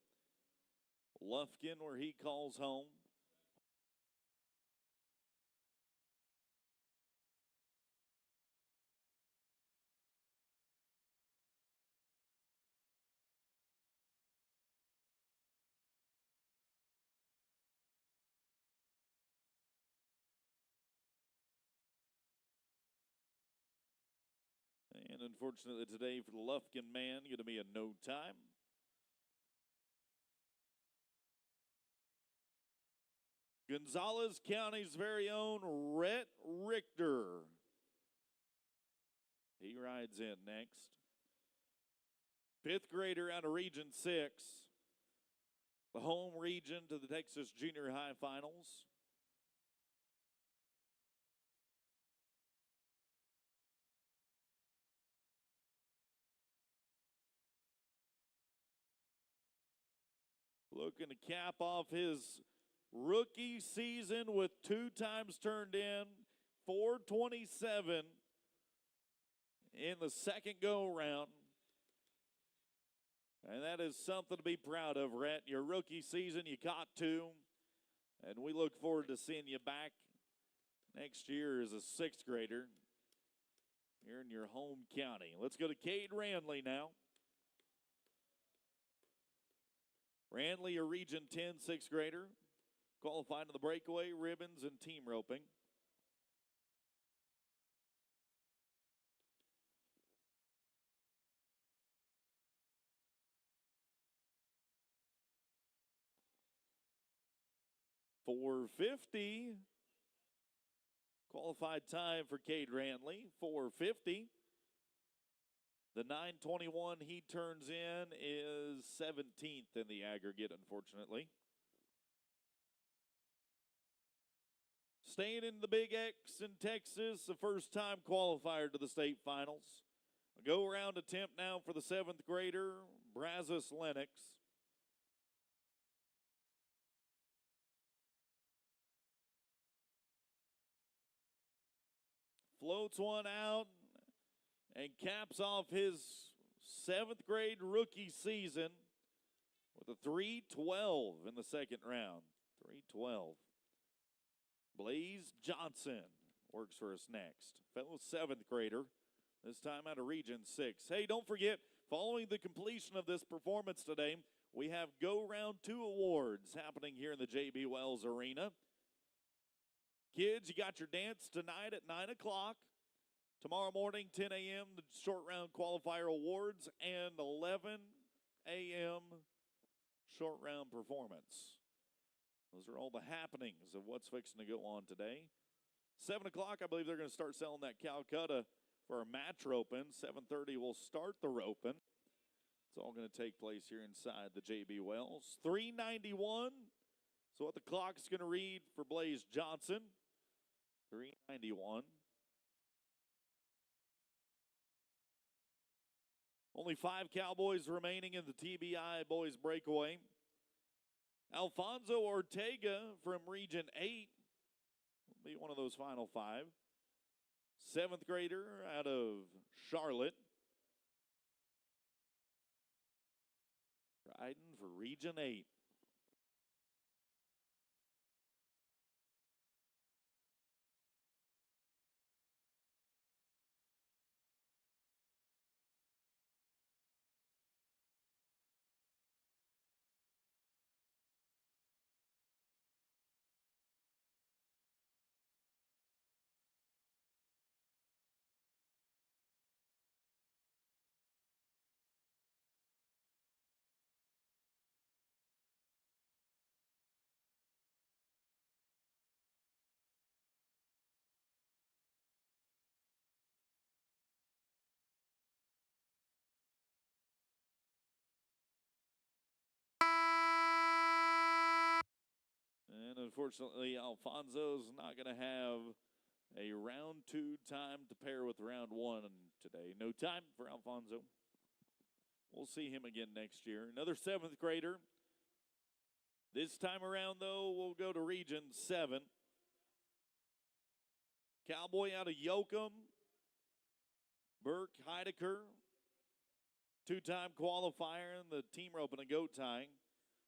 Lufkin where he calls home. And unfortunately today for the Lufkin man, going to be a no time. Gonzales County's very own Rhett Richter. He rides in next. 5th grader out of Region 6. The home region to the Texas Junior High Finals. Looking to cap off his rookie season with 2 times turned in, 427 in the second go-around. And that is something to be proud of, Rhett. Your rookie season, you caught 2. And we look forward to seeing you back next year as a 6th grader here in your home county. Let's go to Cade Randley now. Randley, a Region 10 6th grader, qualified in the breakaway, ribbons, and team roping. 4:50. Qualified time for Cade Rantley, 4:50. The 9:21 he turns in is 17th in the aggregate, unfortunately. Staying in the Big X in Texas, the first-time qualifier to the state finals. A go-around attempt now for the 7th grader, Brazos Lennox. Floats one out and caps off his 7th grade rookie season with a 3:12 in the second round. 3:12. Blaze Johnson works for us next. Fellow 7th grader, this time out of Region 6. Hey, don't forget, following the completion of this performance today, we have Go Round 2 awards happening here in the J.B. Wells Arena. Kids, you got your dance tonight at 9 o'clock. Tomorrow morning, 10 a.m., the short round qualifier awards, and 11 a.m. short round performance. Those are all the happenings of what's fixing to go on today. 7 o'clock, I believe they're going to start selling that Calcutta for our match roping. 7:30 will start the roping. It's all going to take place here inside the J.B. Wells. 391. So what the clock's going to read for Blaze Johnson. 391. Only 5 Cowboys remaining in the TBI Boys Breakaway. Alfonso Ortega from Region 8 will be one of those final 5. 7th grader out of Charlotte. Riding for Region 8. And unfortunately, Alfonso's not going to have a round 2 time to pair with round 1 today. No time for Alfonso. We'll see him again next year. Another 7th grader. This time around, though, we'll go to Region 7. Cowboy out of Yoakum. Burke Heidecker. 2-time qualifier in the team roping and goat tying.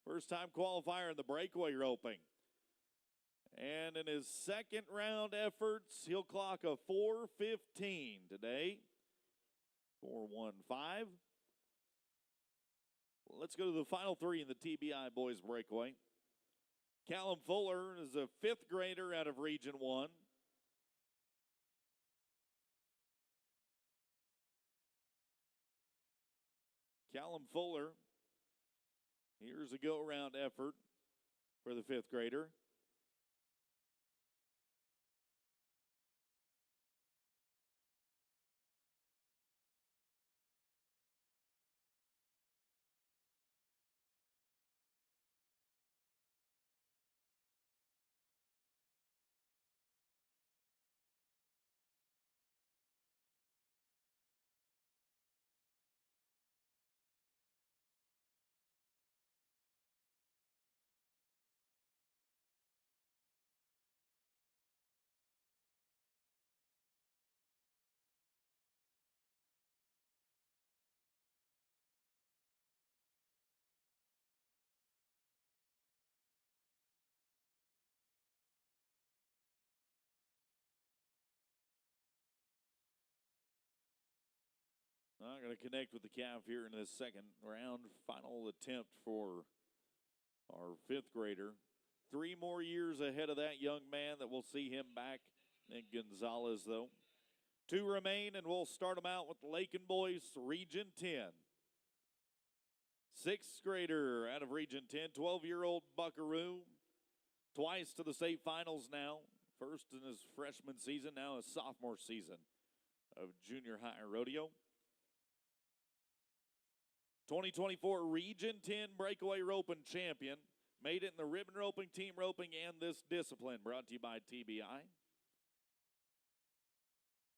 First-time qualifier in the breakaway roping. And in his second round efforts, he'll clock a 4:15 today. 4:15. Let's go to the final 3 in the TBI Boys Breakaway. Callum Fuller is a 5th grader out of Region 1. Callum Fuller, here's a go-around effort for the 5th grader. I'm going to connect with the calf here in this second round. Final attempt for our 5th grader. 3 more years ahead of that young man that we'll see him back in Gonzales, though. 2 remain, and we'll start them out with Lakin Boys, Region 10. 6th grader out of Region 10, 12-year-old Buckaroo. twice to the state finals now. First in his freshman season, now his sophomore season of junior high rodeo. 2024 Region 10 Breakaway Roping Champion. Made it in the ribbon roping, team roping, and this discipline. Brought to you by TBI.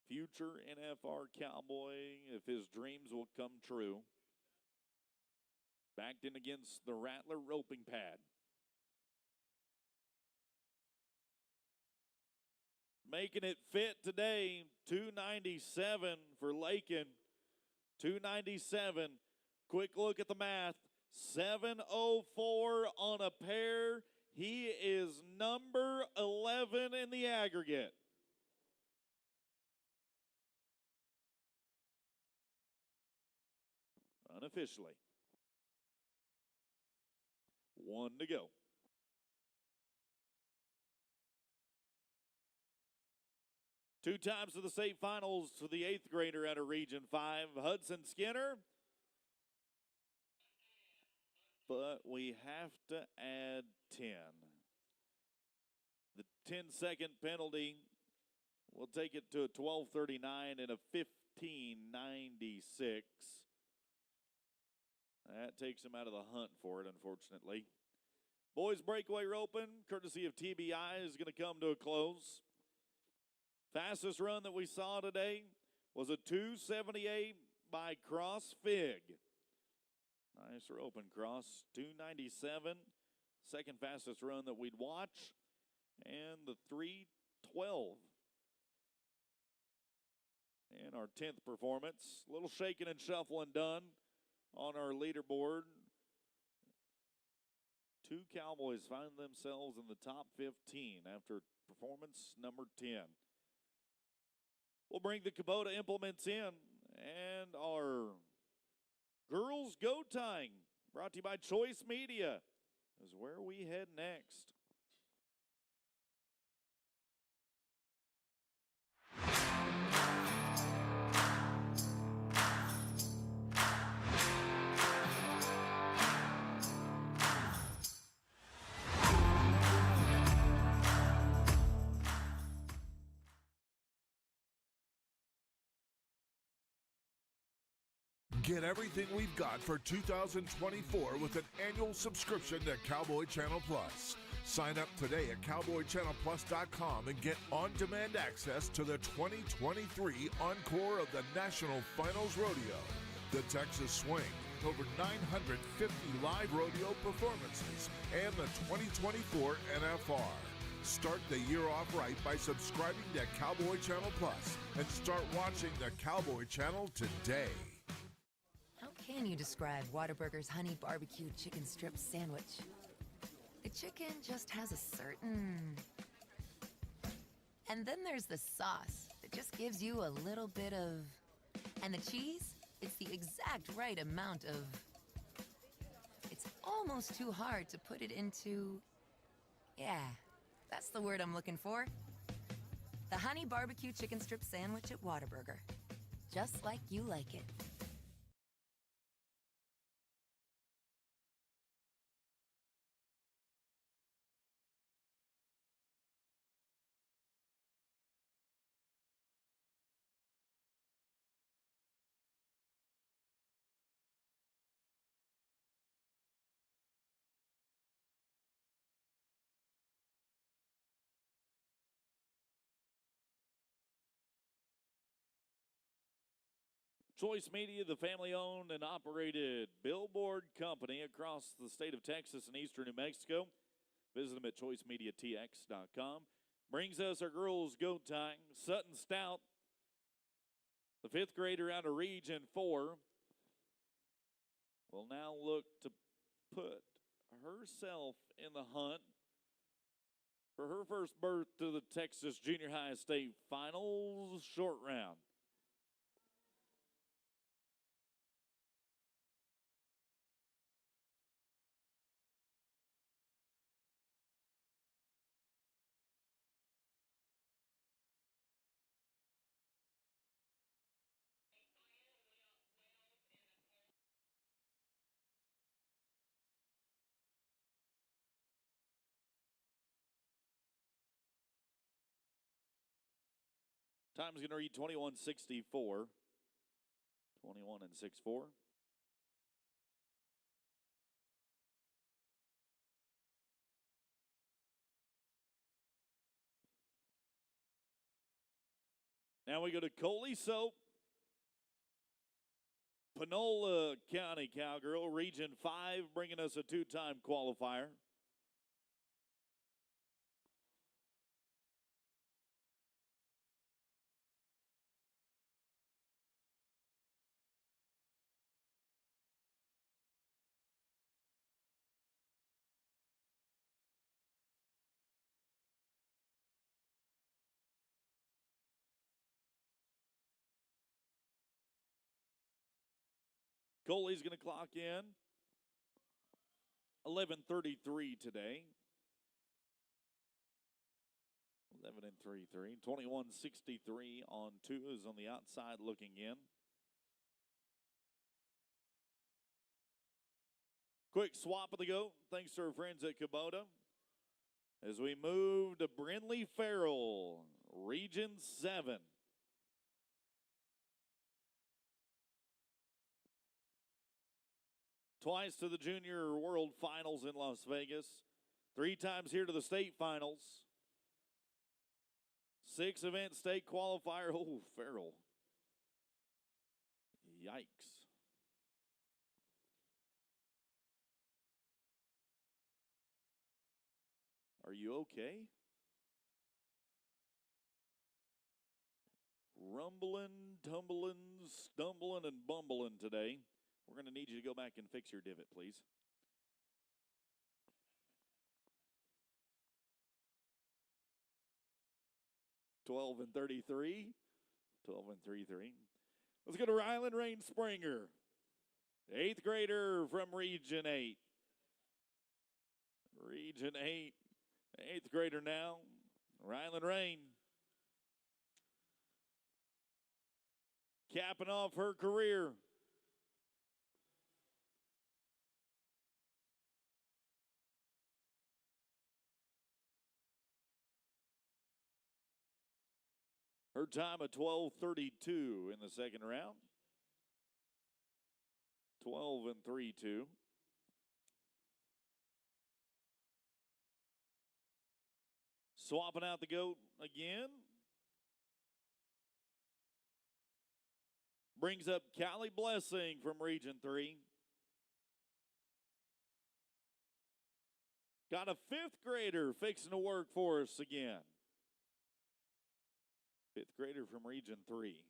Future NFR Cowboy, if his dreams will come true. Backed in against the Rattler roping pad. Making it fit today, 297 for Lakin. 297. Quick look at the math. 704 on a pair. He is number 11 in the aggregate. Unofficially. 1 to go. Two times to the state finals to the 8th grader out of Region 5, Hudson Skinner. But we have to add 10. The 10-second penalty will take it to a 12:39 and a 15:96. That takes him out of the hunt for it, unfortunately. Boys breakaway roping, courtesy of TBI, is going to come to a close. Fastest run that we saw today was a 2:78 by Cross Fig. Nice roping, Cross. 2:97. Second fastest run that we'd watch. And the 3:12. And our 10th performance. A little shaking and shuffling done on our leaderboard. Two Cowboys find themselves in the top 15 after performance number 10. We'll bring the Kubota implements in, and our girls go tying, brought to you by Choice Media, is where we head next. Get everything we've got for 2024 with an annual subscription to Cowboy Channel Plus. Sign up today at cowboychannelplus.com and get on-demand access to the 2023 encore of the National Finals Rodeo, the Texas Swing, over 950 live rodeo performances, and the 2024 NFR. Start the year off right by subscribing to Cowboy Channel Plus and start watching the Cowboy Channel today. How can you describe Whataburger's honey barbecue chicken strip sandwich? The chicken just has a certain... And then there's the sauce that just gives you a little bit of... And the cheese? It's the exact right amount of... It's almost too hard to put it into... Yeah, that's the word I'm looking for. The honey barbecue chicken strip sandwich at Whataburger. Just like you like it. Choice Media, the family-owned and operated billboard company across the state of Texas and eastern New Mexico. Visit them at choicemediatx.com. Brings us our girls goat tying. Sutton Stout, the 5th grader out of Region 4, will now look to put herself in the hunt for her first berth to the Texas Junior High State Finals short round. Time's going to read 21:64. 21 and 6-4. Now we go to Coley Soap, Panola County Cowgirl, Region 5, bringing us a two-time qualifier. Coley's going to clock in 11:33 today. 11 and 3-3. 21:63 on 2 is on the outside looking in. Quick swap of the goat, thanks to our friends at Kubota. As we move to Brindley Farrell, Region 7. Twice to the Junior World Finals in Las Vegas. 3 times here to the state finals. 6-event state qualifier. Oh, Farrell. Yikes. Are you okay? Rumbling, tumbling, stumbling, and bumbling today. We're going to need you to go back and fix your divot, please. $12 and 33. 12 and 3-3. Let's go to Ryland Rain Springer. 8th grader from Region 8. Region 8. 8th grader now. Ryland Rain. Capping off her career. Her time of 12:32 in the second round. 12 and 3-2. Swapping out the goat again. Brings up Callie Blessing from Region 3. Got a 5th grader fixing to work for us again. 5th grader from Region 3.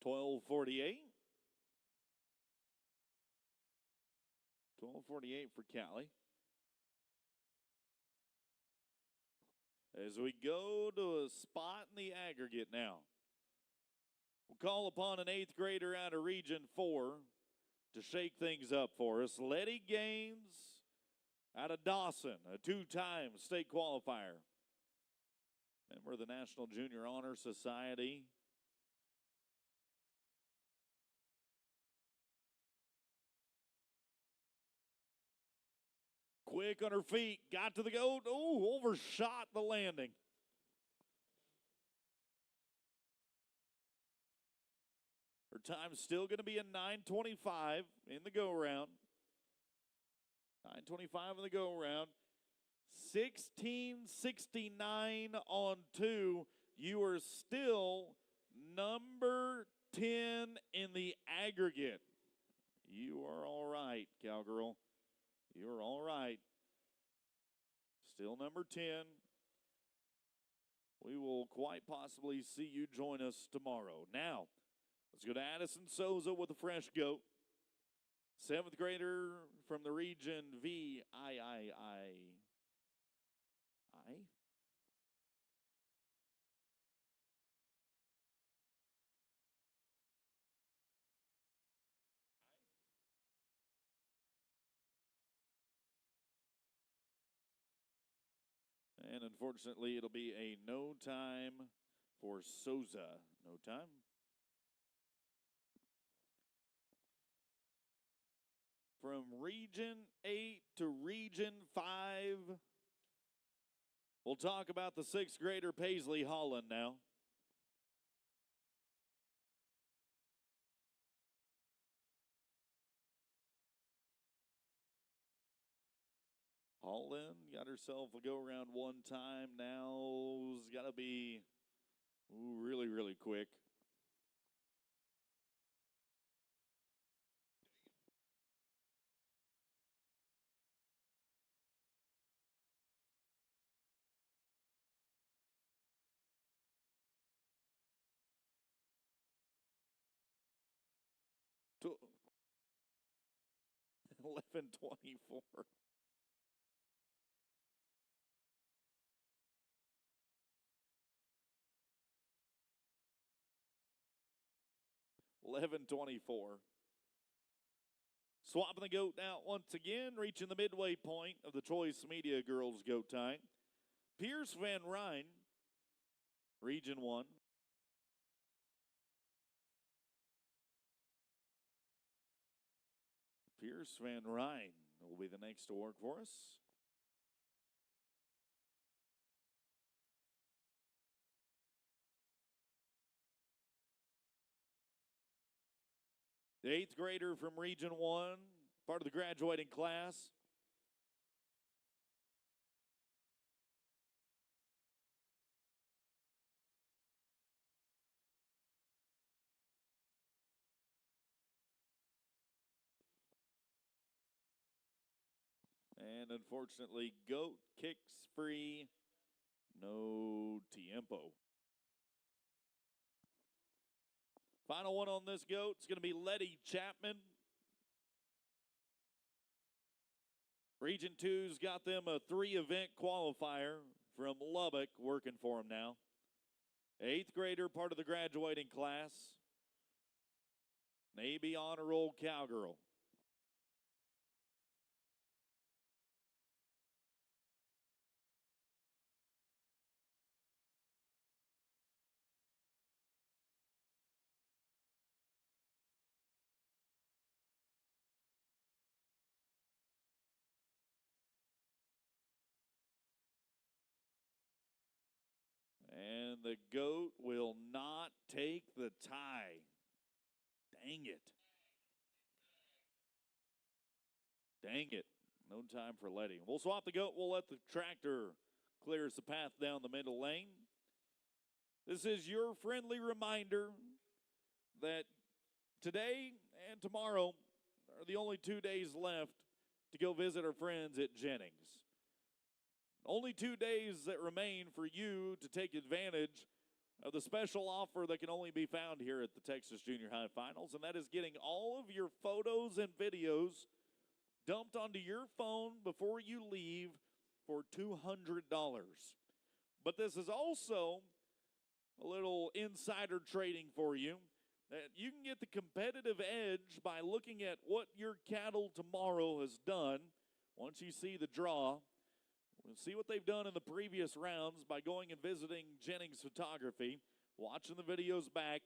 $12.48. $12.48 for Callie. As we go to a spot in the aggregate now. We'll call upon an 8th grader out of Region 4 to shake things up for us. Letty Gaines out of Dawson, a 2-time state qualifier. Member of the National Junior Honor Society. Quick on her feet, got to the goat. Oh, overshot the landing. Her time's still going to be a 9:25 in the go-round. 9:25 in the go-round. 16:69 on 2. You are still number 10 in the aggregate. You are all right, cowgirl. You're all right. Still number 10. We will quite possibly see you join us tomorrow. Now, let's go to Addison Souza with a fresh goat. 7th grader from the Region VIII. And unfortunately, it'll be a no time for Souza. No time. From Region 8 to Region 5, we'll talk about the 6th grader Paisley Holland now. Holland got herself a go-around one time. Now it's got to be really, really quick. To 11:24. Swapping the goat now once again, reaching the midway point of the Choice Media Girls Goat Tying. Pierce Van Ryn, Region 1. Pierce Van Ryn will be the next to work for us. The 8th grader from Region 1, part of the graduating class. And unfortunately, goat kicks free. No tiempo. Final one on this goat is going to be Letty Chapman. Region 2's got them a 3-event qualifier from Lubbock working for them now. 8th grader, part of the graduating class. Maybe honor roll cowgirl. And the goat will not take the tie. Dang it. Dang it. No time for Letty. We'll swap the goat. We'll let the tractor clear us the path down the middle lane. This is your friendly reminder that today and tomorrow are the only 2 days left to go visit our friends at Jennings. Only 2 days that remain for you to take advantage of the special offer that can only be found here at the Texas Junior High Finals, and that is getting all of your photos and videos dumped onto your phone before you leave for $200. But this is also a little insider trading for you, that you can get the competitive edge by looking at what your cattle tomorrow has done once you see the draw. We'll see what they've done in the previous rounds by going and visiting Jennings Photography, watching the videos back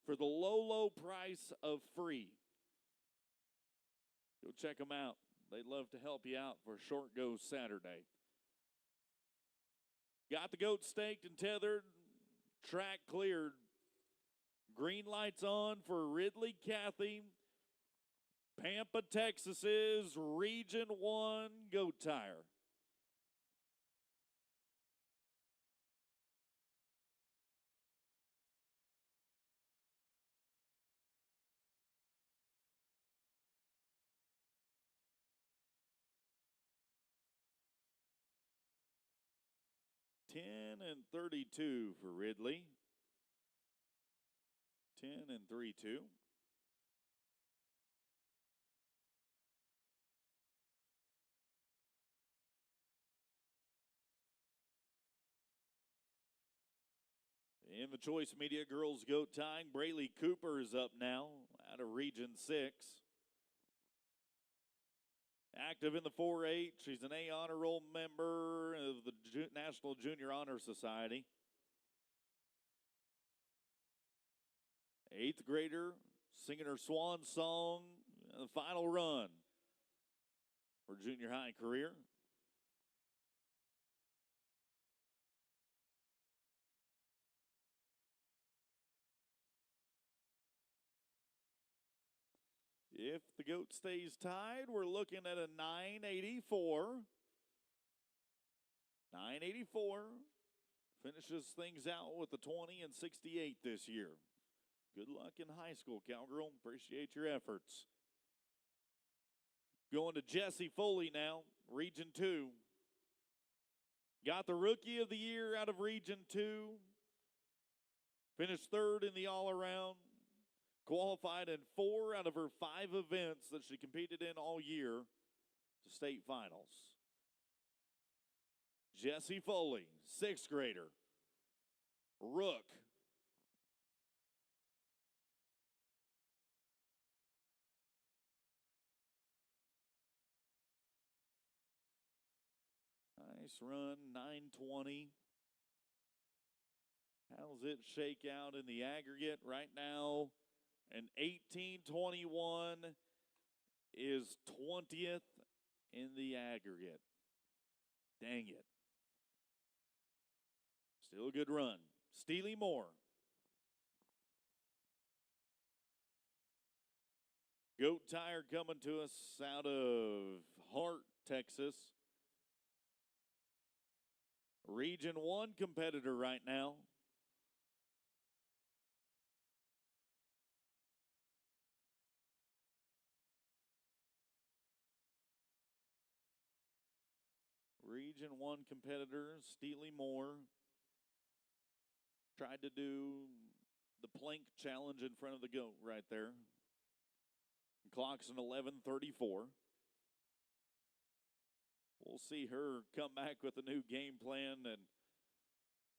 for the low, low price of free. Go check them out. They'd love to help you out for a short go Saturday. Got the goat staked and tethered, track cleared. Green lights on for Ridley Cathy. Pampa, Texas's Region 1 goat tire. And 32 for Ridley. 10 and 3-2. In the Choice Media Girls Goat Tying, Braylee Cooper is up now out of Region 6. Active in the 4-H. She's an A Honor Roll member of the National Junior Honor Society. 8th grader singing her swan song, the final run for junior high career. If the goat stays tied, we're looking at a 984. 984 finishes things out with a 20 and 68 this year. Good luck in high school, Cowgirl. Appreciate your efforts. Going to Jesse Foley now, Region 2. Got the Rookie of the Year out of Region 2. Finished 3rd in the all-around. Qualified in 4 out of her 5 events that she competed in all year to state finals. Jesse Foley, 6th grader. Rook. Nice run, 920. How's it shake out in the aggregate right now? An 1821 is 20th in the aggregate. Dang it. Still a good run. Steely Moore. Goat tire coming to us out of Hart, Texas. Region 1 competitor right now. Region 1 competitor, Steely Moore, tried to do the plank challenge in front of the goat right there. Clock's an 11:34. We'll see her come back with a new game plan and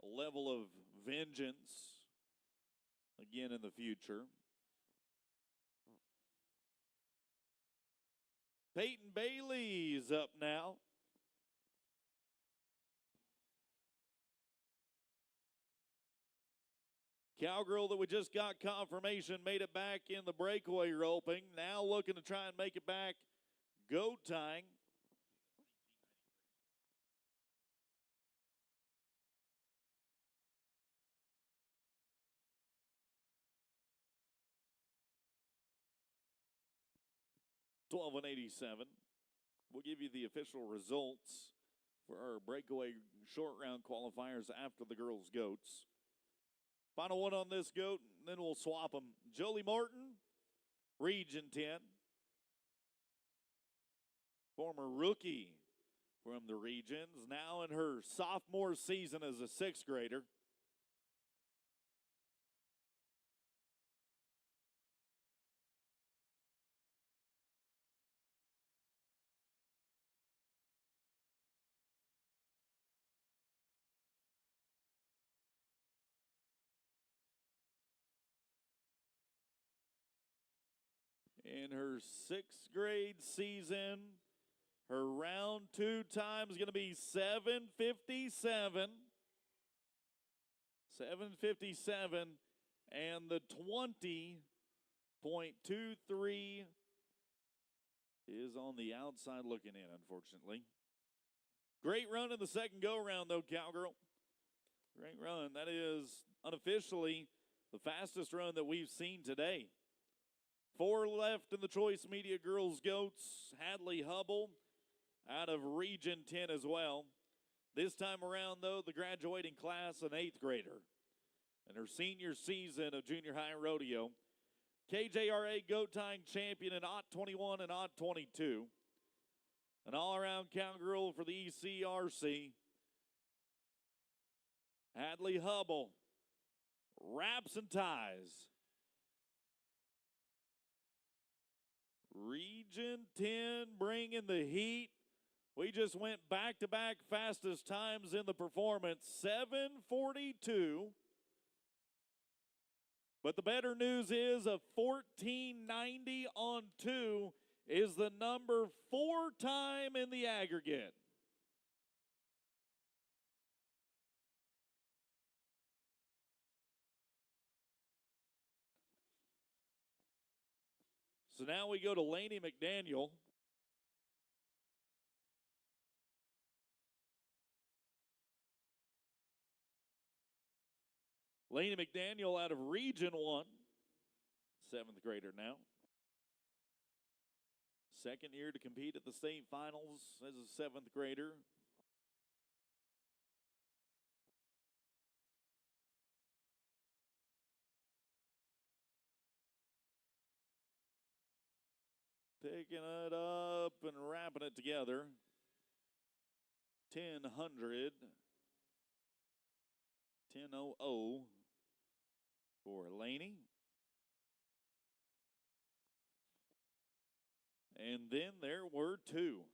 a level of vengeance again in the future. Peyton Bailey's up now. Cowgirl that we just got confirmation made it back in the breakaway roping. Now looking to try and make it back goat tying. $12.87. We'll give you the official results for our breakaway short round qualifiers after the girls' goats. Final one on this goat, and then we'll swap them. Jolie Martin, Region 10. Former rookie from the regions, now in her sophomore season as a 6th grader. In her 6th grade season, her round 2 time is going to be 7:57. 7:57, and the 20.23 is on the outside looking in, unfortunately. Great run in the second go-round, though, Cowgirl. Great run. That is unofficially the fastest run that we've seen today. 4 left in the Choice Media Girls Goats. Hadley Hubble out of Region 10 as well. This time around, though, the graduating class, an 8th grader. In her senior season of junior high rodeo. KJRA Goat Tying champion in OT 21 and OT 22. An all-around cowgirl for the ECRC. Hadley Hubble wraps and ties. Region 10 bringing the heat. We just went back-to-back fastest times in the performance, 7:42. But the better news is a 14:90 on 2 is the number 4 time in the aggregate. So now we go to Laney McDaniel. Laney McDaniel out of Region 1, 7th grader now. Second year to compete at the state finals as a 7th grader. Picking it up and wrapping it together. 1000. 10:00 for Laney. And then there were 2.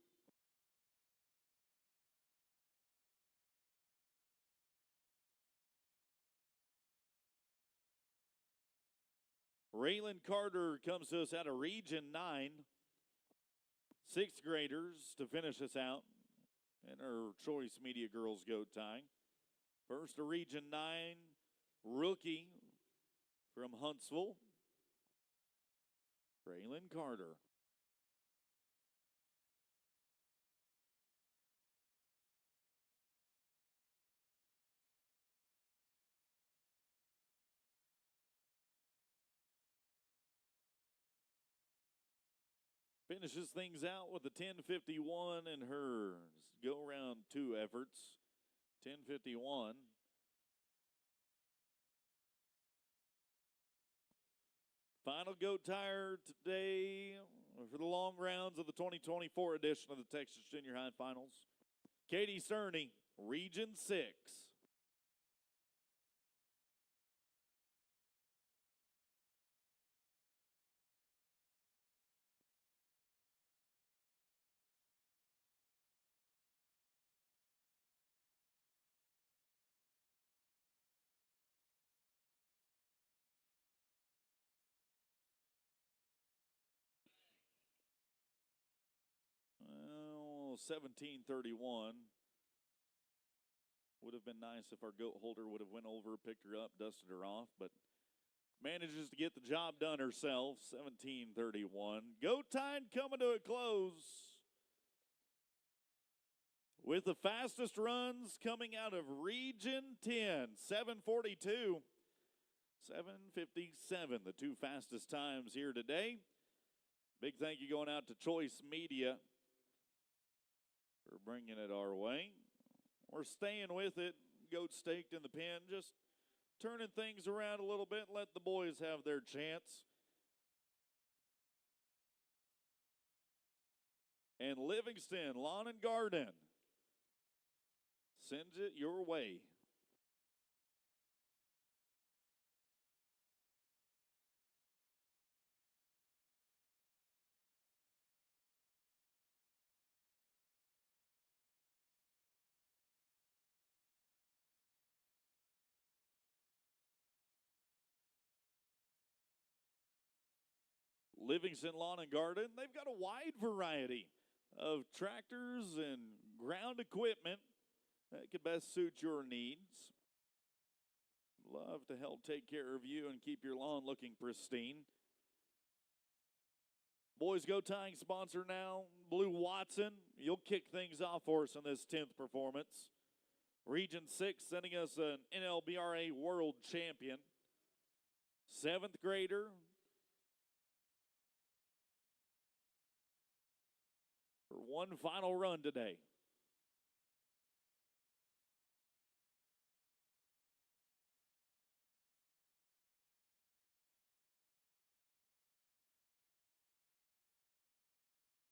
Raylan Carter comes to us out of Region 9. 6th graders to finish us out in our Choice Media Girls Goat Tying. First, a Region 9 rookie from Huntsville, Raylan Carter. Finishes things out with a 10:51 in her go-round 2 efforts. 10:51. Final goat tire today for the long rounds of the 2024 edition of the Texas Junior High Finals. Katie Cerny, Region 6. Well, 17:31. Would have been nice if our goat holder would have went over, picked her up, dusted her off, but manages to get the job done herself. 17:31. Goat time coming to a close with the fastest runs coming out of Region 10. 7:42. 7:57, the 2 fastest times here today. Big thank you going out to Choice Media for bringing it our way. We're staying with it. Goat staked in the pen, just turning things around a little bit, let the boys have their chance. And Livingston Lawn and Garden sends it your way. Livingston Lawn and Garden, they've got a wide variety of tractors and ground equipment that could best suit your needs. Love to help take care of you and keep your lawn looking pristine. Boys Go Tying sponsor now, Blue Watson. You'll kick things off for us in this 10th performance. Region 6 sending us an NLBRA World Champion. 7th grader. For one final run today.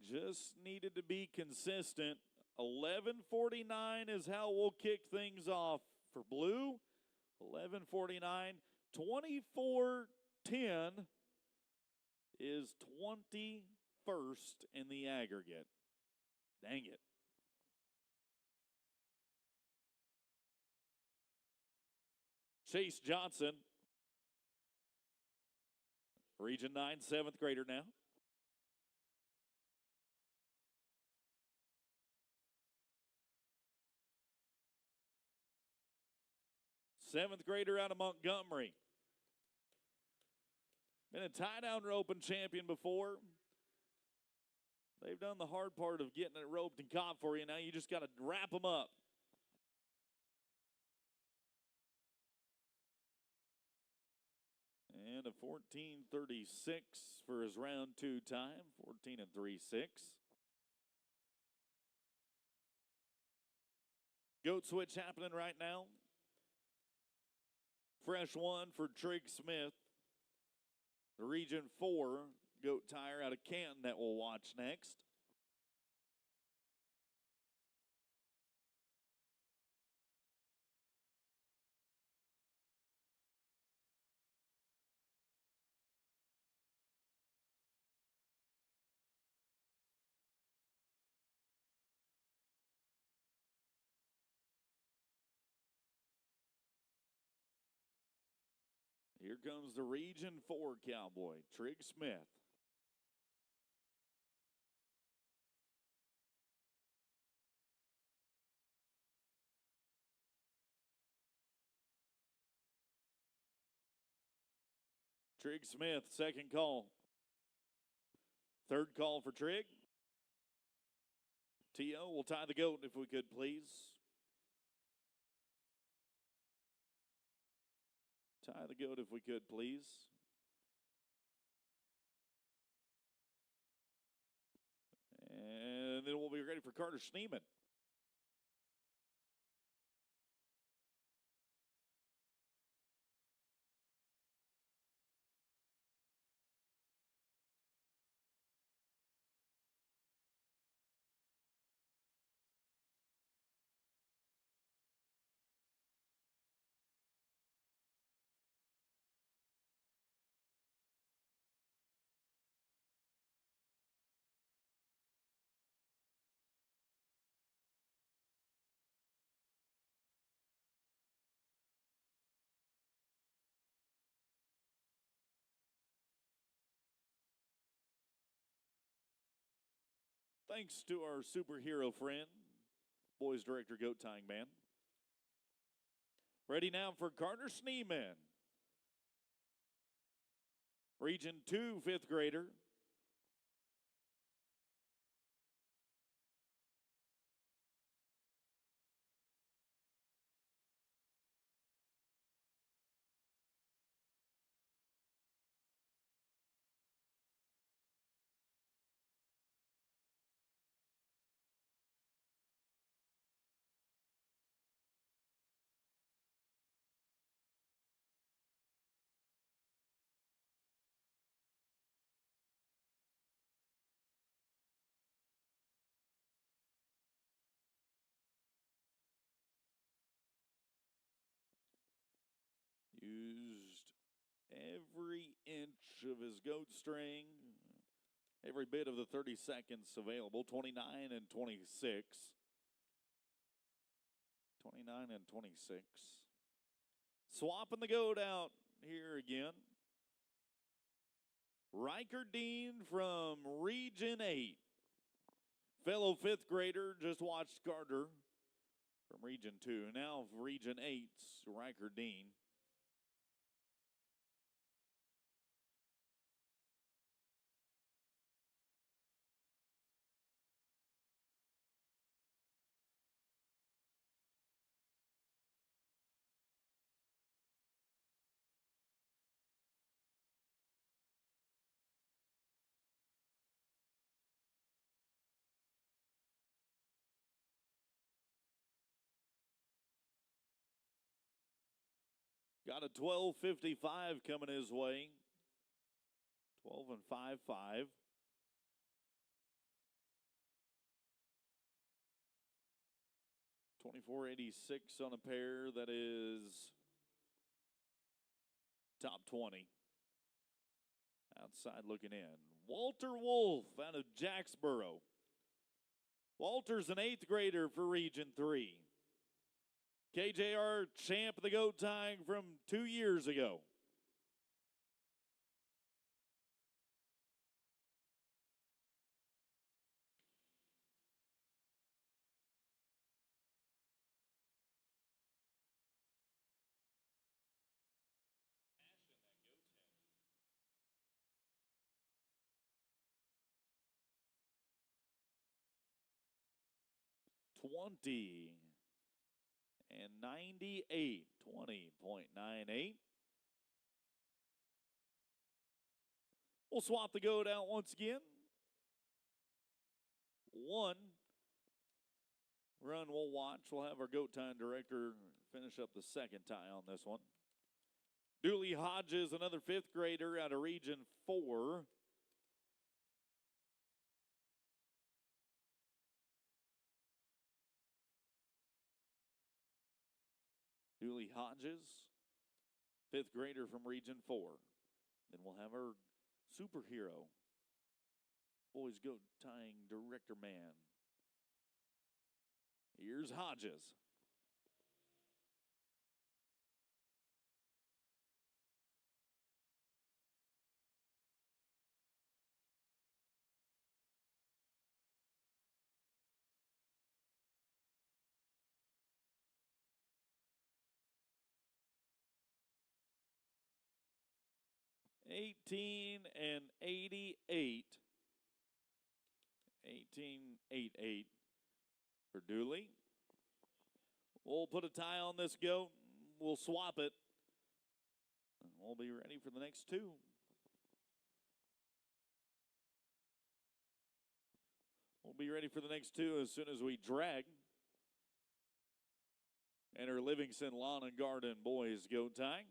Just needed to be consistent. 11:49 is how we'll kick things off for Blue. 11:49. 24:10 is 21st in the aggregate. Dang it. Chase Johnson, Region 9, 7th grader now. 7th grader out of Montgomery. Been a tie-down roping champion before. They've done the hard part of getting it roped and caught for you. Now you just got to wrap them up. And a 14:36 for his round 2 time, 14 and 3/6. Goat switch happening right now. Fresh one for Trig Smith. The Region 4 goat tire out of Canton that we'll watch next. Here comes the Region 4 cowboy, Trig Smith. Trig Smith, second call. Third call for Trig. T.O. will tie the goat if we could, please. Tie the goat if we could, please. And then we'll be ready for Carter Schneeman. Thanks to our superhero friend, boys director, goat tying man. Ready now for Carter Schneeman. Region 2 5th grader. Used every inch of his goat string, every bit of the 30 seconds available, 29 and 26. 29 and 26. Swapping the goat out here again. Riker Dean from Region 8. Fellow 5th grader just watched Carter from Region 2. Now Region 8's Riker Dean. Got a 12:55 coming his way. 12 and 5-5. $24.86 on a pair. That is top 20. Outside looking in. Walter Wolf out of Jacksboro. Walter's an 8th grader for Region 3. KJR champ of the goat tying from 2 years ago. 20 and 98, 20.98. We'll swap the goat out once again. 1 run we'll watch. We'll have our goat time director finish up the second tie on this one. Dooley Hodges, another 5th grader out of Region 4. Dooley Hodges, 5th grader from Region 4. Then we'll have our superhero, boys goat tying director man. Here's Hodges. $18 and 88. 18.88 for Dooley. We'll put a tie on this goat. We'll swap it. We'll be ready for the next two. We'll be ready for the next two as soon as we drag. Enter Livingston Lawn and Garden boys goat tying.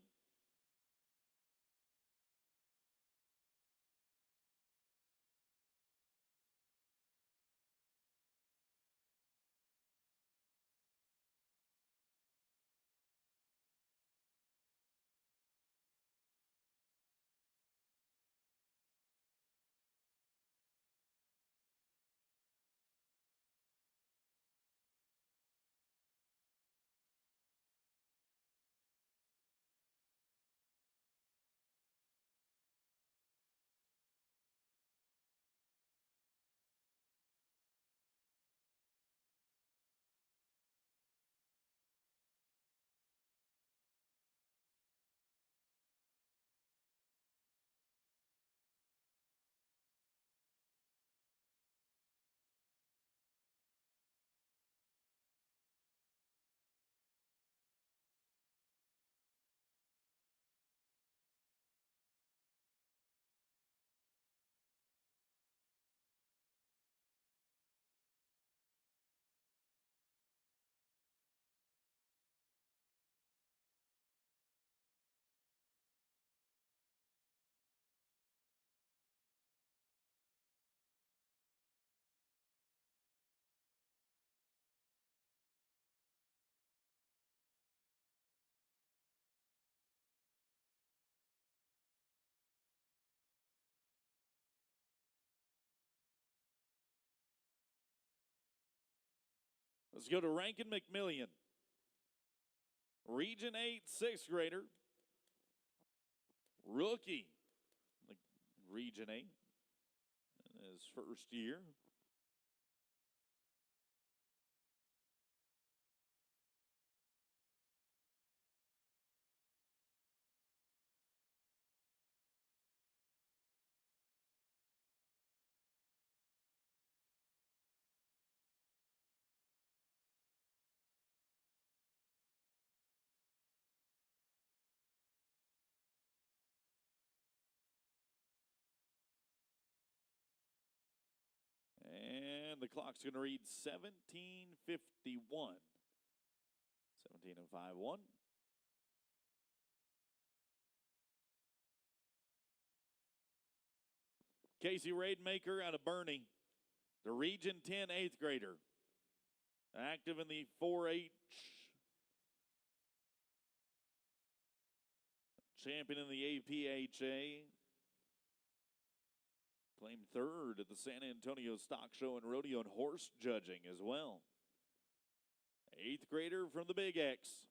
Let's go to Rankin McMillian. Region 8, 6th grader. Rookie. Region 8 in his first year. And the clock's going to read 17:51. 17 and 5-1. Casey Raidmaker out of Bernie, the Region 10 8th grader. Active in the 4-H. Champion in the APHA. Claimed 3rd at the San Antonio Stock Show and Rodeo and horse judging as well. 8th grader from the Big X.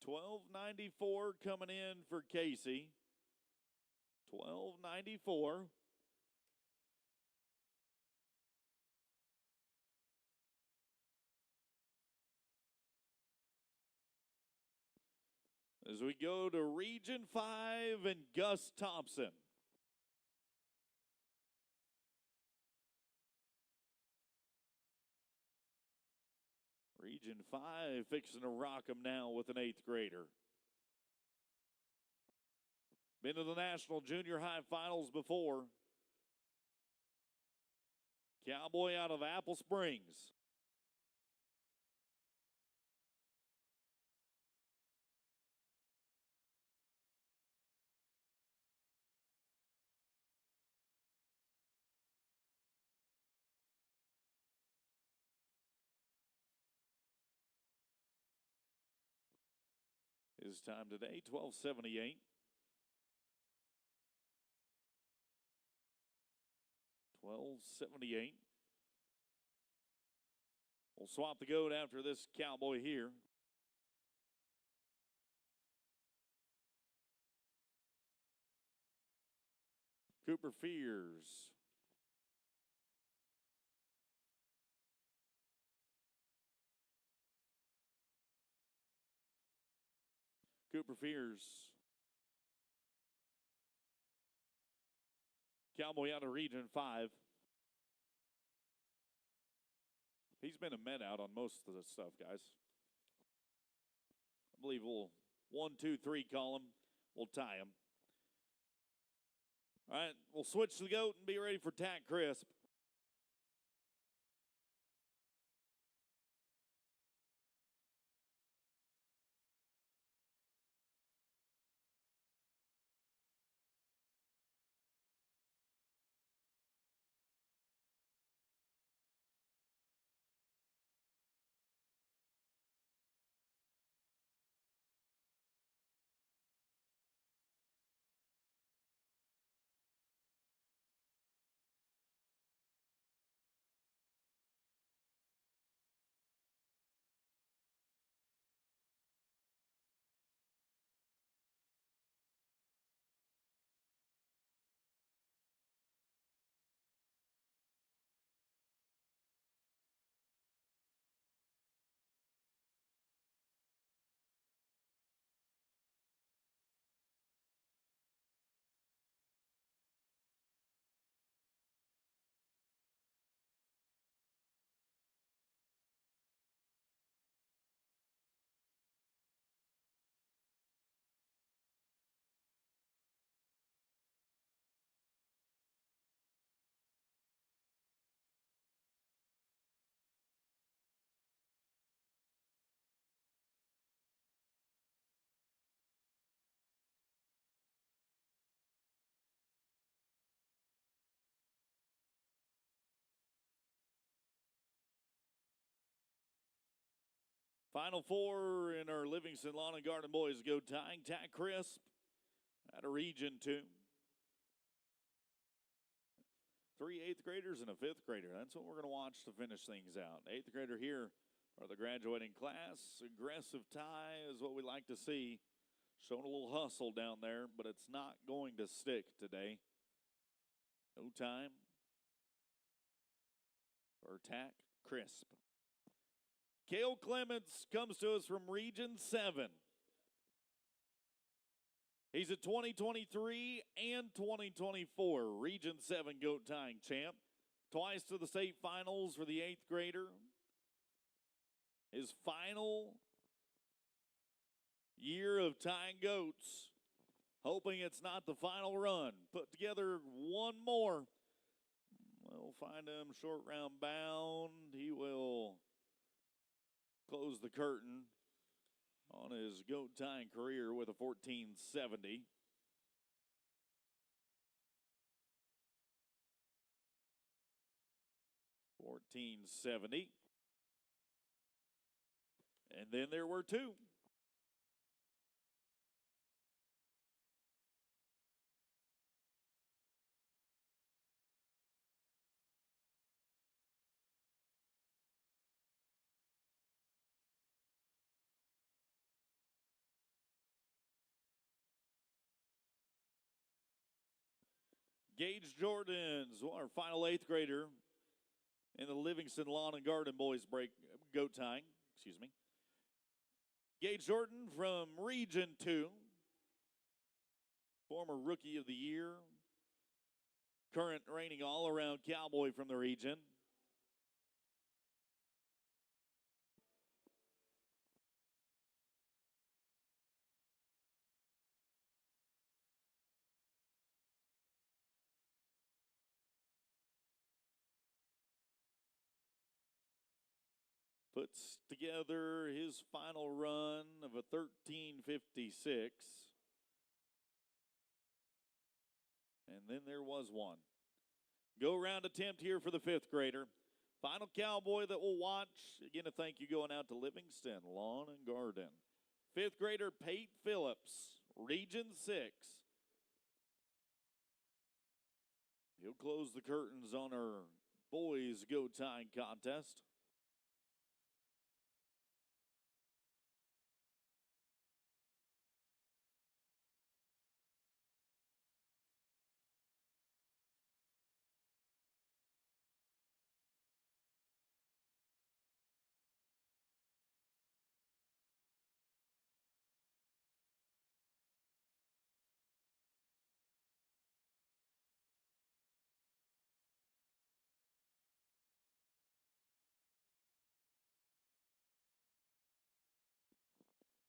$12.94 coming in for Casey. $12.94. as we go to Region 5 and Gus Thompson. Region 5 fixing to rock them now with an 8th grader. Been to the National Junior High Finals before. Cowboy out of Apple Springs. His time today, 12:78. 12:78. We'll swap the goat after this cowboy here. Cooper Fears. Cooper Fears. Cowboy out of Region 5. He's been a med out on most of the stuff, guys. I believe we'll 1, 2, 3 call him. We'll tie him. All right, we'll switch the goat and be ready for Tack Crisp. Final 4 in our Livingston Lawn and Garden Boys go tying. Tack Crisp out of Region 2. 3 8th graders and a 5th grader. That's what we're going to watch to finish things out. 8th grader here for the graduating class. Aggressive tie is what we like to see. Showing a little hustle down there, but it's not going to stick today. No time for Tack Crisp. Cale Clements comes to us from Region 7. He's a 2023 and 2024 Region 7 goat tying champ. Twice to the state finals for the 8th grader. His final year of tying goats. Hoping it's not the final run. Put together one more. We'll find him short round bound. He will close the curtain on his goat tying career with a 1470. And then there were 2. Gage Jordan's our final 8th grader in the Livingston Lawn and Garden Boys goat tying. Gage Jordan from Region 2, former Rookie of the Year, current reigning all-around Cowboy from the region. Puts together his final run of a 13:56. And then there was one. Go round attempt here for the fifth grader. Final Cowboy that we'll watch. Again, a thank you going out to Livingston Lawn and Garden. Fifth grader Pate Phillips, Region 6. He'll close the curtains on our boys go tying contest.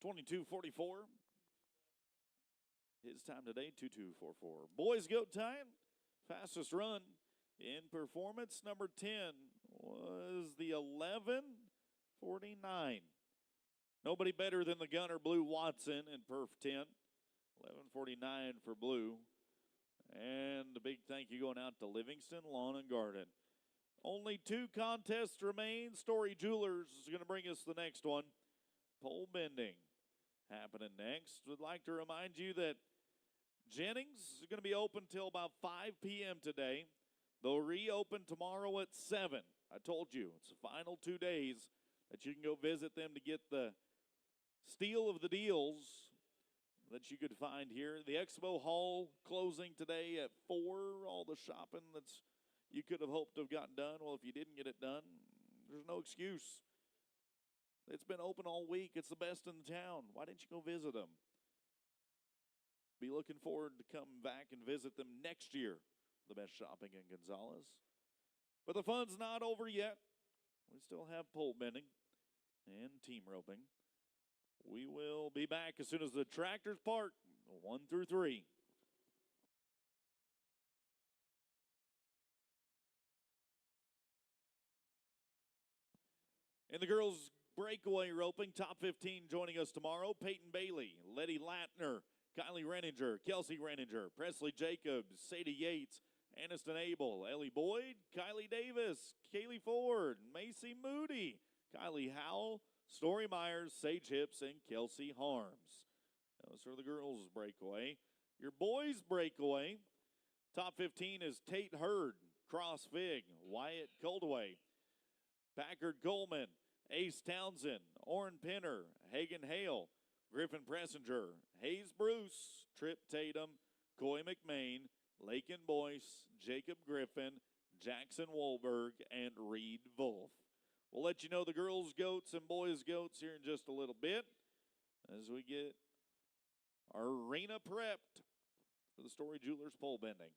.22:44. His time today, 22:44. Boys go time. Fastest run in performance, number 10, was the 11:49. Nobody better than the gunner, Blue Watson, in perf 10. 11:49 for Blue. And a big thank you going out to Livingston Lawn and Garden. Only 2 contests remain. Story Jewelers is going to bring us the next one. Pole bending happening next. Would like to remind you that Jennings is going to be open till about 5 p.m. today. They'll reopen tomorrow at 7. I told you, it's the final 2 days that you can go visit them to get the steal of the deals that you could find here. The Expo Hall closing today at 4. All the shopping that's you could have hoped to have gotten done. Well, if you didn't get it done, there's no excuse. It's been open all week. It's the best in the town. Why didn't you go visit them? Be looking forward to coming back and visit them next year. The best shopping in Gonzales. But the fun's not over yet. We still have pole bending and team roping. We will be back as soon as the tractors park, 1 through 3. In the girls' breakaway roping, top 15 joining us tomorrow. Peyton Bailey, Letty Latner, Kylie Renninger, Kelsey Renninger, Presley Jacobs, Sadie Yates, Aniston Abel, Ellie Boyd, Kylie Davis, Kaylee Ford, Macy Moody, Kylie Howell, Story Myers, Sage Hips, and Kelsey Harms. Those are the girls' breakaway. Your boys' breakaway, top 15 is Tate Hurd, Cross Fig, Wyatt Coldaway, Packard Coleman, Ace Townsend, Orrin Penner, Hagen Hale, Griffin Pressinger, Hayes Bruce, Trip Tatum, Coy McMain, Lakin Boyce, Jacob Griffin, Jackson Wolberg, and Reed Wolf. We'll let you know the girls' goats and boys' goats here in just a little bit as we get our arena prepped for the Story Jewelers pole bending.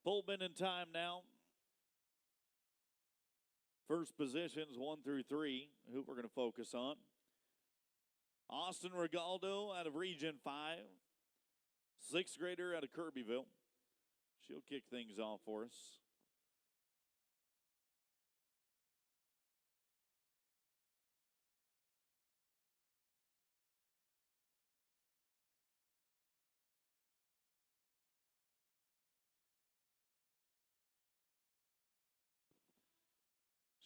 Pole bending time now. First positions 1 through 3, who we're going to focus on. Austin Regaldo out of Region 5. Sixth grader out of Kirbyville. She'll kick things off for us.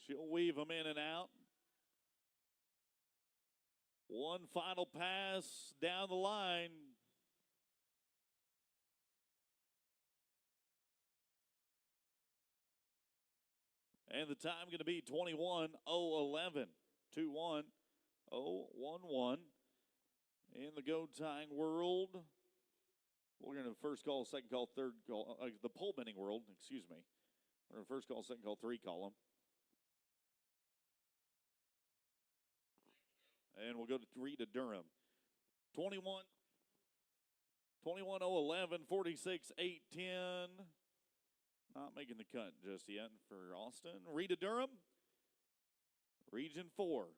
She'll weave them in and out. One final pass down the line. And the time going to be 21:011. 21:011. In the go tying world, we're going to first call, second call, third call. The pole bending world, excuse me. We're going to first call, second call, three call them. And we'll go to Rita Durham. 21:011, 46:810. Not making the cut just yet for Austin. Rita Durham, Region 4.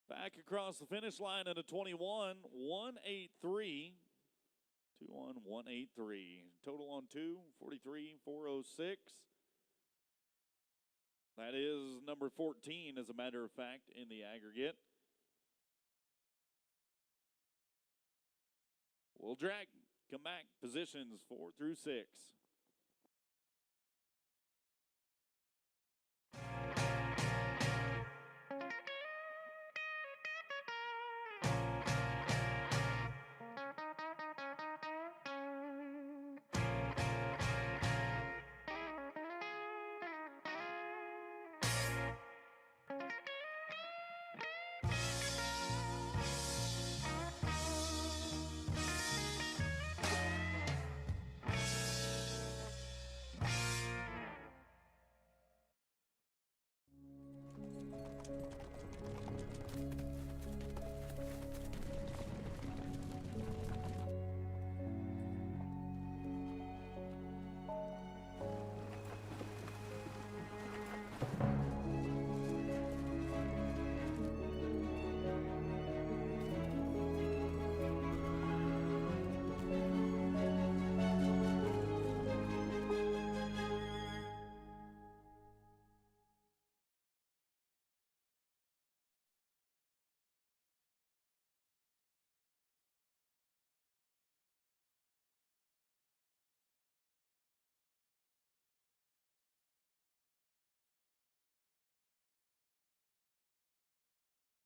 Back across the finish line at a 21:183. 21:183. Total on 2, 43:406. That is number 14, as a matter of fact, in the aggregate. We'll drag, come back, positions 4 through 6.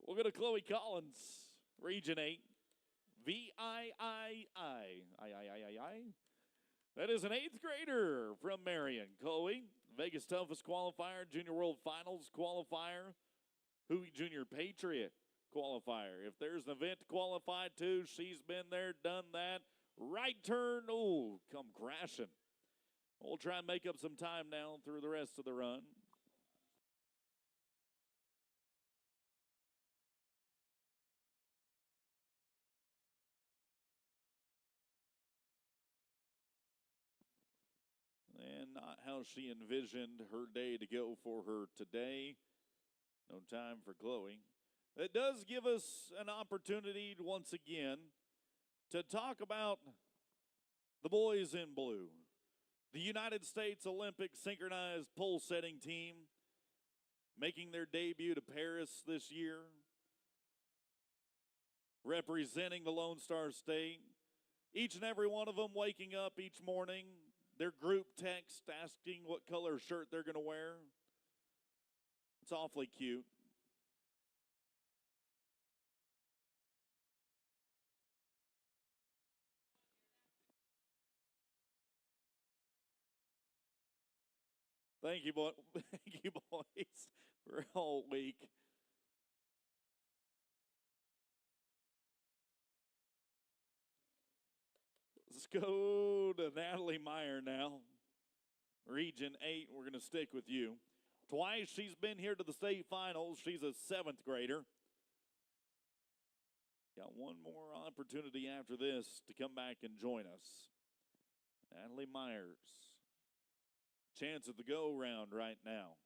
We'll go to Chloe Collins, Region 8. VIII. That is an 8th grader from Marion. Chloe, Vegas Toughest qualifier, Junior World Finals qualifier, Huey Junior Patriot qualifier. If there's an event to qualify to, she's been there, done that. Right turn, oh, come crashing. We'll try and make up some time now through the rest of the run. And not how she envisioned her day to go for her today. No time for Chloe. It does give us an opportunity once again to talk about the boys in blue. The United States Olympic synchronized pole setting team making their debut to Paris this year, representing the Lone Star State. Each and every one of them waking up each morning, their group text asking what color shirt they're going to wear. It's awfully cute. Thank you, boy. Thank you, boys, for all week. Let's go to Natalie Meyer now. Region 8, we're going to stick with you. Twice she's been here to the state finals. She's a 7th grader. Got one more opportunity after this to come back and join us. Natalie Myers. Chance at the go-round right now.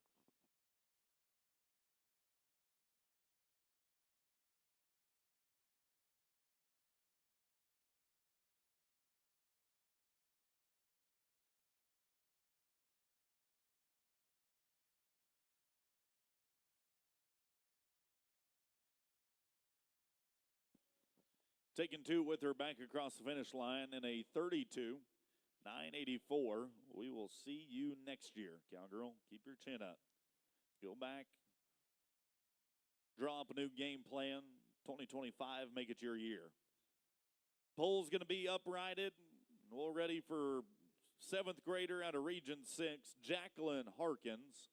Taking 2 with her back across the finish line in a 32-984. We will see you next year, Cowgirl. Keep your chin up. Go back. Draw up a new game plan. 2025, make it your year. Poll's going to be uprighted. We're ready for 7th grader out of Region 6, Jacqueline Harkins.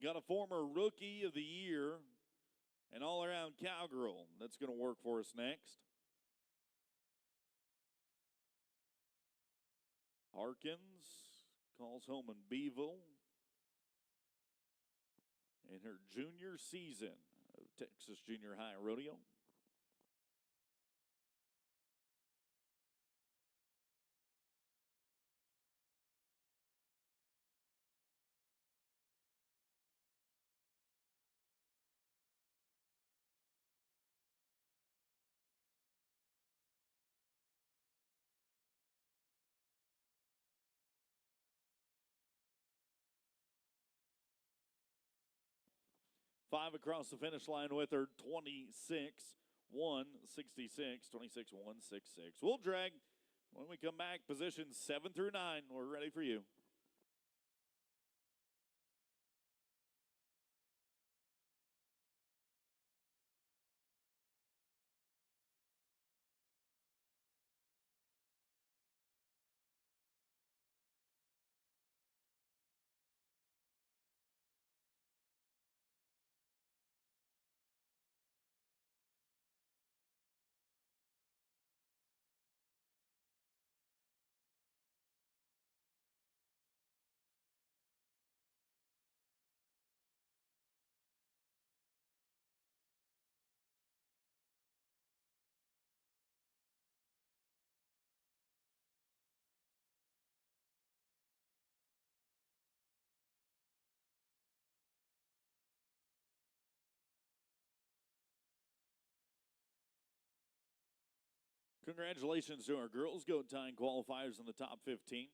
Got a former Rookie of the Year and all-around Cowgirl that's going to work for us next. Harkins calls home in Beeville in her junior season of Texas Junior High Rodeo. Five across the finish line with her, 26-166, 26-166. We'll drag when we come back, positions 7 through 9. We're ready for you. Congratulations to our girls. Go time qualifiers in the top 15.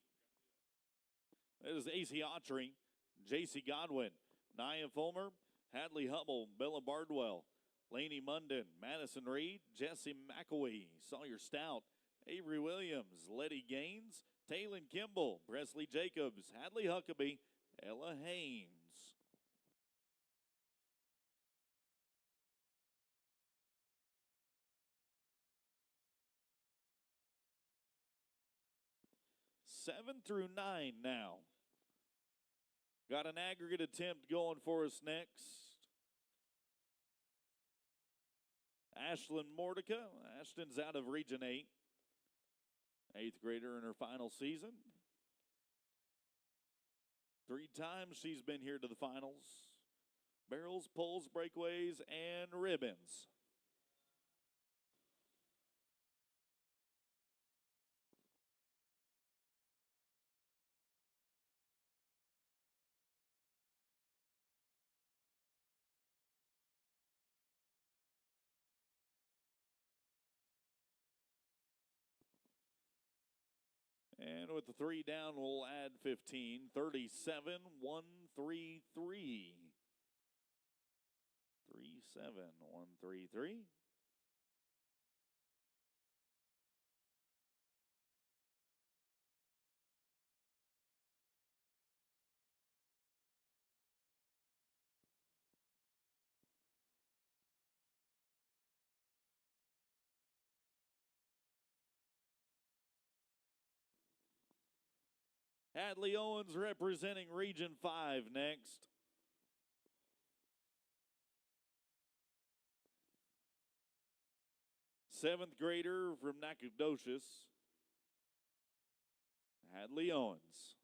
That is AC Autry, JC Godwin, Nia Fulmer, Hadley Hubble, Bella Bardwell, Laney Munden, Madison Reed, Jesse McAwee, Sawyer Stout, Avery Williams, Letty Gaines, Taylon Kimball, Presley Jacobs, Hadley Huckabee, Ella Haynes. Seven through 9 now. Got an aggregate attempt going for us next. Ashlyn Mordica. Ashton's out of Region 8. 8th grader in her final season. 3 times she's been here to the finals. Barrels, pulls, breakaways, and ribbons. And with the 3 down, we'll add 15. 37-133. 37-133. Hadley Owens representing Region 5 next. Seventh grader from Nacogdoches, Hadley Owens.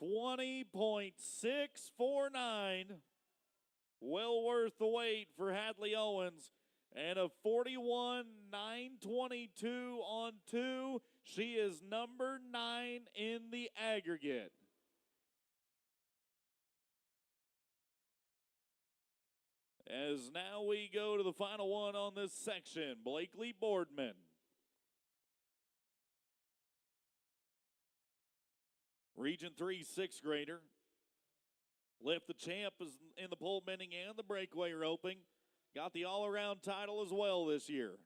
$20.649. Well worth the wait for Hadley Owens. And a 41.922 on 2. She is number 9 in the aggregate. As now we go to the final one on this section, Blakely Boardman. Region 3 sixth grader. Left the champ is in the pole bending and the breakaway roping. Got the all-around title as well this year.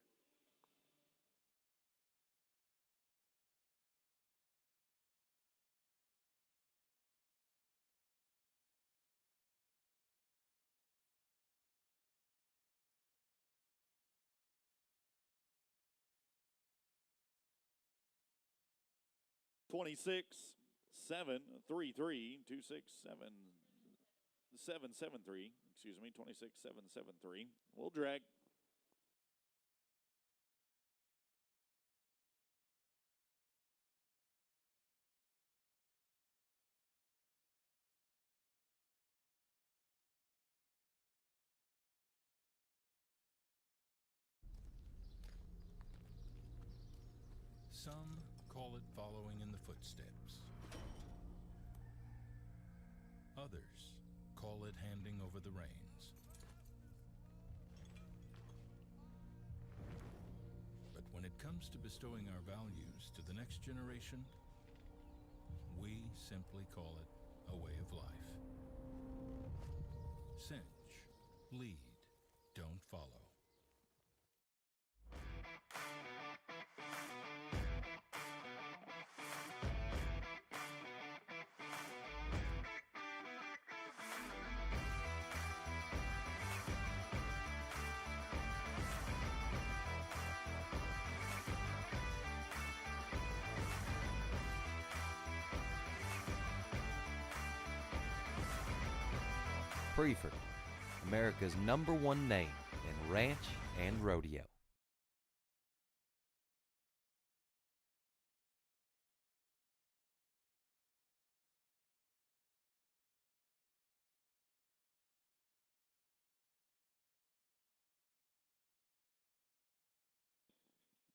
$26,733, 267,773, excuse me, 26,773. We'll drag. Some call it following in the footsteps. Others call it handing over the reins. But when it comes to bestowing our values to the next generation, we simply call it a way of life. Cinch, lead, don't follow. Preferred, America's #1 name in ranch and rodeo.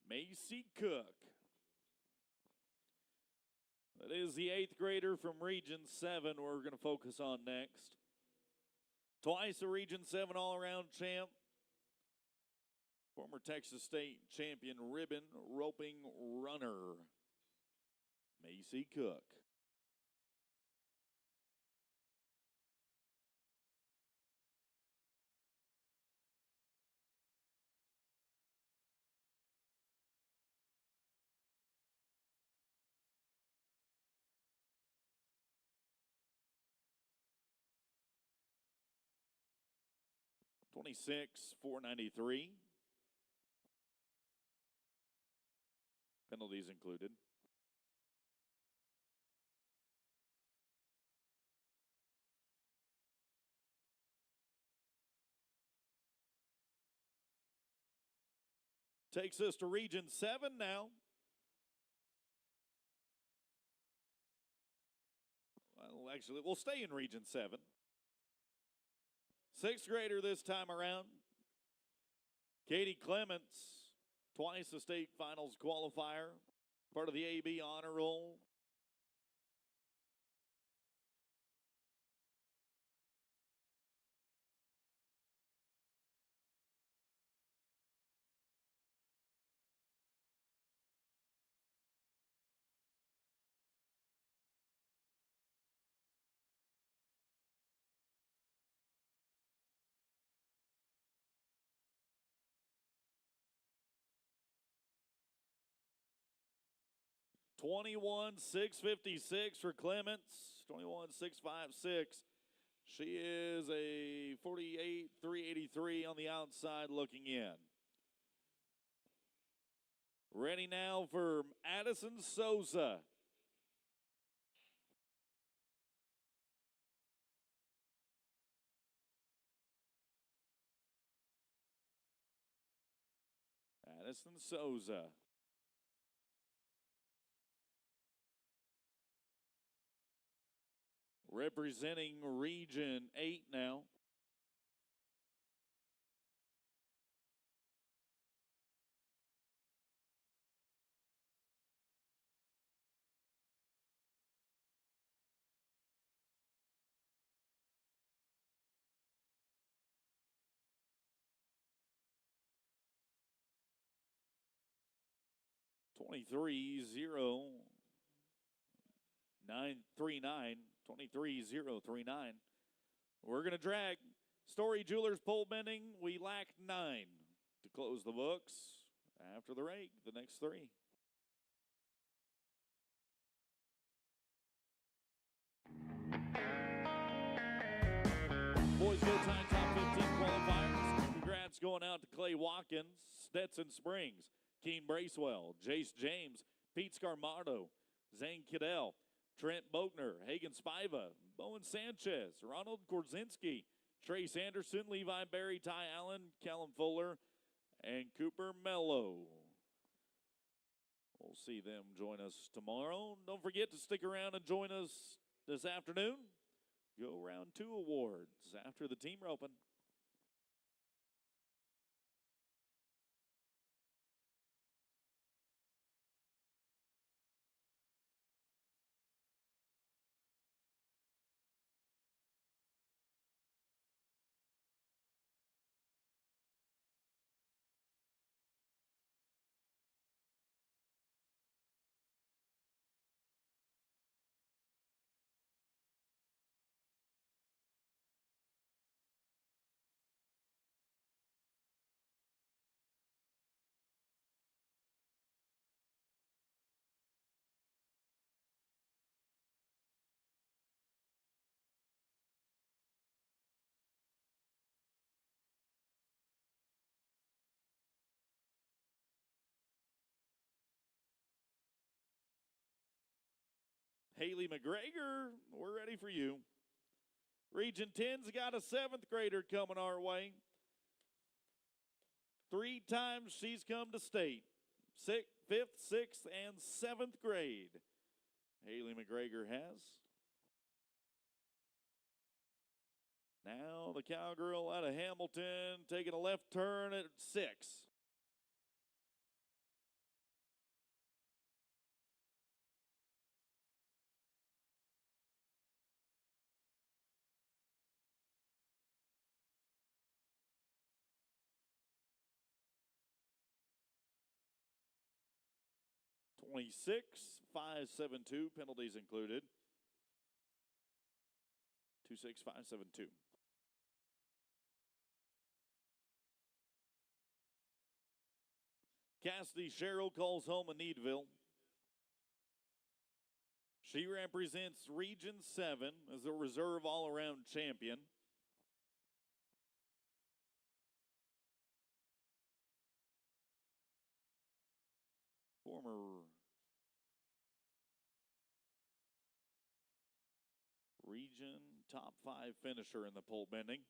Macy Cook. That is the 8th grader from Region 7 we're going to focus on next. Twice a Region 7 all-around champ. Former Texas State champion ribbon roping runner. Macy Cook. $26,493. Penalties included. Takes us to Region 7 now. Well, actually, we'll stay in Region 7. Sixth grader this time around. Katie Clements, twice a state finals qualifier, part of the AB honor roll. $21,656 for Clements. 21,656. She is a 48,383 on the outside looking in. Ready now for Addison Souza. Addison Souza. Representing Region 8 now. $23,039. We're going to drag Story Jewelers pole bending. We lack 9 to close the books. After the rake, the next 3. Boys Go Time Top 15 qualifiers. Congrats going out to Clay Watkins, Stetson Springs, Keen Bracewell, Jace James, Pete Scarmato, Zane Cadell, Trent Bochner, Hagen Spiva, Bowen Sanchez, Ronald Korzinski, Trace Anderson, Levi Berry, Ty Allen, Callum Fuller, and Cooper Mello. We'll see them join us tomorrow. Don't forget to stick around and join us this afternoon. Go round 2 awards after the team roping. Haley McGregor, we're ready for you. Region 10's got a 7th grader coming our way. 3 times she's come to state. 5th, 6th, and 7th grade. Haley McGregor has. Now the cowgirl out of Hamilton taking a left turn at 6. $26,572, penalties included. 26,572. Cassidy Sherrill calls home a Needville. She represents Region 7 as a reserve all-around champion. Former region top 5 finisher in the pole bending.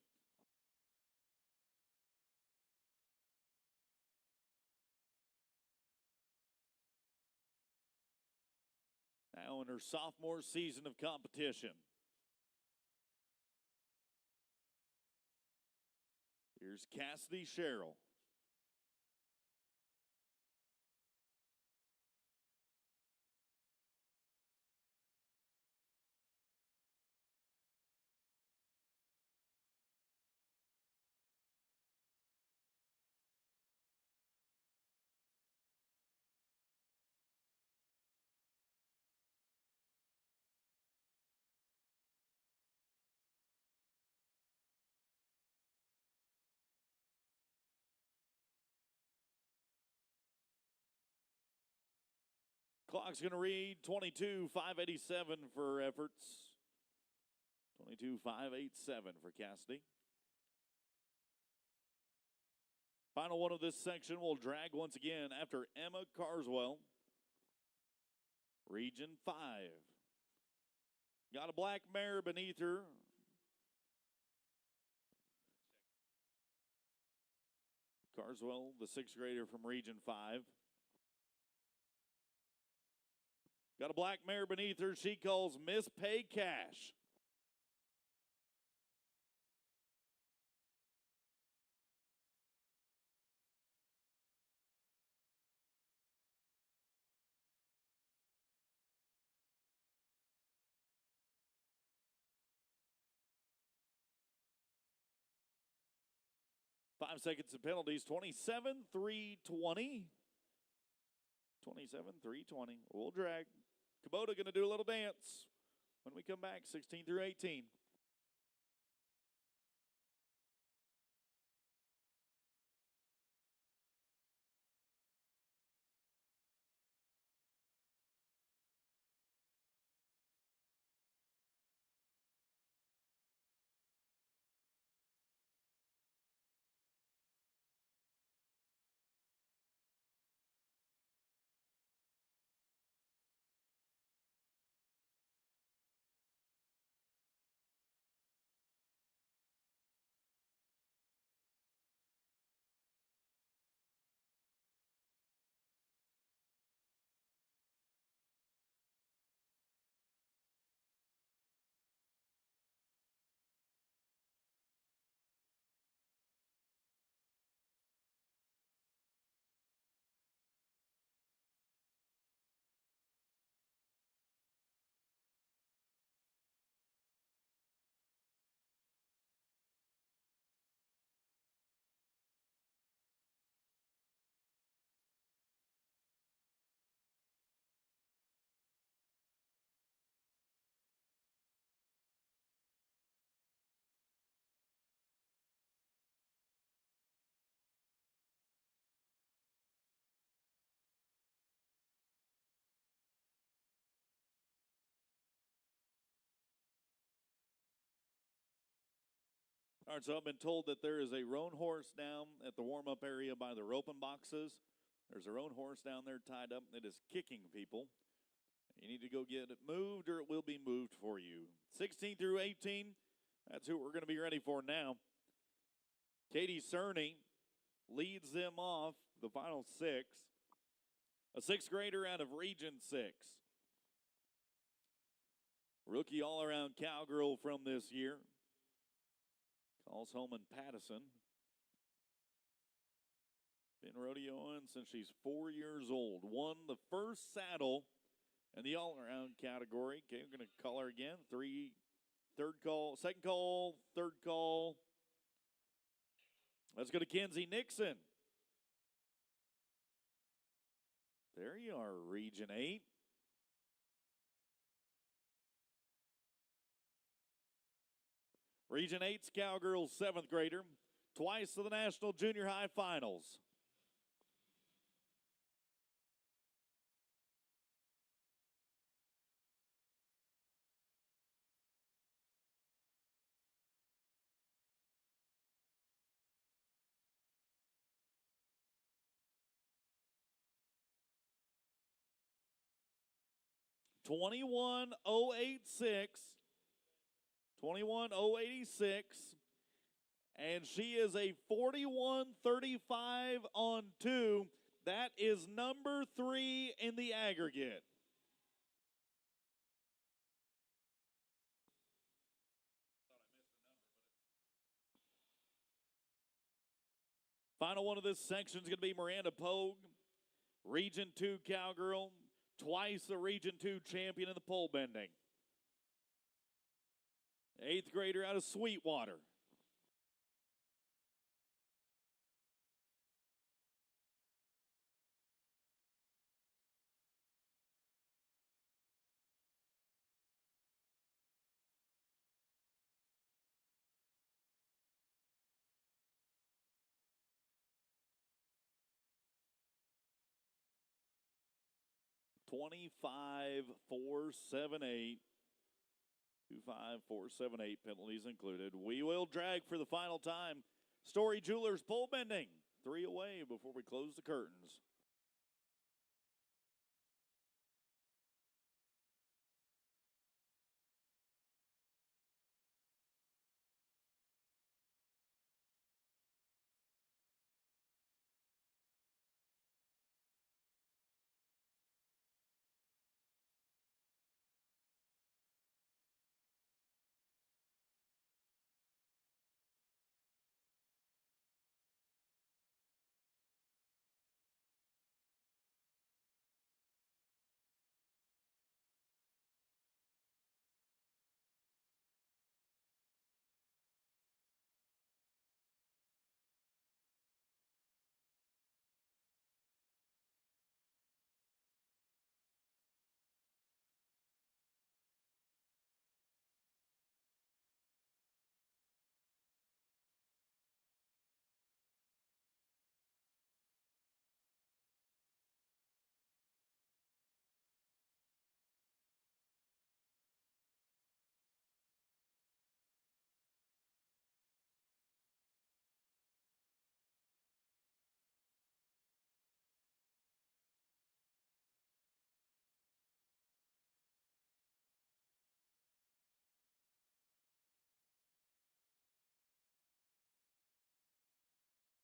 now in her sophomore season of competition. Here's Cassidy Sherrill. Clock's going to read 22,587 for efforts. 22,587 for Cassidy. Final one of this section will drag once again after Emma Carswell. Region 5. Got a black mare beneath her. Carswell, the sixth grader from Region 5. Got a black mare beneath her. She calls Miss Pay Cash. Five seconds of penalties, 27-3-20. 27-3-20. We'll drag. Kubota going to do a little dance when we come back, 16 through 18. All right, so I've been told that there is a roan horse down at the warm-up area by the roping boxes. There's a roan horse down there tied up that is kicking people. You need to go get it moved or it will be moved for you. 16 through 18, that's who we're going to be ready for now. Katie Cerny leads them off the final six. A sixth grader out of Region 6. Rookie all-around cowgirl from this year. Calls home in Pattison. Been rodeoing since she's 4 years old. Won the first saddle in the all-around category. Okay, we're going to call her again. Third call, second call, third call. Let's go to Kenzie Nixon. There you are, Region 8. Region 8's Cowgirls, seventh grader, twice to the National Junior High Finals. $21,086. 21,086. And she is a 41.35 on 2. That is number 3 in the aggregate. Final one of this section is going to be Miranda Pogue, Region 2 Cowgirl, twice the Region 2 champion in the pole bending. 8th grader out of Sweetwater. $25,478. 25478 penalties included. We will drag for the final time. Story Jewelers pole bending. 3 away before we close the curtains.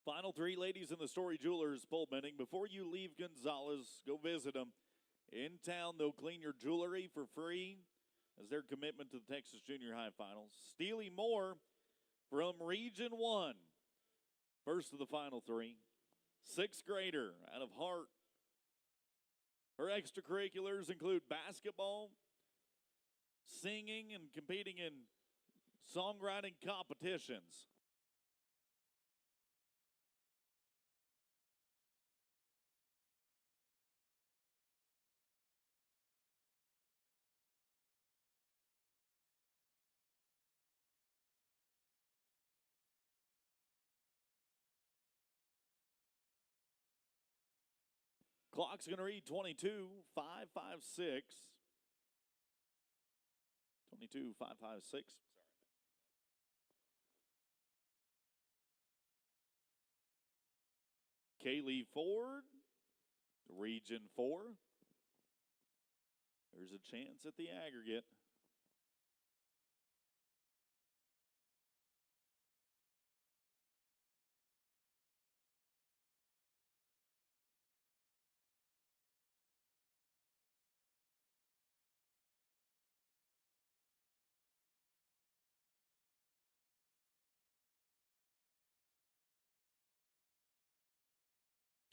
Final 3 ladies in the Story Jewelers pole bending. Before you leave Gonzales, go visit them. In town, they'll clean your jewelry for free as their commitment to the Texas Junior High Finals. Steely Moore from Region 1. First of the final 3. 6th grader out of Hart. Her extracurriculars include basketball, singing, and competing in songwriting competitions. Clock's going to read 22,556. 22,556. Kaylee Ford, Region 4. There's a chance at the aggregate.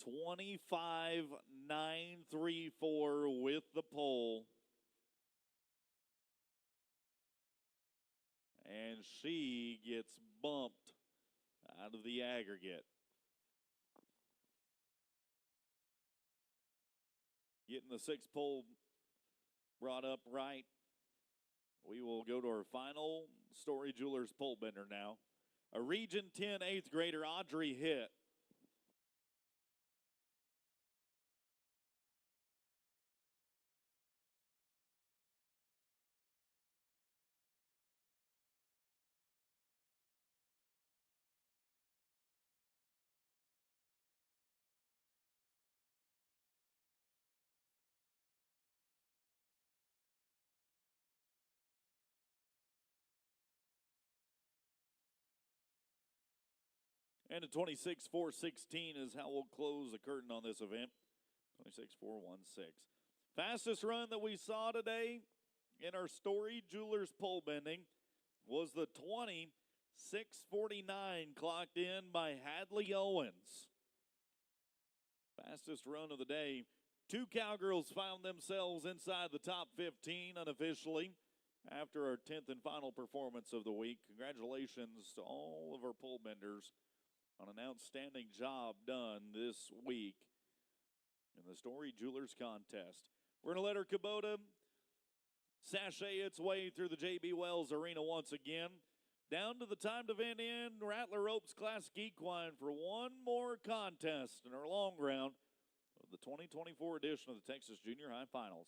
$25,934 with the pole. And she gets bumped out of the aggregate. Getting the 6th pole brought up right. We will go to our final Story Jewelers pole bender now. A Region 10 8th grader, Audrey Hitt. And a 26,416 is how we'll close the curtain on this event. 26,416. Fastest run that we saw today in our Story Jewelers pole bending was the 20 6:49 clocked in by Hadley Owens. Fastest run of the day. 2 Cowgirls found themselves inside the top 15 unofficially after our 10th and final performance of the week. Congratulations to all of our pole benders on an outstanding job done this week in the Story Jewelers Contest. We're going to let our Kubota sashay its way through the J.B. Wells Arena once again. Down to the time to vent in Rattler Ropes Classic Equine for one more contest in our long round of the 2024 edition of the Texas Junior High Finals.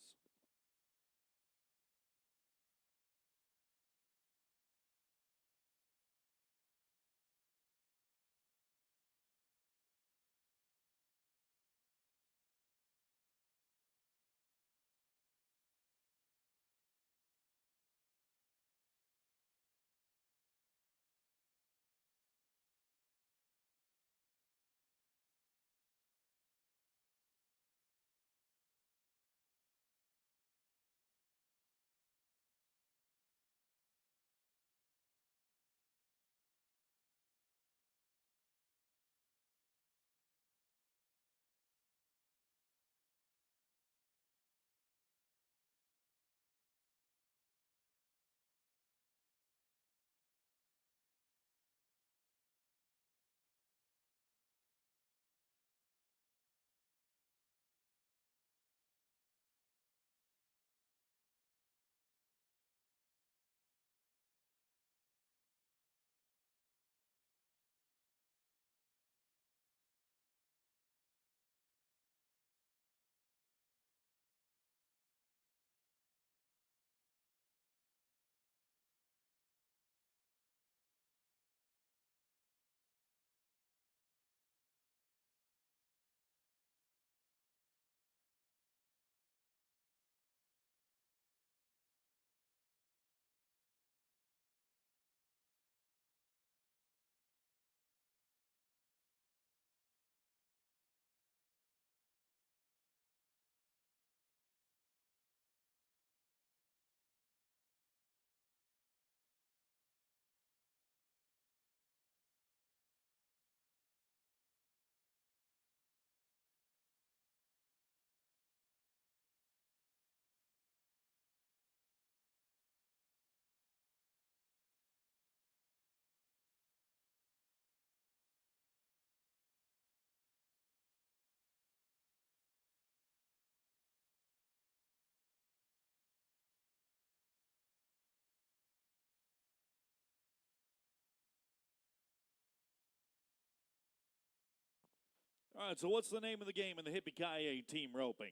All right, so what's the name of the game in the Hippie-Ki-Yay team roping?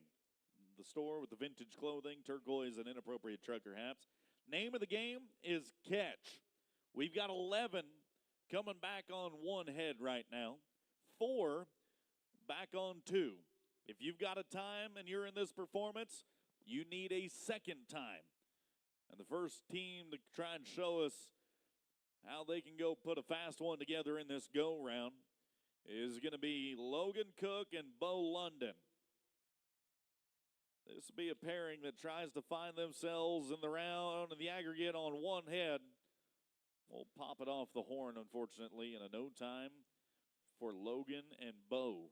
The store with the vintage clothing, turquoise, and inappropriate trucker hats. Name of the game is Catch. We've got 11 coming back on one head right now. 4 back on 2. If you've got a time and you're in this performance, you need a second time. And the first team to try and show us how they can go put a fast one together in this go-round is going to be Logan Cook and Bo London. This will be a pairing that tries to find themselves in the round, in the aggregate on one head. We'll pop it off the horn, unfortunately, in a no time for Logan and Bo.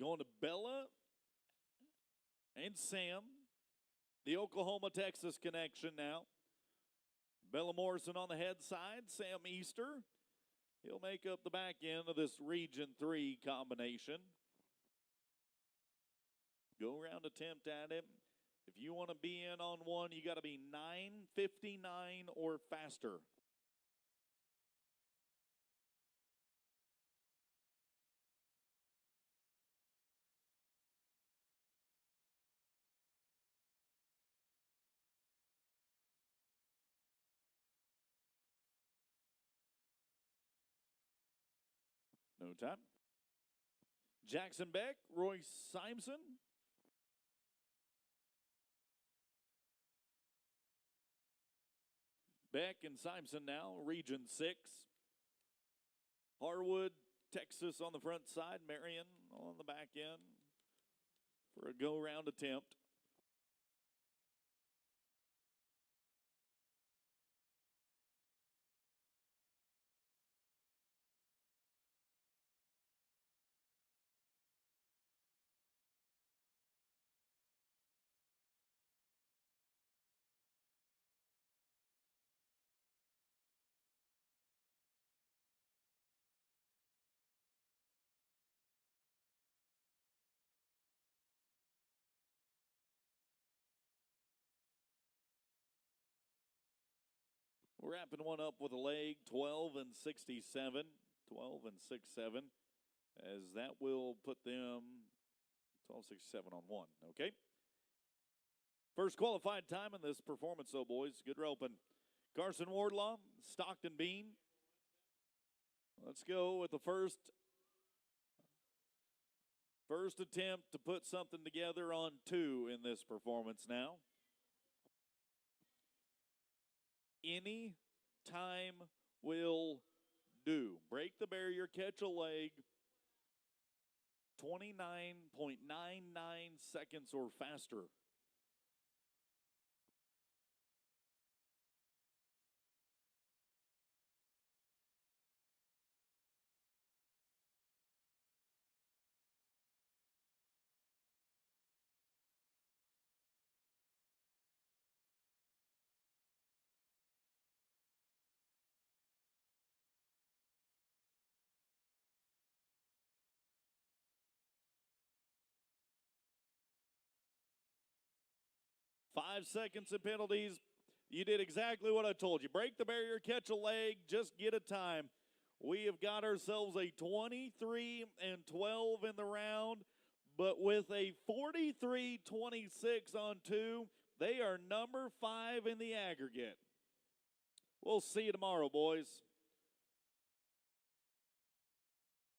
Going to Bella and Sam, the Oklahoma-Texas connection now. Bella Morrison on the head side, Sam Easter. He'll make up the back end of this Region 3 combination. Go round attempt at him. If you want to be in on one, you got to be 9:59 or faster. No time. Jackson Beck, Roy Simpson. Beck and Simpson now, Region 6. Harwood, Texas on the front side. Marion on the back end for a go-round attempt. Wrapping one up with a leg, 12 and 67. 12 and 6-7. As that will put them 12-6-7 on one. Okay. First qualified time in this performance, though, boys. Good roping. Carson Wardlaw, Stockton Bean. Let's go with the first attempt to put something together on two in this performance now. Any time will do. Break the barrier, catch a leg. 29.99 seconds or faster. Five seconds and penalties. You did exactly what I told you. Break the barrier, catch a leg, just get a time. We have got ourselves a 23 and 12 in the round, but with a 43-26 on two, they are number 5 in the aggregate. We'll see you tomorrow, boys.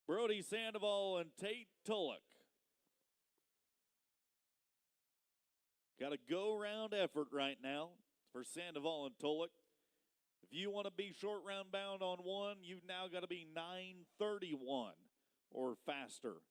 Brody Sandoval and Tate Tulloch. Got a go-round effort right now for Sandoval and Tulloch. If you want to be short round bound on one, you've now got to be 9:31 or faster.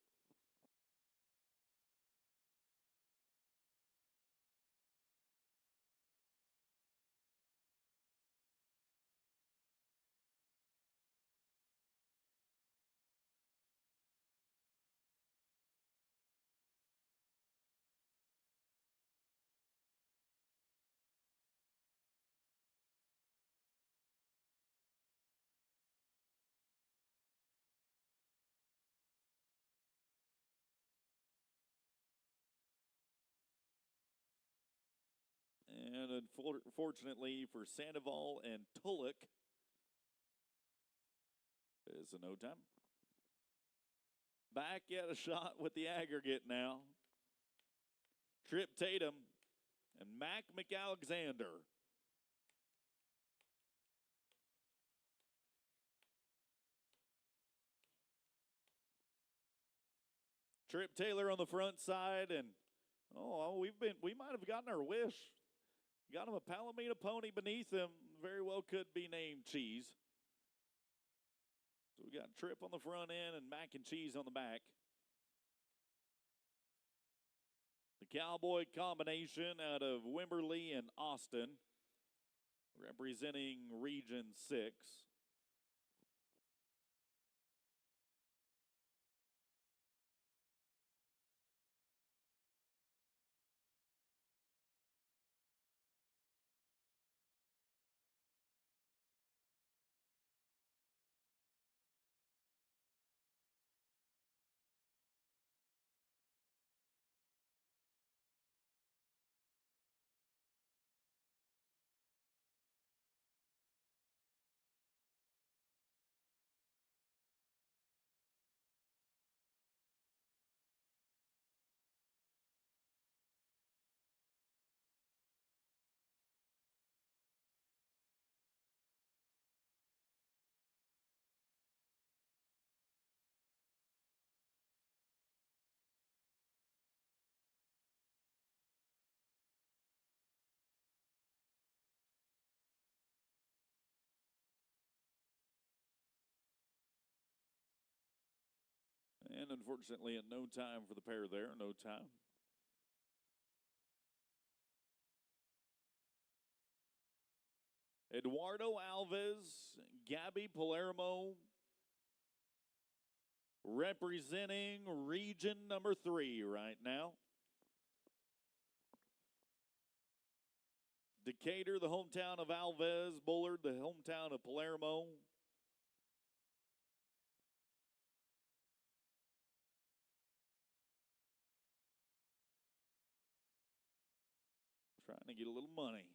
And unfortunately for Sandoval and Tulloch, it's a no time. Back at a shot with the aggregate now. Trip Tatum and Mac McAlexander. Trip Taylor on the front side, and we might have gotten our wish. Got him a Palomino pony beneath him. Very well could be named Cheese. So we got Trip on the front end and Mac and Cheese on the back. The Cowboy combination out of Wimberley and Austin, representing Region 6. And unfortunately, at no time for the pair there, no time. Eduardo Alves, Gabby Palermo, representing region number 3 right now. Decatur, the hometown of Alves. Bullard, the hometown of Palermo. Trying to get a little money.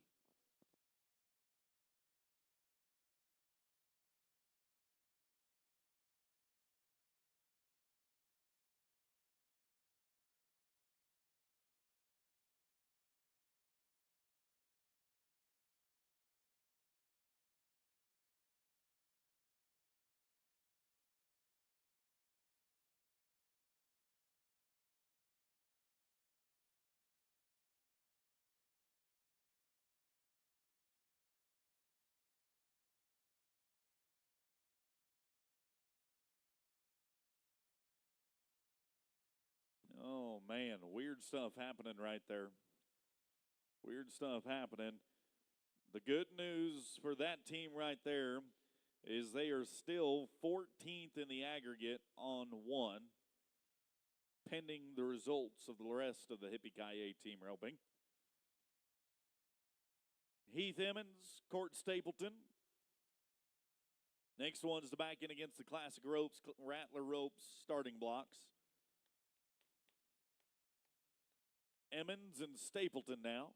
Oh, man, weird stuff happening right there. Weird stuff happening. The good news for that team right there is they are still 14th in the aggregate on 1, pending the results of the rest of the Hippie-Ki-Yay team roping. Heath Emmons, Court Stapleton. Next one's to back in against the Classic Ropes, Rattler Ropes starting blocks. Emmons and Stapleton now.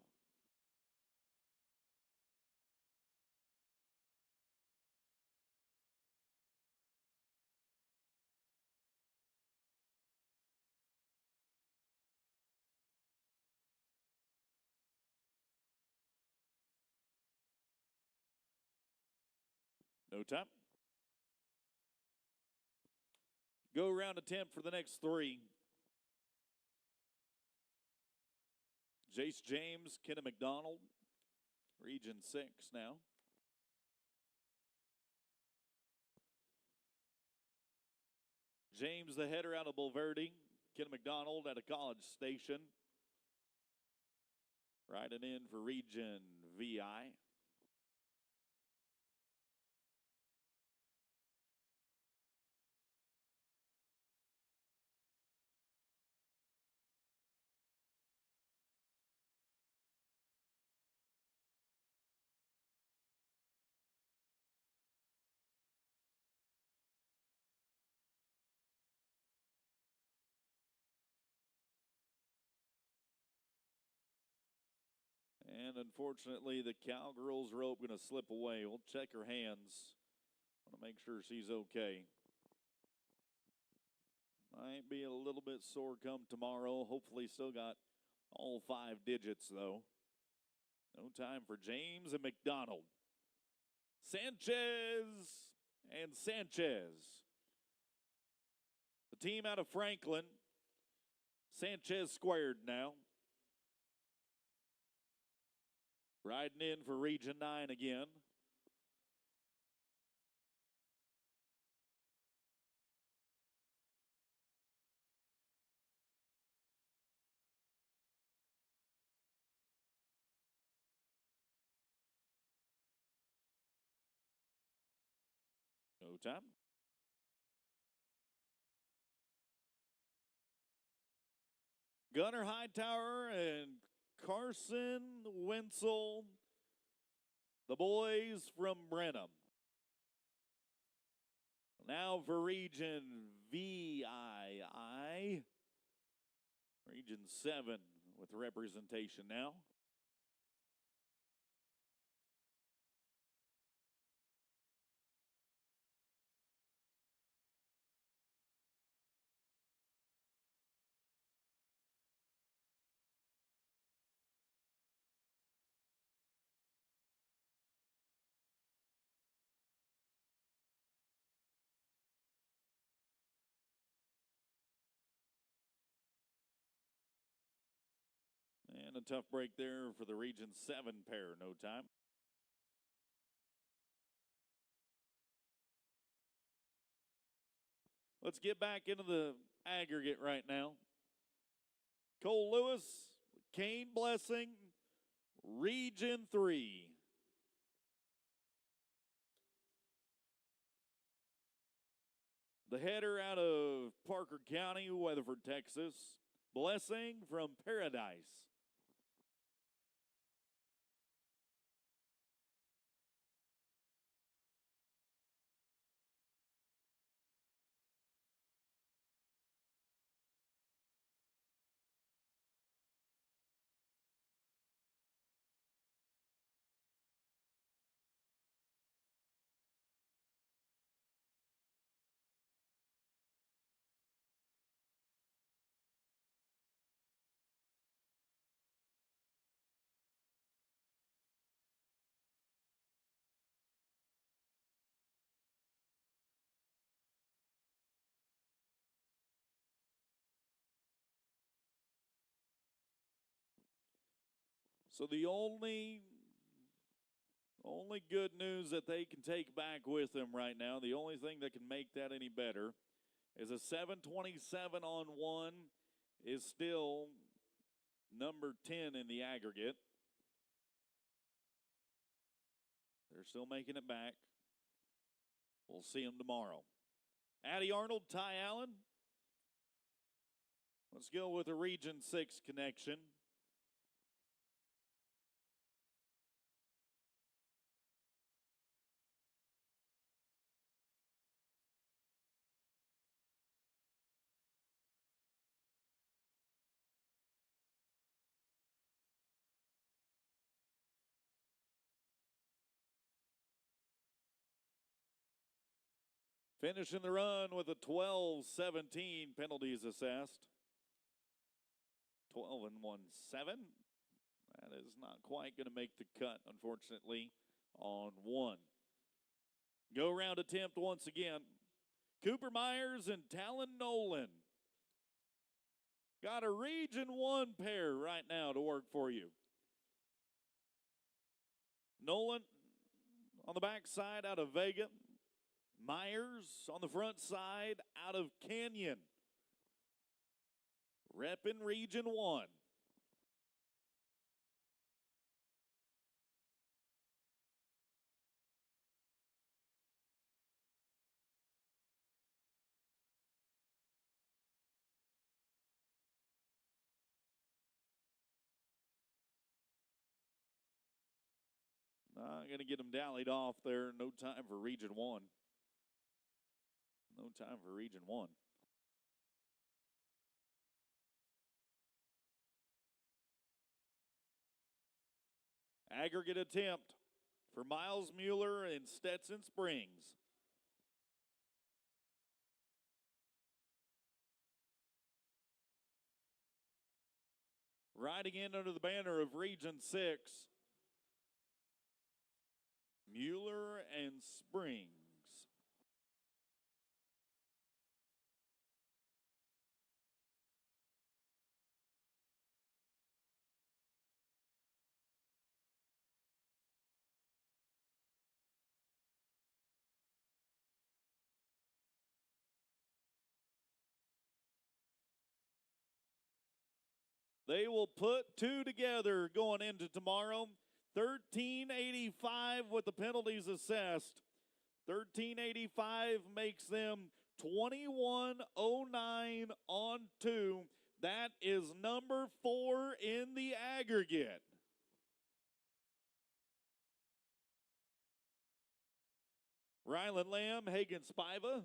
No time. Go around attempt for the next 3. Jace James, Kenna McDonald, Region 6 now. James, the header out of Bulverde. Kenna McDonald at a College Station. Riding in for Region VI. And unfortunately, the Cowgirls rope going to slip away. We'll check her hands. Want to make sure she's okay. Might be a little bit sore come tomorrow. Hopefully still got all 5 digits, though. No time for James and McDonald. Sanchez and Sanchez. The team out of Franklin. Sanchez squared now. Riding in for Region 9 again. No time. Gunnar Hightower and Carson Wenzel, the boys from Brenham. Now for Region VII, Region 7 with representation now. And a tough break there for the Region 7 pair, no time. Let's get back into the aggregate right now. Cole Lewis, Kane Blessing, Region 3. The header out of Parker County, Weatherford, Texas. Blessing from Paradise. So the only good news that they can take back with them right now, the only thing that can make that any better, is a 7:27 on 1 is still number 10 in the aggregate. They're still making it back. We'll see them tomorrow. Addie Arnold, Ty Allen. Let's go with a Region 6 connection. Finishing the run with a 12-17, penalties assessed. 12 and 1-7. That is not quite going to make the cut, unfortunately, on one. Go around attempt once again. Cooper Myers and Talon Nolan. Got a Region 1 pair right now to work for you. Nolan on the backside out of Vega. Myers on the front side out of Canyon. Reppin' Region 1. Not going to get them dallied off there. No time for Region 1. No time for Region 1. Aggregate attempt for Miles Mueller and Stetson Springs. Riding in under the banner of Region 6. Mueller and Springs. They will put two together going into tomorrow. 1385 with the penalties assessed. 1385 makes them 2109 on two. That is number 4 in the aggregate. Ryland Lamb, Hagen Spiva.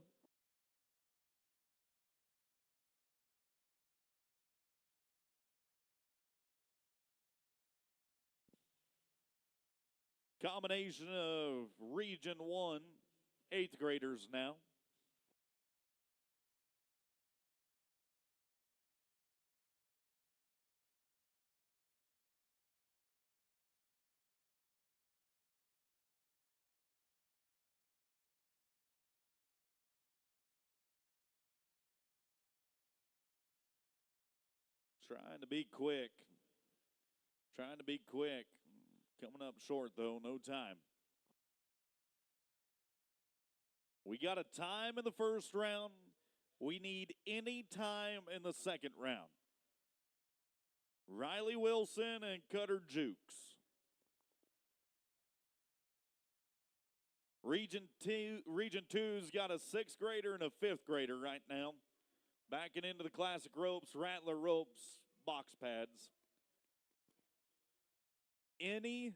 Combination of Region 1, 8th graders now. Trying to be quick. Trying to be quick. Coming up short, though. No time. We got a time in the first round. We need any time in the second round. Riley Wilson and Cutter Jukes. Region 2's got a 6th grader and a 5th grader right now. Backing into the classic ropes, Rattler ropes, box pads. Any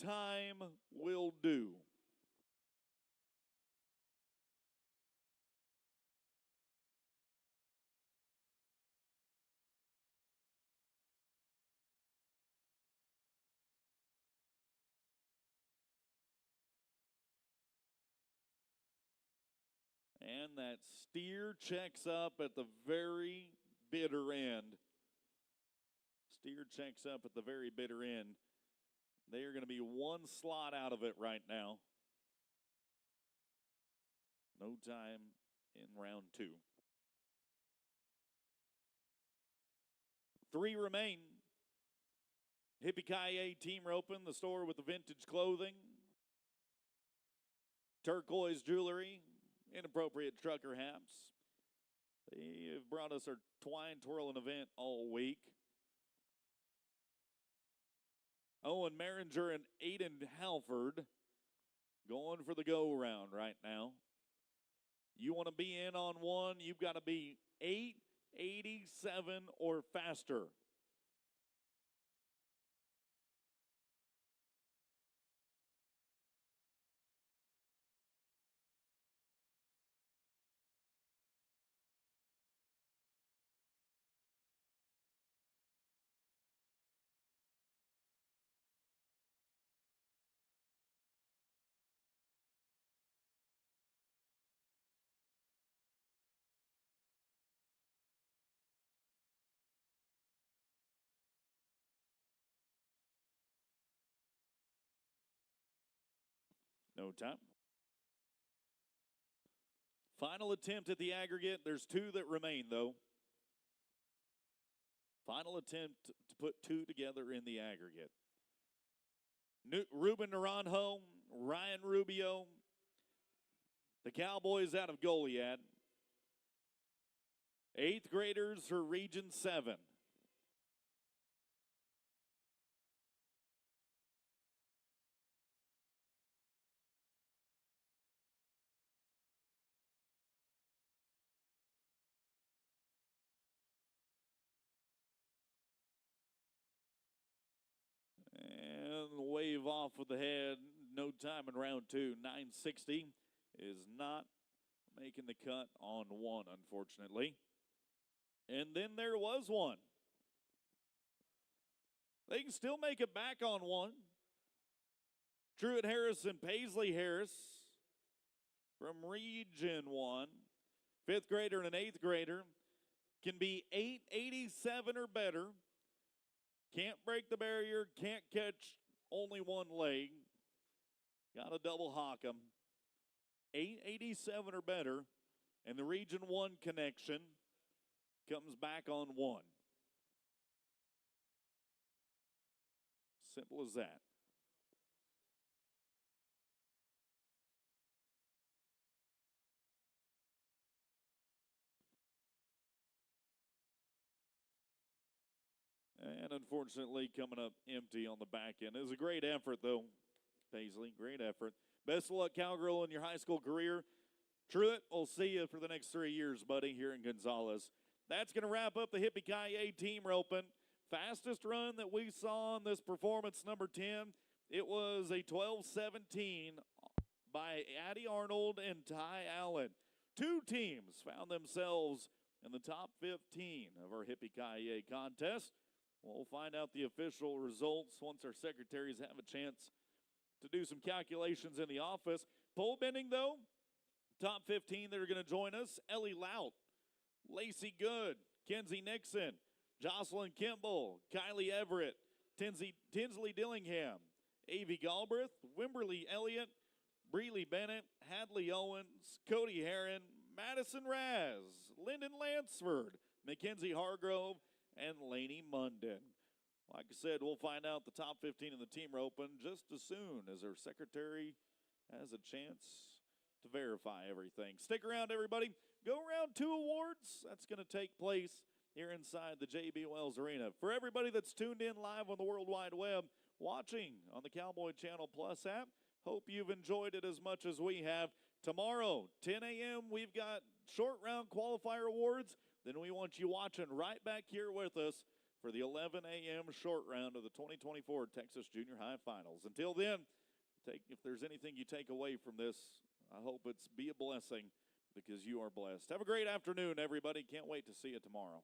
time will do. And that steer checks up at the very bitter end. Steer checks up at the very bitter end. They are going to be one slot out of it right now. No time in round 2. 3 remain. Hippie-Ki-Yay Team Roping, the store with the vintage clothing. Turquoise jewelry, inappropriate trucker hats. They have brought us our twine twirling event all week. Owen Maringer and Aiden Halford going for the go-round right now. You want to be in on one, you've got to be 887 or faster. No time. Final attempt at the aggregate. There's two that remain, though. Final attempt to put two together in the aggregate. Ruben Naranjo, Ryan Rubio, the Cowboys out of Goliad. 8th graders for Region 7. And wave off with the head. No time in round 2. 960 is not making the cut on one, unfortunately. And then there was one. They can still make it back on one. Truett Harris and Paisley Harris from Region 1. 5th grader and an 8th grader can be 887 or better. Can't break the barrier, can't catch only one leg. Got to double hawk them. 887 or better, and the Region 1 connection comes back on one. Simple as that. And unfortunately, coming up empty on the back end. It was a great effort, though, Paisley. Great effort. Best of luck, Cowgirl, in your high school career. Truett, we'll see you for the next 3 years, buddy, here in Gonzales. That's going to wrap up the Hippie-Ki-Yay team roping. Fastest run that we saw in this performance, number 10. It was a 12:17 by Addie Arnold and Ty Allen. 2 teams found themselves in the top 15 of our Hippie-Ki-Yay contest. We'll find out the official results once our secretaries have a chance to do some calculations in the office. Pole bending, though, top 15 that are going to join us: Ellie Lout, Lacey Good, Kenzie Nixon, Jocelyn Kimball, Kylie Everett, Tinsley Dillingham, Avi Galbraith, Wimberly Elliott, Breeley Bennett, Hadley Owens, Cody Herron, Madison Raz, Lyndon Lansford, Mackenzie Hargrove, and Laney Munden. Like I said, we'll find out the top 15 in the team roping just as soon as our secretary has a chance to verify everything. Stick around, everybody. Go around 2 awards. That's going to take place here inside the J.B. Wells Arena. For everybody that's tuned in live on the World Wide Web, watching on the Cowboy Channel Plus app, hope you've enjoyed it as much as we have. Tomorrow, 10 a.m., we've got short round qualifier awards. Then we want you watching right back here with us for the 11 a.m. short round of the 2024 Texas Junior High Finals. Until then, if there's anything you take away from this, I hope it's be a blessing because you are blessed. Have a great afternoon, everybody. Can't wait to see you tomorrow.